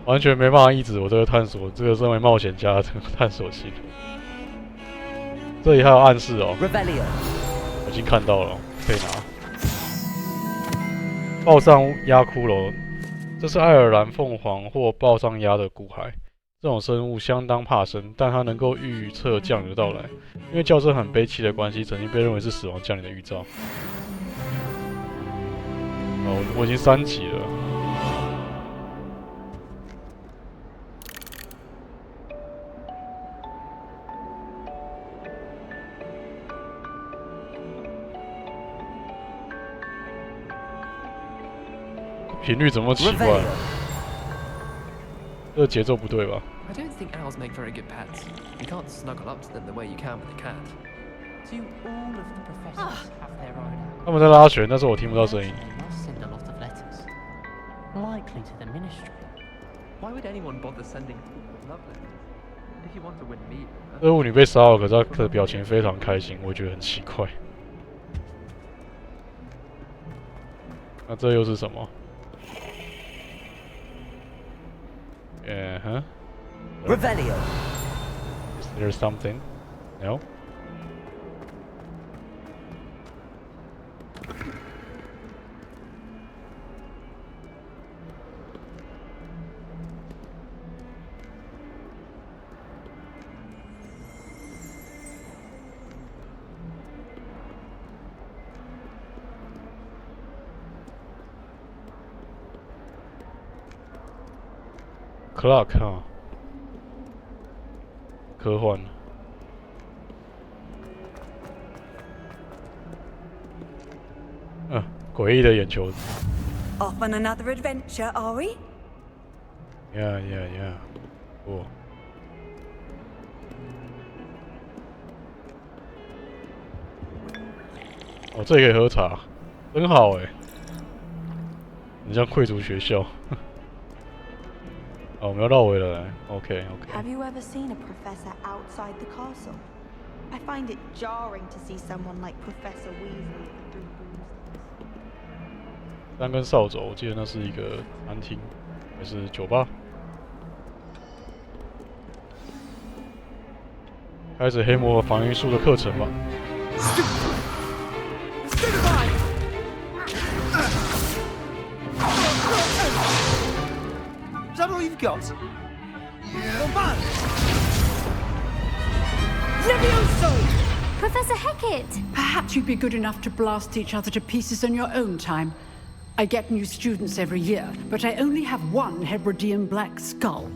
完全没办法抑制我这个探索，这个身为冒险家的这个探索心。这里还有暗示哦。 Revelio 我已经看到了，可以拿。抱上鸦骷髅，这是爱尔兰凤凰或抱上鸦的骨骸。这种生物相当怕生，但它能够预测降临的到来。因为叫声很悲戚的关系，曾经被认为是死亡降临的预兆。哦，我已经3级了。频率怎么奇怪？这个节奏不对吧？ I don't think owls make very good pets. You can't snuggle up to them the way you can with a cat. Do all of the professors have their own owl? 他们在拉弦，但是我听不到声音。 They must send a lot of letters. Likely to the ministry. Why would anyone bother sending love letters? If you want to win me, 这巫女被杀了，可是她的表情非常开心，我觉得很奇怪。那这又是什么？ Revelio. Is there something? No. Clock 哈，科幻。诡异的眼球。Off on another adventure, are we? Yeah. 哦。哦，这里可以喝茶，真好哎。很像贵族学校。哦，我们要绕回来。OK。 Have you ever seen a professor outside the castle? I find it jarring to see someone like Professor Weasley at the Three Broomsticks. 3根扫帚，我记得那是一个餐厅还是酒吧。开始黑魔法防御术的课程吧。 Is that all you've got? Come on! Levioso! Professor Hecat! Perhaps you'd be good enough to blast each other to pieces in your own time. I get new students every year, but I only have one Hebridean black skull.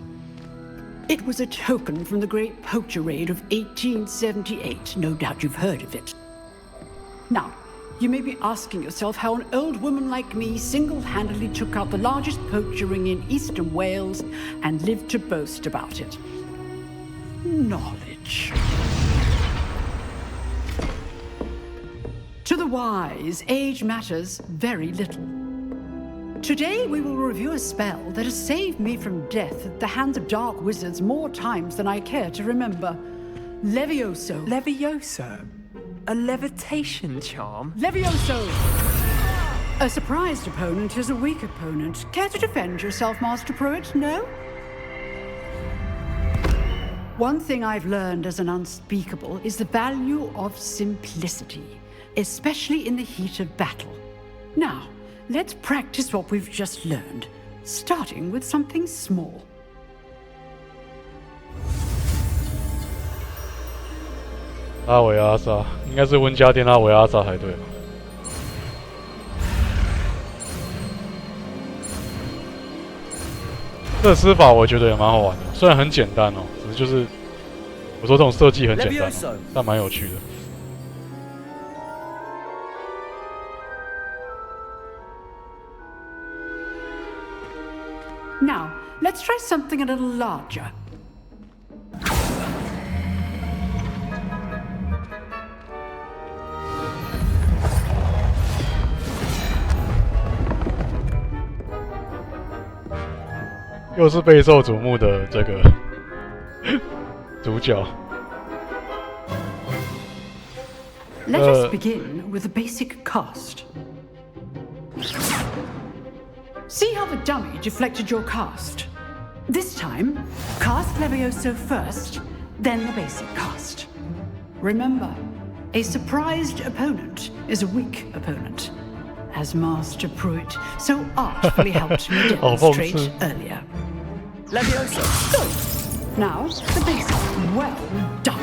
It was a token from the Great Poacher Raid of 1878. No doubt you've heard of it. Now, you may be asking yourself how an old woman like me single-handedly took out the largest poacher ring in eastern Wales and lived to boast about it. Knowledge. To the wise, age matters very little. Today we will review a spell that has saved me from death at the hands of dark wizards more times than I care to remember. Levioso. Levioso? A levitation charm? Levioso! A surprised opponent is a weak opponent. Care to defend yourself, Master Pruitt? No? One thing I've learned as an unspeakable is the value of simplicity, especially in the heat of battle. Now, let's practice what we've just learned, starting with something small. 拉维阿萨应该是温家电拉维阿萨才对吧？这个施法我觉得也蛮好玩的，虽然很简单哦，只是就是我说这种设计很简单哦，但蛮有趣的。Now, let's try something a little larger. "又是备受瞩目的这个主角。Let us begin with a basic cast. See how the dummy deflected your cast? This time, cast Levioso first, then the basic cast. Remember, a surprised opponent is a weak opponent, as Master Pruitt so artfully helped me demonstrate earlier. Levioso! Good. Now, the basics. Well done.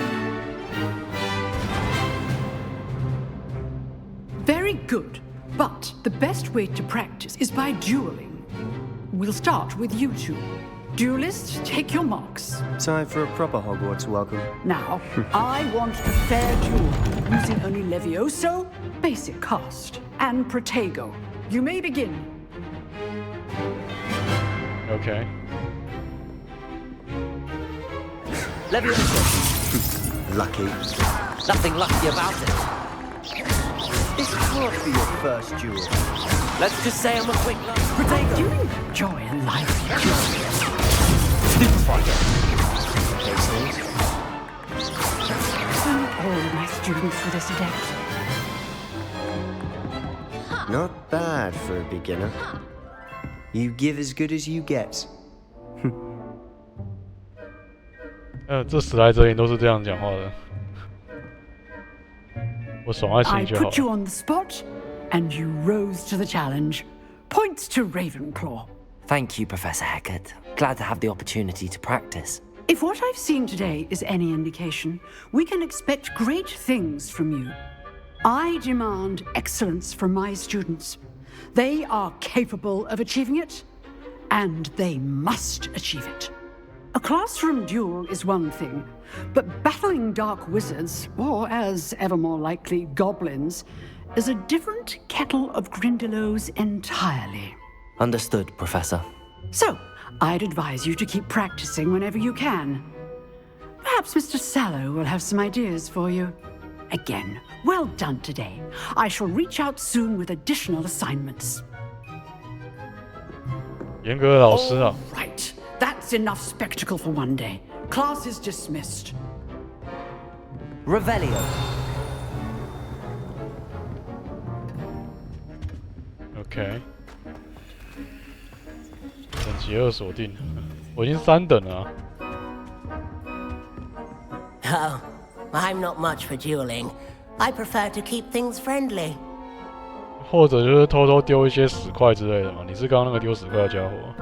Very good. But the best way to practice is by dueling. We'll start with you two. Duelists, take your marks. Time for a proper Hogwarts welcome. Now, I want a fair duel, using only Levioso, basic cast, and Protego. You may begin. Okay. Levioso. Lucky. Nothing lucky about it. This can't be your first duel. Let's just say I'm a quick learner. Protego! Do you enjoy a lively duel? Stupefied. All my students were this adept. Not bad for a beginner. You give as good as you get. 这史莱哲林都是这样讲话的。我爽爱型 I 就好 put you on the spot, and you rose to the challenge. Points to Ravenclaw. Thank you, Professor Hecat. Glad to have the opportunity to practice. If what I've seen today is any indication, we can expect great things from you. I demand excellence from my students. They are capable of achieving it, and they must achieve it. A classroom duel is one thing, but battling dark wizards, or as ever more likely, goblins, is a different kettle of Grindylows entirely. Understood, Professor. So, I'd advise you to keep practicing whenever you can. Perhaps Mr. Sallow will have some ideas for you. Again, well done today. I shall reach out soon with additional assignments. 严格的老师啊。 Right. That's enough spectacle for one day. Class is dismissed. Revelio. OK。等级2锁定，我已经3等了啊。 Oh, I'm not much for dueling. I prefer to keep things friendly. 或者就是偷偷丢一些屎块之类的嘛？你是刚刚那个丢屎块的家伙。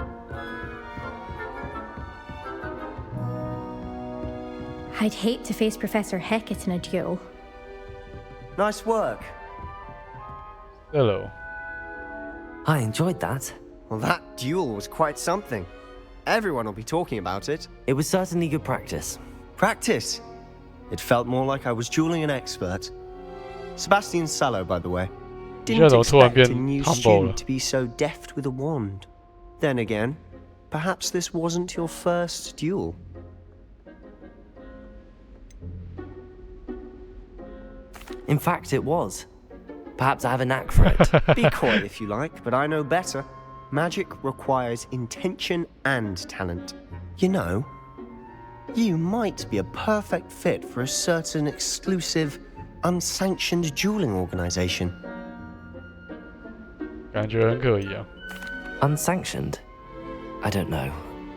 I'd hate to face Professor Hecat in a duel. Nice work. Hello. I enjoyed that. Well, that duel was quite something. Everyone will be talking about it. It was certainly good practice. Practice? It felt more like I was dueling an expert. Sebastian Sallow, by the way. Didn't expect a new student to be so deft with a wand. Then again, perhaps this wasn't your first duel. In fact, it was. Perhaps I have a knack for it. Be coy if you like, but I know better. Magic requires intention and talent. You know, you might be a perfect fit for a certain exclusive, unsanctioned dueling organization. 感觉很可疑啊。 Unsanctioned? I don't know.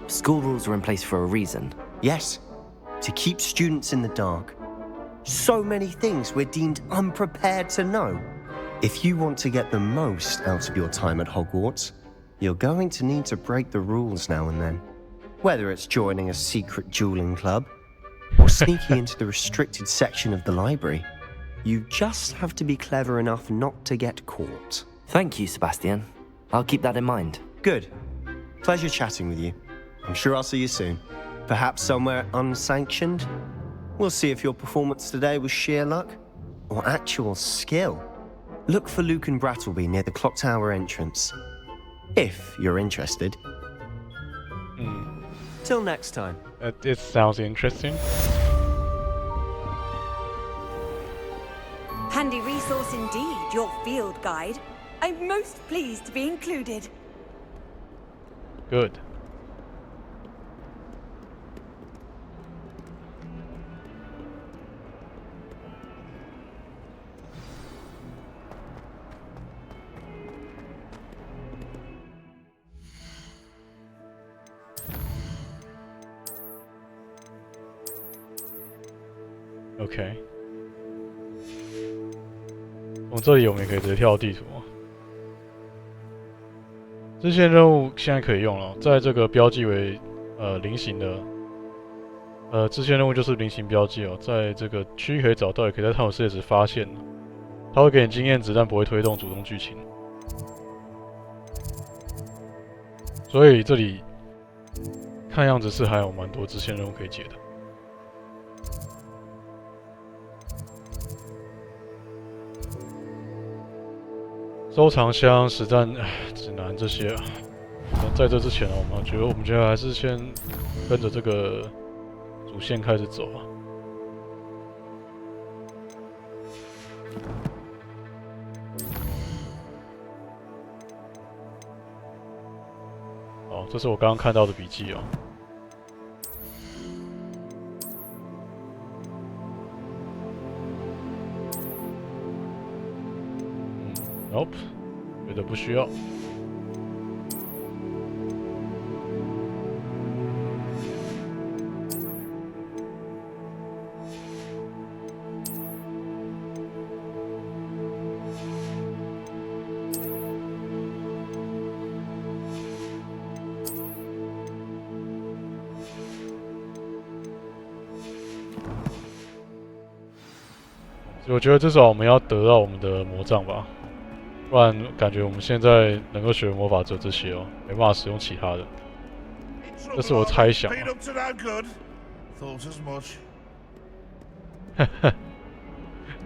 School rules are in place for a reason. Yes, to keep students in the dark. So many things we're deemed unprepared to know. If you want to get the most out of your time at Hogwarts, you're going to need to break the rules now and then. Whether it's joining a secret dueling club, or sneaking into the restricted section of the library, you just have to be clever enough not to get caught. Thank you, Sebastian. I'll keep that in mind. Good. Pleasure chatting with you. I'm sure I'll see you soon. Perhaps somewhere unsanctioned? We'll see if your performance today was sheer luck or actual skill. Look for Luke and Brattleby near the clock tower entrance. If you're interested. Till next time. It sounds interesting. Handy resource indeed, your field guide. I'm most pleased to be included. Good. OK，从这里我们也可以直接跳地图啊。支线任务现在可以用了，在这个标记为菱形的支线任务就是菱形标记哦，在这个区域可以找到，也可以在探索世界时发现。它会给你经验值，但不会推动主动剧情。所以这里看样子是还有蛮多支线任务可以解的。收藏箱、实战指南这些啊，在这之前呢，我觉得还是先跟着这个主线开始走啊。哦，这是我刚刚看到的笔记哦。Nope， 觉得不需要。我觉得至少我们要得到我们的魔杖吧。不然感觉我们现在能够学的魔法只有这些哦，没办法使用其他的。这是我猜想啊。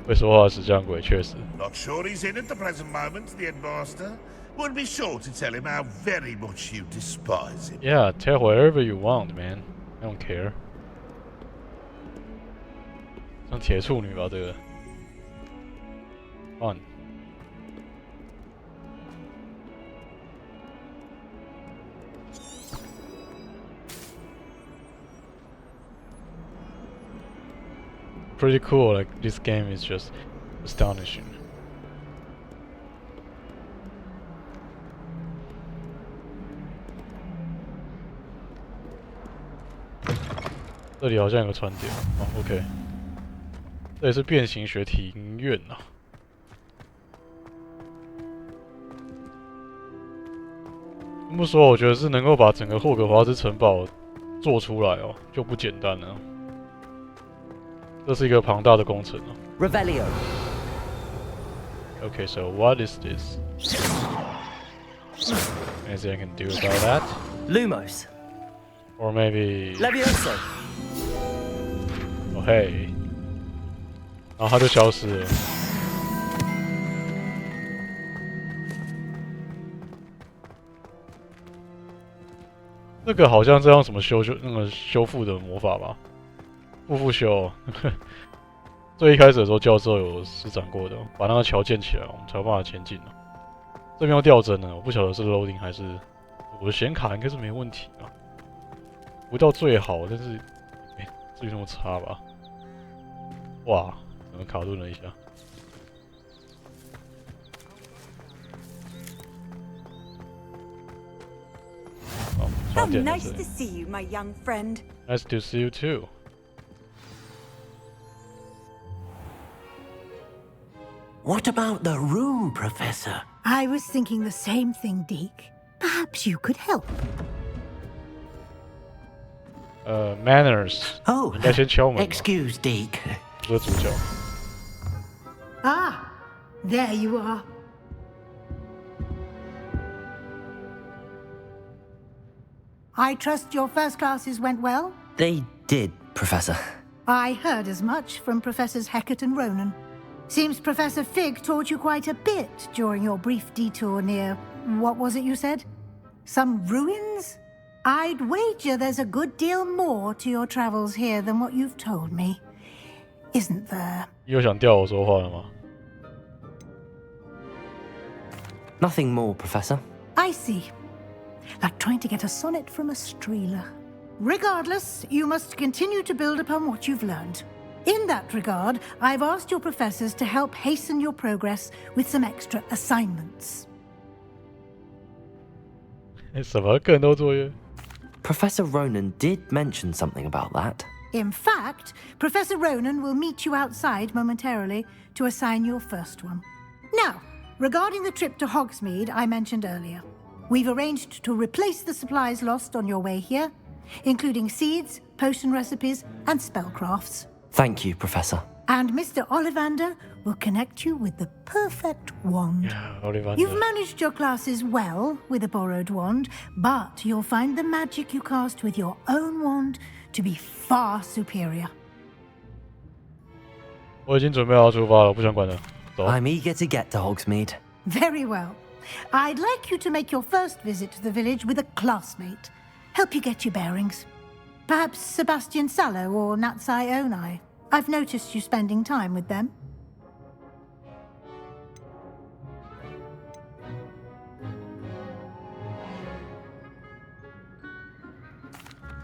会说话的石像鬼确实。Not sure he's in at the present moment, the headmaster. Would be sure to tell him how very much you despise him. Yeah, tell whatever you want, man. I don't care. 像铁处女吧，这个。Fun. Pretty cool, like this game is just astonishing. 这里好像有个船点哦 ，OK， 这里是变形学庭院啊。这么说，我觉得是能够把整个霍格华兹城堡做出来哦，就不简单了。这是一个庞大的工程哦。Revelio. Okay, so what is this? Anything I can do about that? Lumos. Or maybe Levioso. Oh hey. 然后它就消失了。这个好像是用什么修复的魔法吧？复修，最一开始的时候教授有施展过的，把那个桥建起来，我们才有办法前进了。这边要掉帧了，我不晓得是 loading 还是我的显卡应该是没问题啊，不到最好，但是没至于那么差吧？哇，怎么卡顿了一下？哦， How nice to see you, my young friend. Nice to see you too. What about the room, Professor? I was thinking the same thing, Deke. Perhaps you could help. Manners. Oh, 应该先敲门。 excuse, Deke. 这是主角。Ah, there you are. I trust your first classes went well? They did, Professor. I heard as much from Professors Hecat and Ronan. Seems Professor Fig taught you quite a bit during your brief detour near... what was it you said? Some ruins? I'd wager there's a good deal more to your travels here than what you've told me. Isn't there? 又想吊我说话了吗？ Nothing more, Professor. I see. Like trying to get a sonnet from a streeler. Regardless, you must continue to build upon what you've learned. In that regard, I've asked your professors to help hasten your progress with some extra assignments. 什么更多作业？ Professor Ronan did mention something about that. In fact, Professor Ronan will meet you outside momentarily to assign your first one. Now, regarding the trip to Hogsmeade I mentioned earlier, we've arranged to replace the supplies lost on your way here, including seeds, potion recipes, and spellcrafts. Thank you, Professor. And Mr. Ollivander will connect you with the perfect wand. Yeah, Ollivander. You've managed your classes well with a borrowed wand, but you'll find the magic you cast with your own wand to be far superior. 我已经准备好出发了，不想管了。走。I'm eager to get to Hogsmeade. Very well. I'd like you to make your first visit to the village with a classmate. Help you get your bearings. Perhaps Sebastian Sallow or Natsai Onai. I've noticed you spending time with them.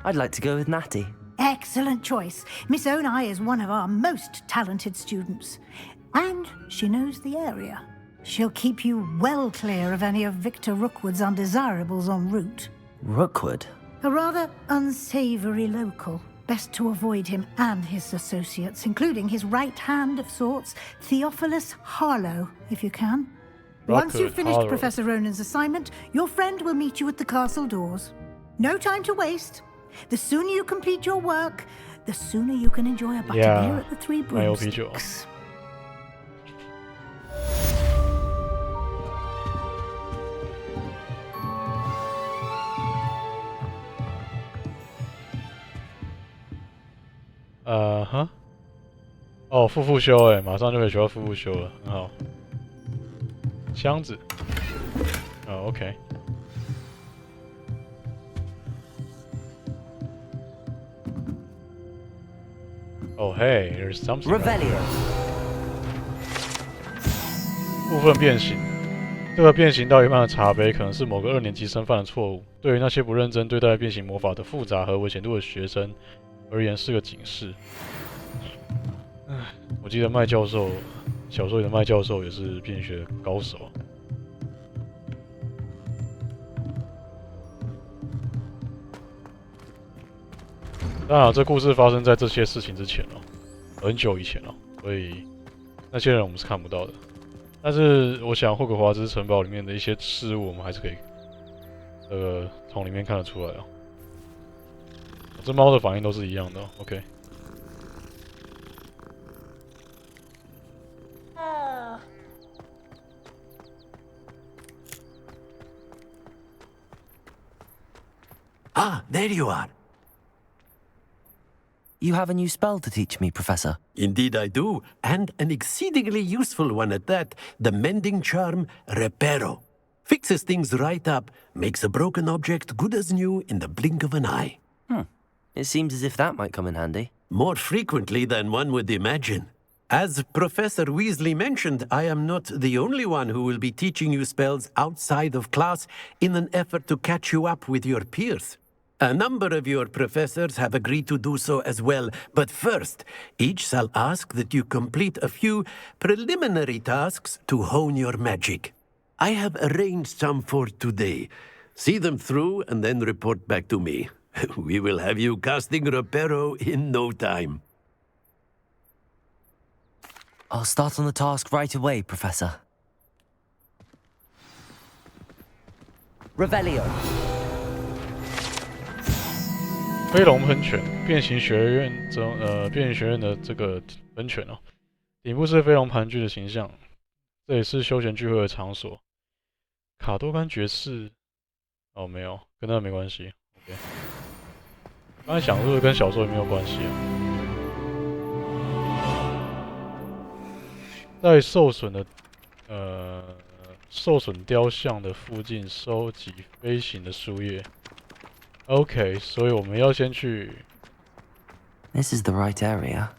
I'd like to go with Natty. Excellent choice. Miss Onai is one of our most talented students. And she knows the area. She'll keep you well clear of any of Victor Rookwood's undesirables en route. Rookwood? A rather unsavory local. Best to avoid him and his associates, including his right hand of sorts, Theophilus Harlow, if you can. Once you've finished Professor Ronan's assignment, your friend will meet you at the castle doors. No time to waste. The sooner you complete your work, the sooner you can enjoy a butterbeer at the Three Broomsticks.哦，复修哎，马上就可以学到复修了，很好。箱子，OK。Oh hey, there's something. Revelio. 部分变形，这个变形到一半的茶杯可能是某个2年级生犯的错误，对于那些不认真对待变形魔法的复杂和危险度的学生而言是个警示。我记得麦教授，小说里的麦教授也是变学高手。当然，这故事发生在这些事情之前了，很久以前了，所以那些人我们是看不到的。但是我想霍格华兹城堡里面的一些事物，我们还是可以，从里面看得出来哦。这猫的反应都是一样的哦 ，OK。Ah, there you are. You have a new spell to teach me, Professor. Indeed I do, and an exceedingly useful one at that. The mending charm, Reparo. Fixes things right up, makes a broken object good as new in the blink of an eye. It seems as if that might come in handy. More frequently than one would imagine. As Professor Weasley mentioned, I am not the only one who will be teaching you spells outside of class in an effort to catch you up with your peers. A number of your professors have agreed to do so as well, but first, each shall ask that you complete a few preliminary tasks to hone your magic. I have arranged some for today. See them through and then report back to me. We will have you casting Reparo in no time. I'll start on the task right away, Professor. Revelio. 飞龙喷泉，变形学院中变形学院的这个喷泉哦，顶部是飞龙盘踞的形象，这也是休闲聚会的场所。卡多甘爵士，哦没有，跟那没关系。OK， 刚才想是不是跟小说也没有关系啊？在受损雕像的附近收集飞行的树叶。OK， 所以我们要先去。This is the right area.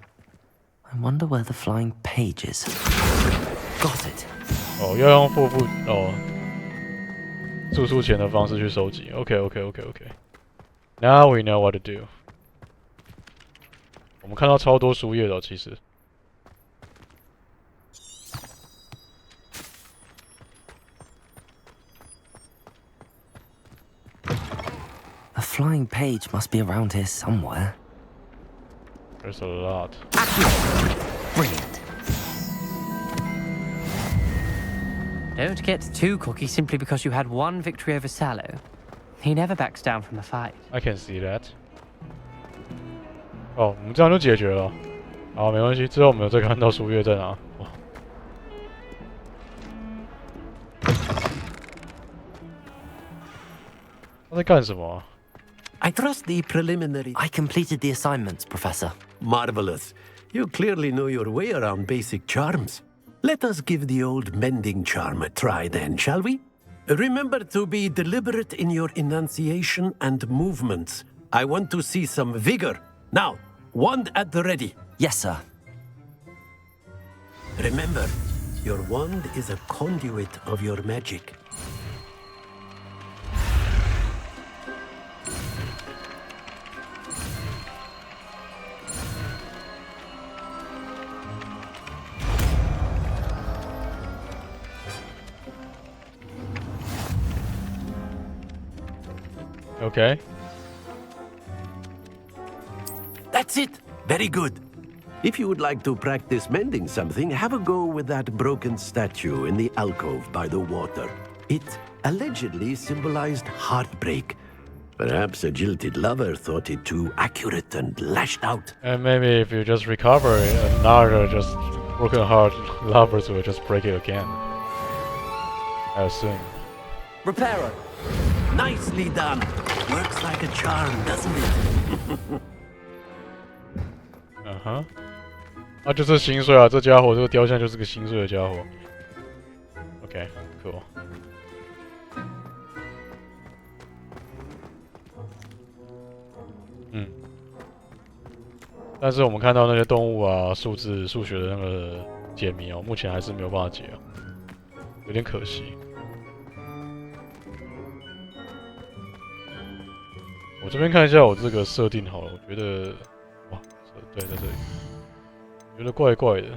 I wonder where the flying page is. Got it. 哦，要用住宿前的方式去收集。OK。Now we know what to do. 我们看到超多树叶的，其实。A flying page must be around here somewhere. There's a lot. Brilliant. Don't get too cocky simply because you had one victory over Sallow. He never backs down from a fight. I can see that. 哦，我们这样就解决了。好，没关系，之后我们有再看到书月在哪。哦，他在干什么啊？ I trust the preliminary. I completed the assignments, Professor. Marvelous. You clearly know your way around basic charms. Let us give the old mending charm a try then, shall we? Remember to be deliberate in your enunciation and movements. I want to see some vigor. Now, wand at the ready. Yes, sir. Remember, your wand is a conduit of your magic. Okay. That's it. Very good. If you would like to practice mending something, have a go with that broken statue in the alcove by the water. It allegedly symbolized heartbreak. Perhaps a jilted lover thought it too accurate and lashed out. And maybe if you just recover it, another just broken heart lovers will just break it again. I assume. Repairer. Nicely done. Works like a charm, doesn't it? 嗯哼，啊，就是心碎啊！这家伙，这个雕像就是个心碎的家伙。OK， cool。嗯，但是我们看到那些动物啊、数字、数学的那个解谜哦，目前还是没有办法解哦，有点可惜。我这边看一下我这个设定好了，我觉得，哇，对，在这里，觉得怪怪的。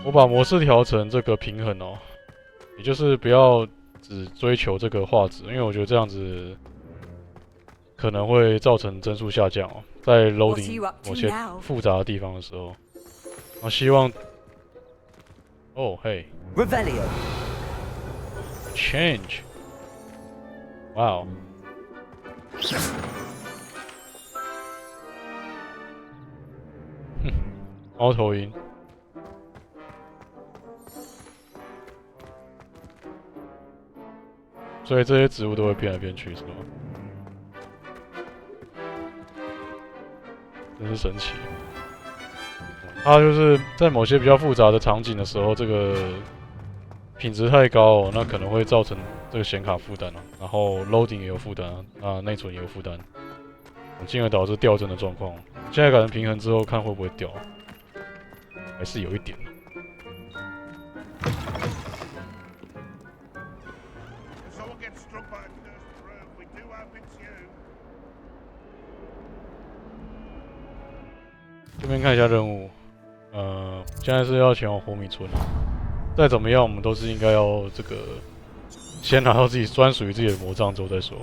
我把模式调成这个平衡哦，也就是不要只追求这个画质，因为我觉得这样子可能会造成帧数下降哦，在 loading 某些复杂的地方的时候。我希望，哦嘿 Revelio，change， 哇哦。哼，猫头鹰。所以这些植物都会变来变去，是吗？真是神奇。它就是在某些比较复杂的场景的时候，这个品质太高哦，那可能会造成这个显卡负担啊，然后 loading 也有负担啊，那内存也有负担，进而导致掉帧的状况。现在改成平衡之后，看会不会掉，还是有一点。这边看一下任务，现在是要前往火米村。再怎么样，我们都是应该要这个先拿到自己专属于自己的魔杖之后再说。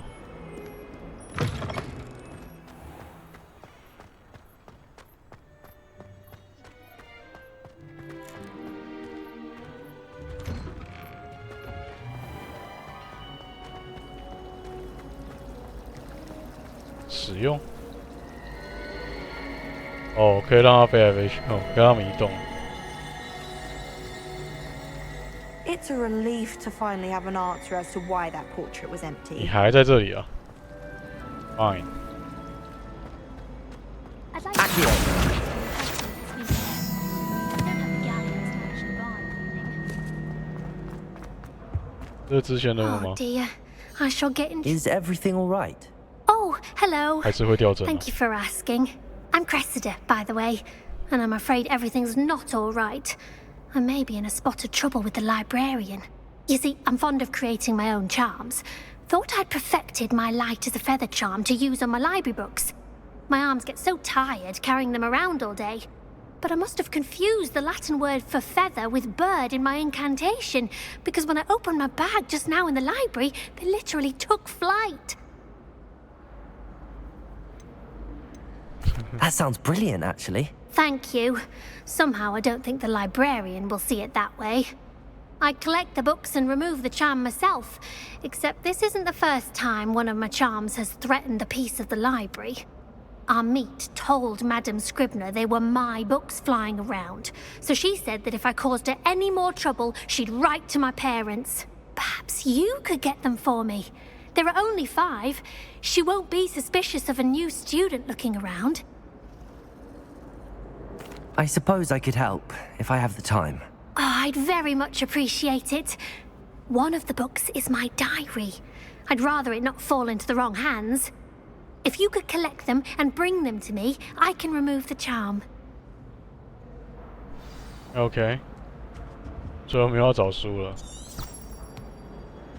使用。哦，可以让它飞来飞去，哦，可以让它们移动。It's a relief to finally have an answer as to why that portrait was 你 empty. 还在这里啊 ？Fine。这是之前的吗 Oh dear, I shall get in. Is everything all right? Oh, hello. 还是会掉帧啊 Thank you for asking. I'm Cressida, by the way, and I'm afraid everything's not all right. I may be in a spot of trouble with the librarian. You see, I'm fond of creating my own charms. Thought I'd perfected my light as a feather charm to use on my library books. My arms get so tired carrying them around all day. But I must have confused the Latin word for feather with bird in my incantation, because when I opened my bag just now in the library, they literally took flight. That sounds brilliant, actually. Thank you. Somehow I don't think the librarian will see it that way. I collect the books and remove the charm myself, except this isn't the first time one of my charms has threatened the peace of the library. Our meet told Madame Scribner they were my books flying around, so she said that if I caused her any more trouble, she'd write to my parents. Perhaps you could get them for me. There are only 5. She won't be suspicious of a new student looking around. I suppose I could help, if I have the time. Oh, I'd very much appreciate it. One of the books is my diary. I'd rather it not fall into the wrong hands. If you could collect them and bring them to me, I can remove the charm. OK， 最后我们要找书了。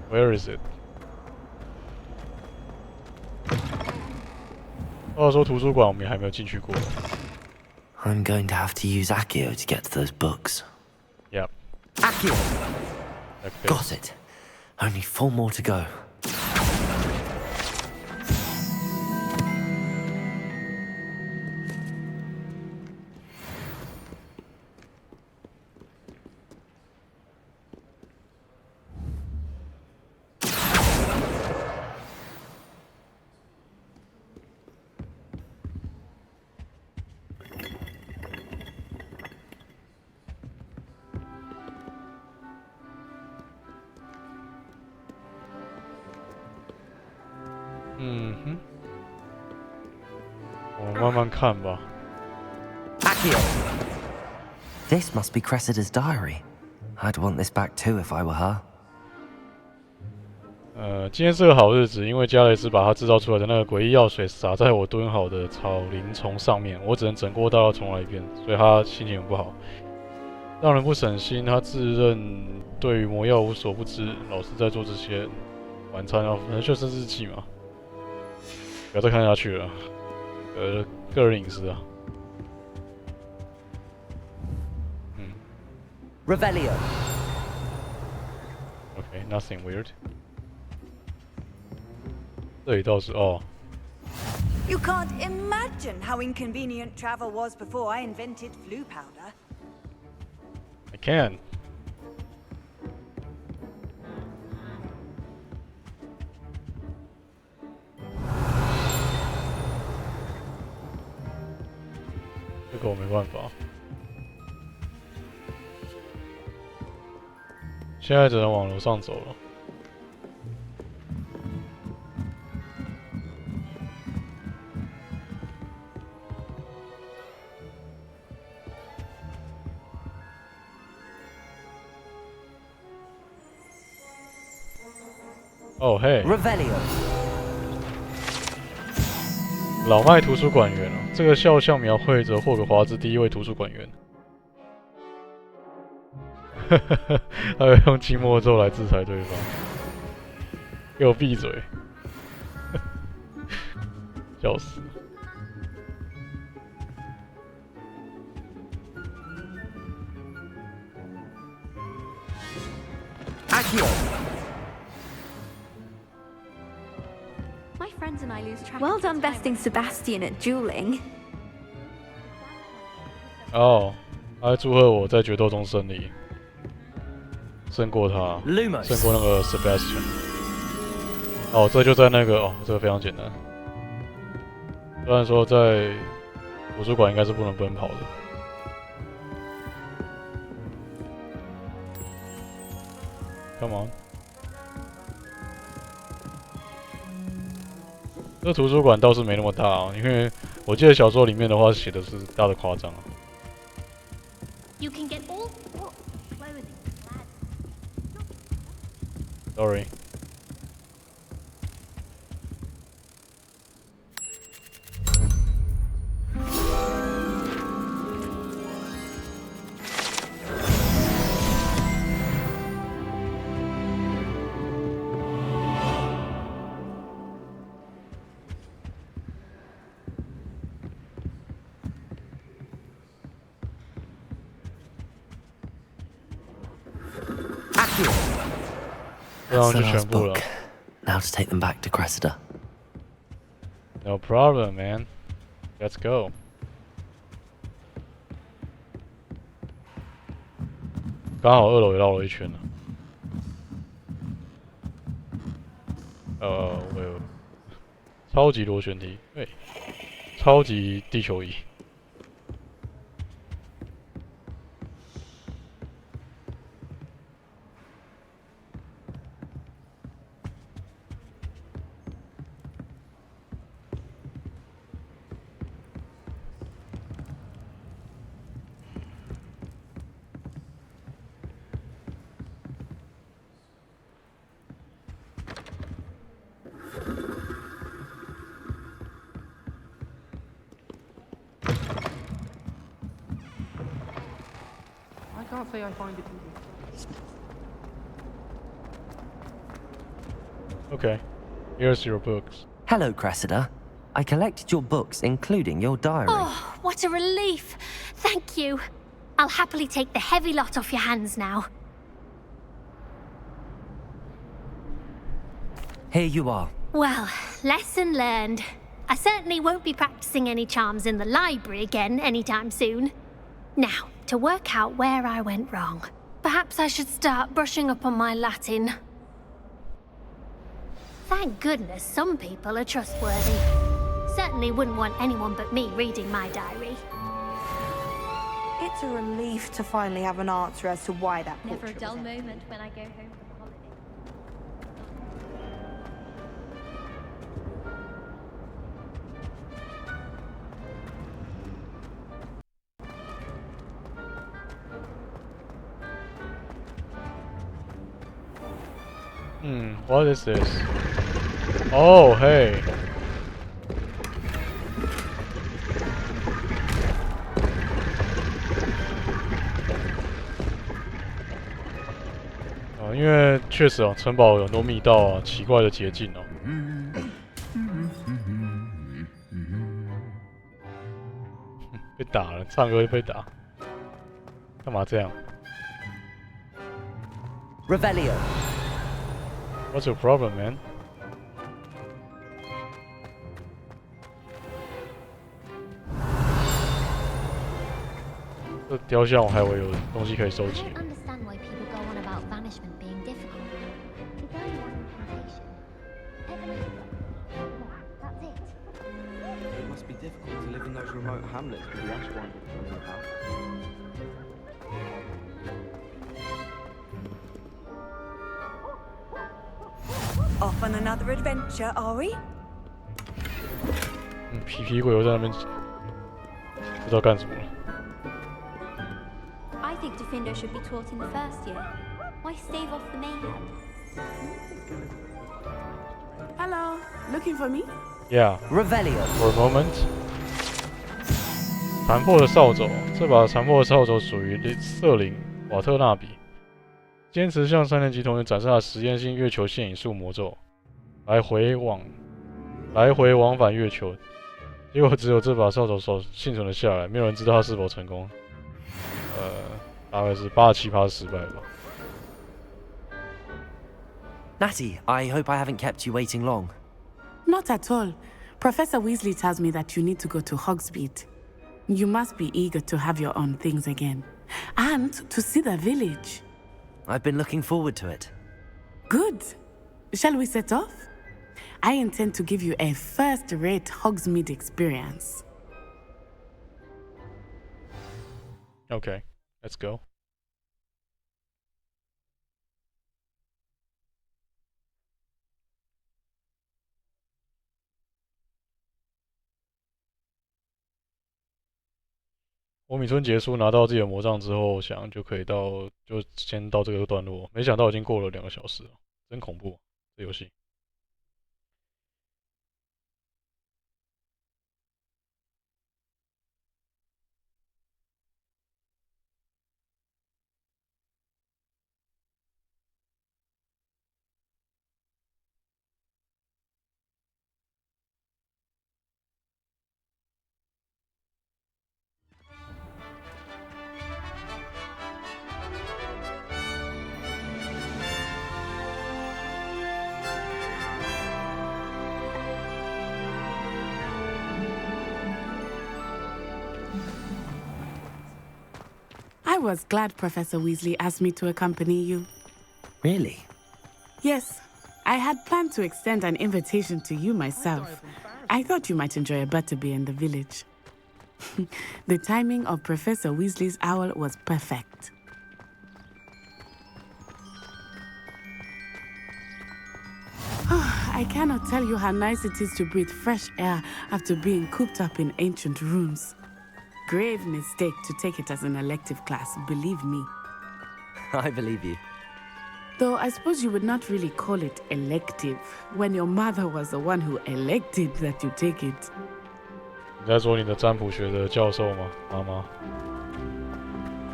Where is it？ 话说图书馆我们还没有进去过。I'm going to have to use Accio to get to those books. Yep. Accio! Okay. Got it. Only 4 more to go. Accio! This must be Cressida's diary. I'd want this back too if I were her. 今天是个好日子，因为加雷斯把他制造出来的那个诡异药水洒在我蹲好的草林丛上面，我只能整锅倒要重来一遍，所以他心情很不好，让人不省心。他自认对于魔药无所不知，老是在做这些晚餐啊，反正就是日记嘛。不要再看下去了，个人隐私啊。Revelio. Okay, nothing weird. 这里倒是哦。You can't imagine how inconvenient travel was before I invented flu powder. I can.这个我没办法。现在只能往楼上走了。哦嘿， Revelio. 老麦图书馆员哦，这个肖像描绘着霍格华兹第一位图书馆员。他会用静默咒来制裁对方，给我闭嘴！笑死！ Accio. My friends and I lose track. Well done besting Sebastian at dueling. 哦，他祝贺我在决斗中胜利。 胜过他，胜过那个 Sebastian。哦，这就在那个哦，这个非常简单。虽然说在图书馆应该是不能奔跑的。Come on。这图书馆倒是没那么大哦，因为我记得小说里面的话写的是大的夸张啊。You can get all Sorry. That's the last book. Now to take them back to Cressida. No problem, man. Let's go. 刚好2楼也绕了一圈了。我有超级螺旋梯，对，超级地球仪。I can't say I find it easy. Okay, here's your books. Hello, Cressida. I collected your books, including your diary. Oh, what a relief. Thank you. I'll happily take the heavy lot off your hands now. Here you are. Well, lesson learned. I certainly won't be practicing any charms in the library again anytime soon. Now, to work out where I went wrong. Perhaps I should start brushing up on my Latin. Thank goodness some people are trustworthy. Certainly wouldn't want anyone but me reading my diary. It's a relief to finally have an answer as to why that Never a portrait dull was empty. moment when I go home from holiday. What is this? Oh, hey. Oh, 因为确实哦，城堡有很多密道啊，奇怪的捷径哦。被打了，唱歌就被打，干嘛这样 Revelio.？What's your problem, man? 这雕像我还以为有东西可以收集。 I don't understand why people go on about banishment being difficult. It's only one incantation. That's it. It must be difficult to live in those remote hamlets with the ash winding flowing about. Off on another adventure, are we? 皮皮鬼又在那边不知道干什么了。 I think Defendo should be taught in the first year. Why stave off the mayhem? Hello, looking for me? Yeah. Revelio. For a moment. 残破的扫帚，这把残破的扫帚属于瑟琳·瓦特纳比。坚持向3年级同学展示他实验性月球线引术魔咒，来回往返月球。结果只有这把扫帚幸存了下来，没有人知道他是否成功。大概是87%失败吧。 Natty, I hope I haven't kept you waiting long. Not at all. Professor Weasley tells me that you need to go to Hogsmeade. You must be eager to have your own things again. And to see the village. I've been looking forward to it. Good. Shall we set off? I intend to give you a first-rate Hogsmeade experience. Okay, let's go. 我米村结束拿到自己的魔杖之后，想就可以就先到这个段落。没想到已经过了2个小时了，真恐怖，这游戏。I was glad Professor Weasley asked me to accompany you. Really? Yes, I had planned to extend an invitation to you myself. I thought you might enjoy a butterbeer in the village. The timing of Professor Weasley's owl was perfect. I cannot tell you how nice it is to breathe fresh air after being cooped up in ancient rooms. Grave mistake to take it as an elective class, believe me. I believe you. Though I suppose you would not really call it elective when your mother was the one who elected that you take it. 你在说你的占卜学的教授吗，妈妈？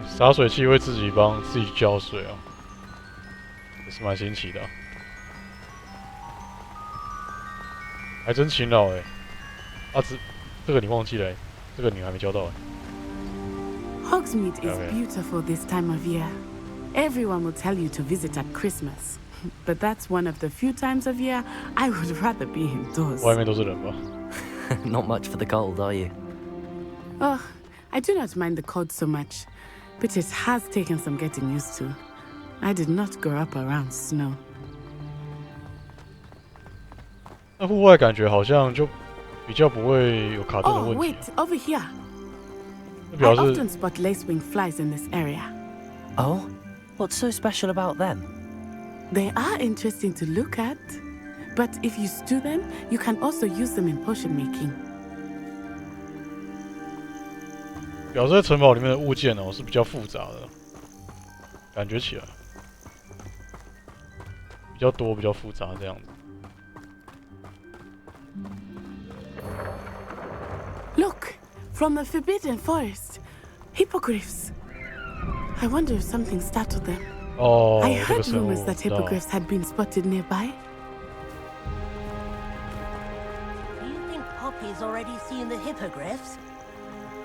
洒水器会自己帮自己浇水啊，也是蛮新奇的、啊。还真勤劳哎、欸！这个你忘记了、欸，这个你还没教到哎、欸。Hogsmeade is beautiful this time of year. Everyone will tell you to visit at Christmas, but that's one of the few times of year I would rather be indoors. 外面都是人吧？ Not much for the cold, are you? Oh, I do not mind the cold so much, but it has taken some getting used to. I did not grow up around snow. 那户外感觉好像就比较不会有卡顿的 Oh, 问题。 wait, over here. 那 I 表示 often spot lacewing flies in this area. Oh? What's so special about them? They are interesting to look at, but if you stew them, you can also use them in potion making. 表示在城堡里面的物件哦是比较复杂的，感觉起来比较多、比较复杂这样子。 Look, from the Forbidden Forest, hippogriffs. I wonder if something startled them. Oh, I heard rumors that hippogriffs had been spotted nearby. Do you think Poppy's already seen the hippogriffs?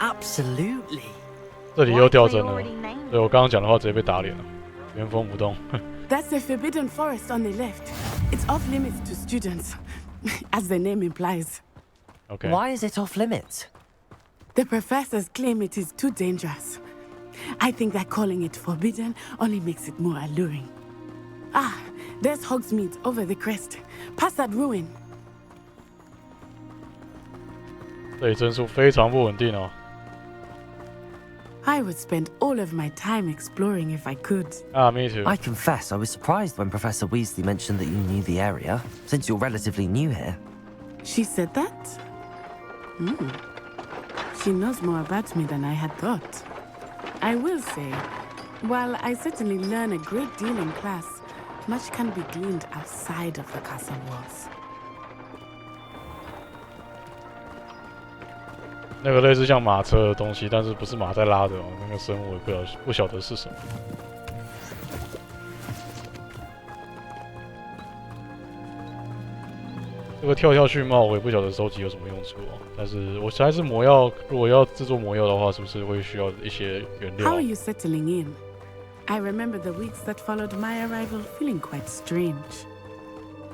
Absolutely. 这里又掉帧了，对我刚刚讲的话直接被打脸了，原封不动。That's the Forbidden Forest on the left. It's off limits to students, as the name implies. Okay. Why is it off limits? The professors claim it is too dangerous. I think that calling it forbidden only makes it more alluring. Ah, there's Hogsmeade over the crest. Past that ruin. 这里帧数非常不稳定哦。 I would spend all of my time exploring if I could. Ah, me too. I confess I was surprised when Professor Weasley mentioned that you knew the area, since you're relatively new here. She said that? She knows more about me than I had thought. I will say, while I certainly learn a great deal in class, much can be gleaned outside of the castle walls. 那个类似像马车的东西，但是不是马在拉的哦，那个生物我不晓得是什么。这个跳跳去帽我也不晓得收集有什么用处哦，但是我还是魔药，如果要制作魔药的话，是不是会需要一些原料 How are you settling in? I remember the weeks that followed my arrival feeling quite strange.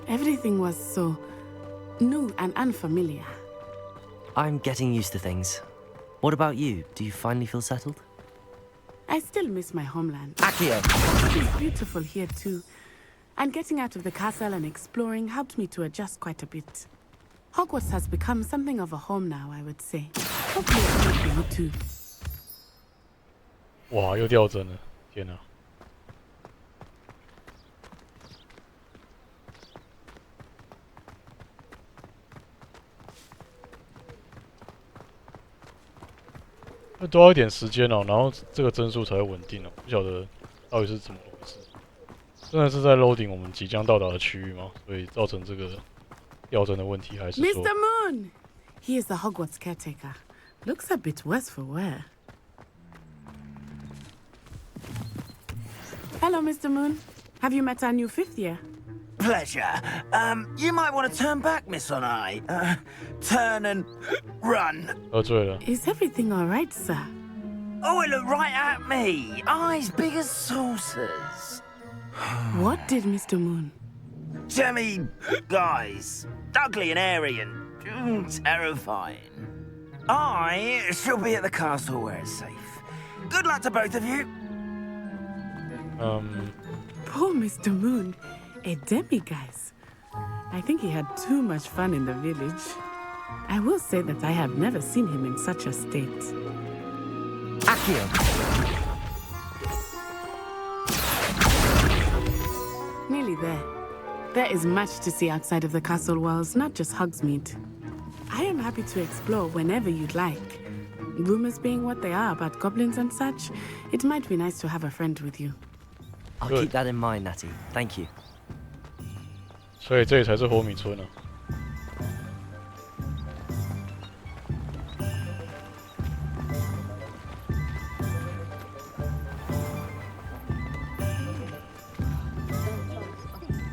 Everything was so new and unfamiliar. I'm getting used to things. What about you? Do you finally feel settled? I still miss my homeland. Accio! It's beautiful here too. And getting out of the castle and exploring helped me to adjust quite a bit. Hogwarts has become something of a home now, I would say. Hopefully it's good for you too. 哇，又掉帧了！天哪！要多要一点时间哦，然后这个帧数才会稳定哦。不晓得到底是怎么回事。真的是在 loading 我们即将到达的区域吗？所以造成这个掉帧的问题，还是说 Mr. Moon! He is the Hogwarts caretaker. Looks a bit worse for wear. Hello, Mr. Moon. Have you met our new 5th year? Pleasure. You might want to turn back, Miss Onai. Turn and run. 喝醉了。 Is everything all right, sir? Oh, it looked right at me. Eyes big as saucers. What did Mr. Moon? Jemmy guys. Ugly and airy and terrifying. I shall be at the castle where it's safe. Good luck to both of you. Poor Mr. Moon. A demiguise. I think he had too much fun in the village. I will say that I have never seen him in such a state. Accio! Nearly there. There is much to see outside of the castle walls, not just Hogsmeade. I am happy to explore whenever you'd like. Rumors being what they are about goblins and such, it might be nice to have a friend with you. I'll keep that in mind, Natty. Thank you. 所以这里才是火米村啊。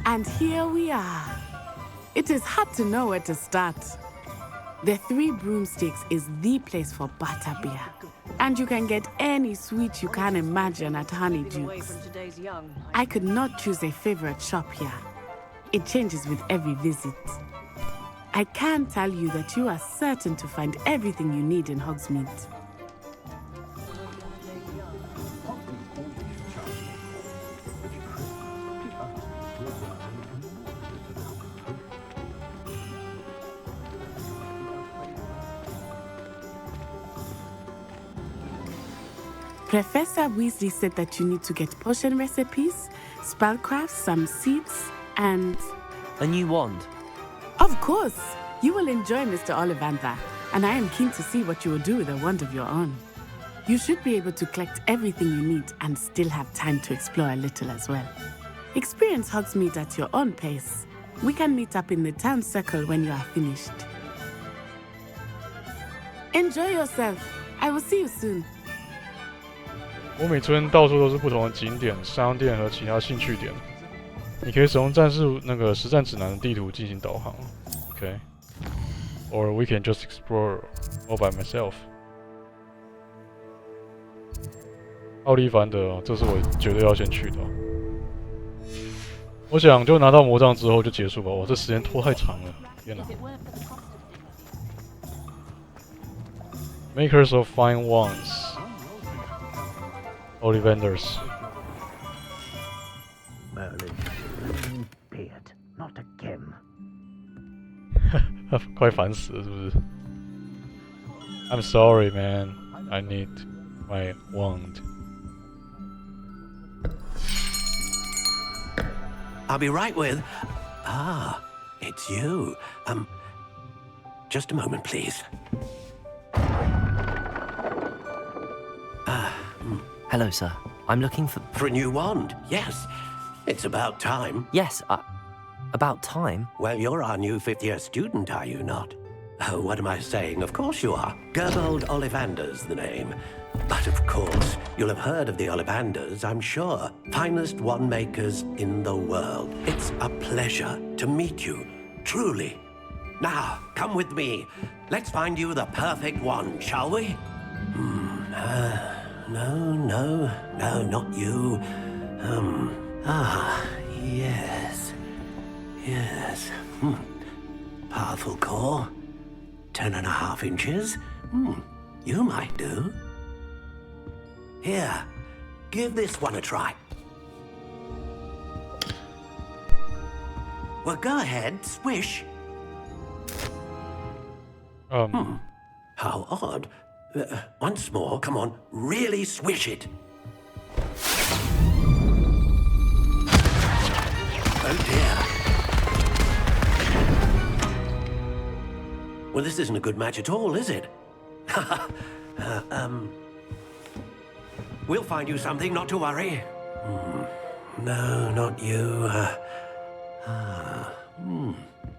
And here we are. It is hard to know where to start. The Three Broomsticks is the place for butterbeer. And you can get any sweet you can imagine at Honeydukes. I could not choose a favorite shop here. It changes with every visit. I can tell you that you are certain to find everything you need in Hogsmeade. Professor Weasley said that you need to get potion recipes, spellcrafts, some seeds, and... A new wand. Of course! You will enjoy Mr. Ollivander, and I am keen to see what you will do with a wand of your own. You should be able to collect everything you need and still have time to explore a little as well. Experience Hogsmeade at your own pace. We can meet up in the town circle when you are finished. Enjoy yourself. I will see you soon. 火米村到处都是不同的景点、商店和其他兴趣点。你可以使用战士那个实战指南的地图进行导航。OK。Or we can just explore all by myself. 奥利凡德，这是我绝对要先去的。我想就拿到魔杖之后就结束吧。哇，这时间拖太长了，天哪 ！Makers of fine wands. Ollivanders. Merlin, beard, not again. 快烦死了，是不是 ？I'm sorry, man. I need my wand. I'll be right with. Ah, it's you. Just a moment, please. Hello, sir. I'm looking for... For a new wand, yes. It's about time. Yes, about time? Well, you're our new 5th-year student, are you not? Oh, what am I saying? Of course you are. Gerbold Ollivander's the name. But of course, you'll have heard of the Ollivanders, I'm sure. Finest wand makers in the world. It's a pleasure to meet you, truly. Now, come with me. Let's find you the perfect wand, shall we? No, not you. Yes. Powerful core. 10.5 inches. You might do. Here, give this one a try. Well, go ahead, swish. How odd. Once more, come on, really swish it. Oh dear. Well, this isn't a good match at all, is it? We'll find you something, not to worry. No, not you.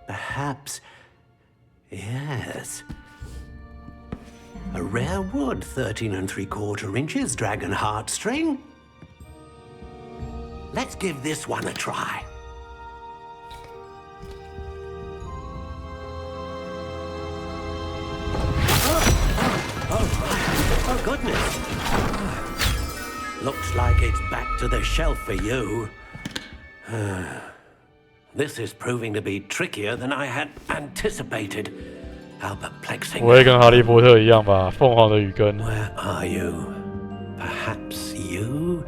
Perhaps. Yes. A rare wood, 13 3/4 inches, dragon heartstring. Let's give this one a try. Oh, goodness. Looks like it's back to the shelf for you. This is proving to be trickier than I had anticipated. How perplexing. 不会跟哈利波特一样吧？凤凰的羽根。Where are you? Perhaps you?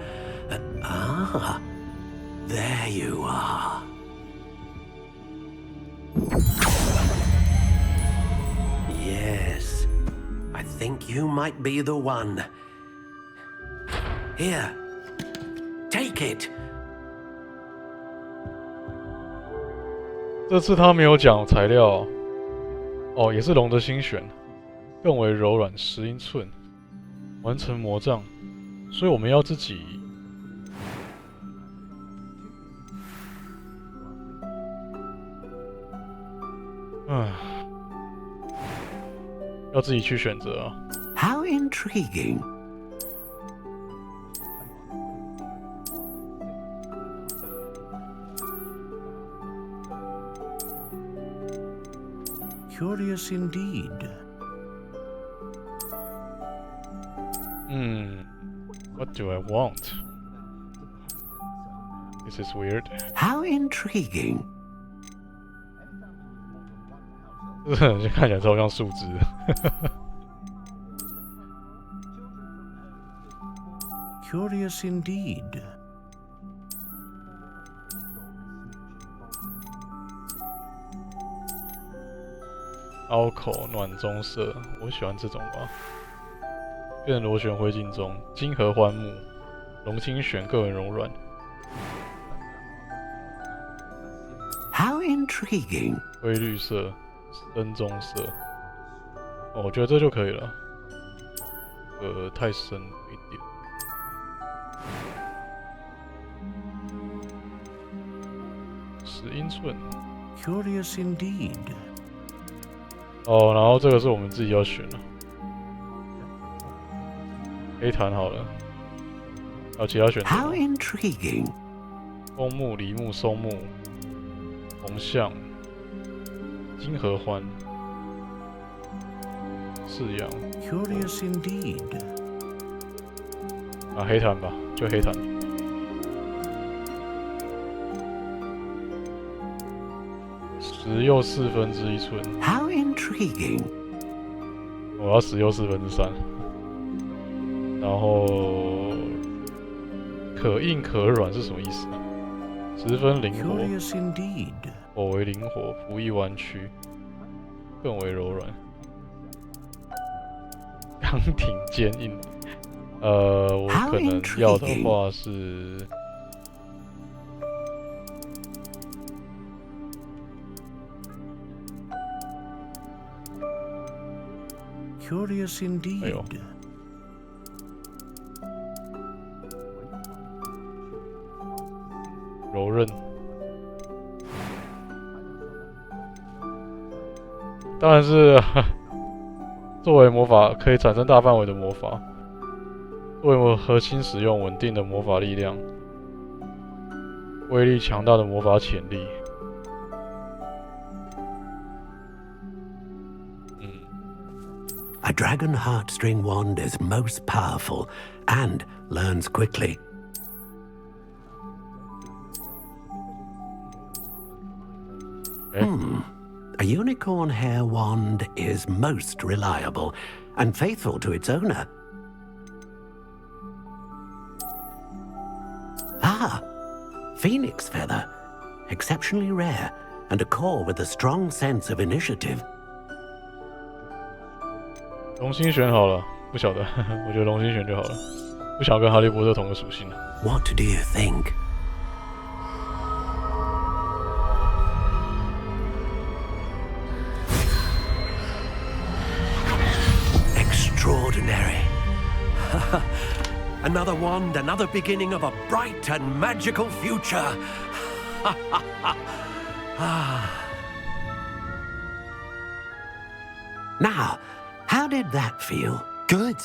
There you are. Yes, I think you might be the one. Here, take it. 这次他没有讲材料，哦，也是龙的心弦，更为柔软10英寸，完成魔杖，所以我们要自己。要自己去选择啊。How intriguing. Curious indeed. What do I want? This is weird. How intriguing. 这看起来超像树枝。Curious indeed.凹口暖棕色，我喜欢这种吧。变螺旋灰烬中，金合欢木，龙心弦更为柔软。How intriguing. 灰绿色，深棕色。哦，我觉得这就可以了。太深一点。10英寸。Curious indeed. 哦，然后这个是我们自己要选的。黑檀好了，还有其他选择。How intriguing. 枫木、梨木、松木、红橡、金合欢、式阳。Curious indeed. 黑檀吧，就黑檀。10又1/4寸。How intriguing. 我要10又3/4。然后可硬可软是什么意思？10分灵活， Curious indeed. 颇为灵活，不易弯曲，更为柔软。刚挺坚硬。我可能要的话是。Curious indeed. 哎呦，柔韧。当然是作为魔法可以产生大范围的魔法，作为核心使用稳定的魔法力量，威力强大的魔法潜力。A dragon heartstring wand is most powerful and learns quickly. A unicorn hair wand is most reliable and faithful to its owner. Phoenix feather, exceptionally rare, and a core with a strong sense of initiative. 龙心弦好了，不晓得，我觉得龙心弦就好了，不想跟哈利波特同个属性了。What do you think? Extraordinary. A another wand, another beginning of a bright and magical future. Now, how did that feel? Good.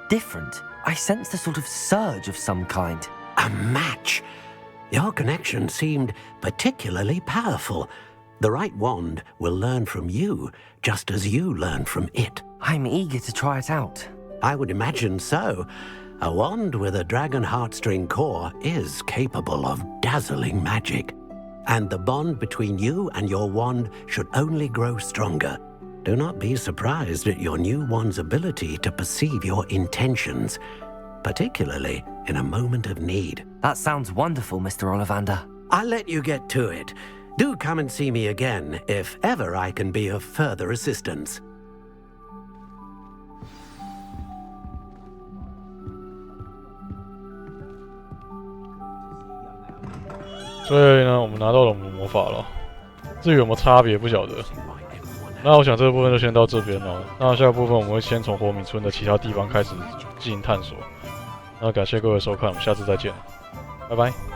Different. I sensed a sort of surge of some kind. A match. Your connection seemed particularly powerful. The right wand will learn from you, just as you learn from it. I'm eager to try it out. I would imagine so. A wand with a dragon heartstring core is capable of dazzling magic. And the bond between you and your wand should only grow stronger. Do not be surprised at your new wand's ability to perceive your intentions, particularly in a moment of need. That sounds wonderful, Mr. Ollivander. I'll let you get to it. Do come and see me again if ever I can be of further assistance. 所以呢，我们拿到了我们的魔法了。至于有没有差别，不晓得。那我想这个部分就先到这边了。那下个部分我们会先从火米村的其他地方开始进行探索。那感谢各位收看，我们下次再见，拜拜。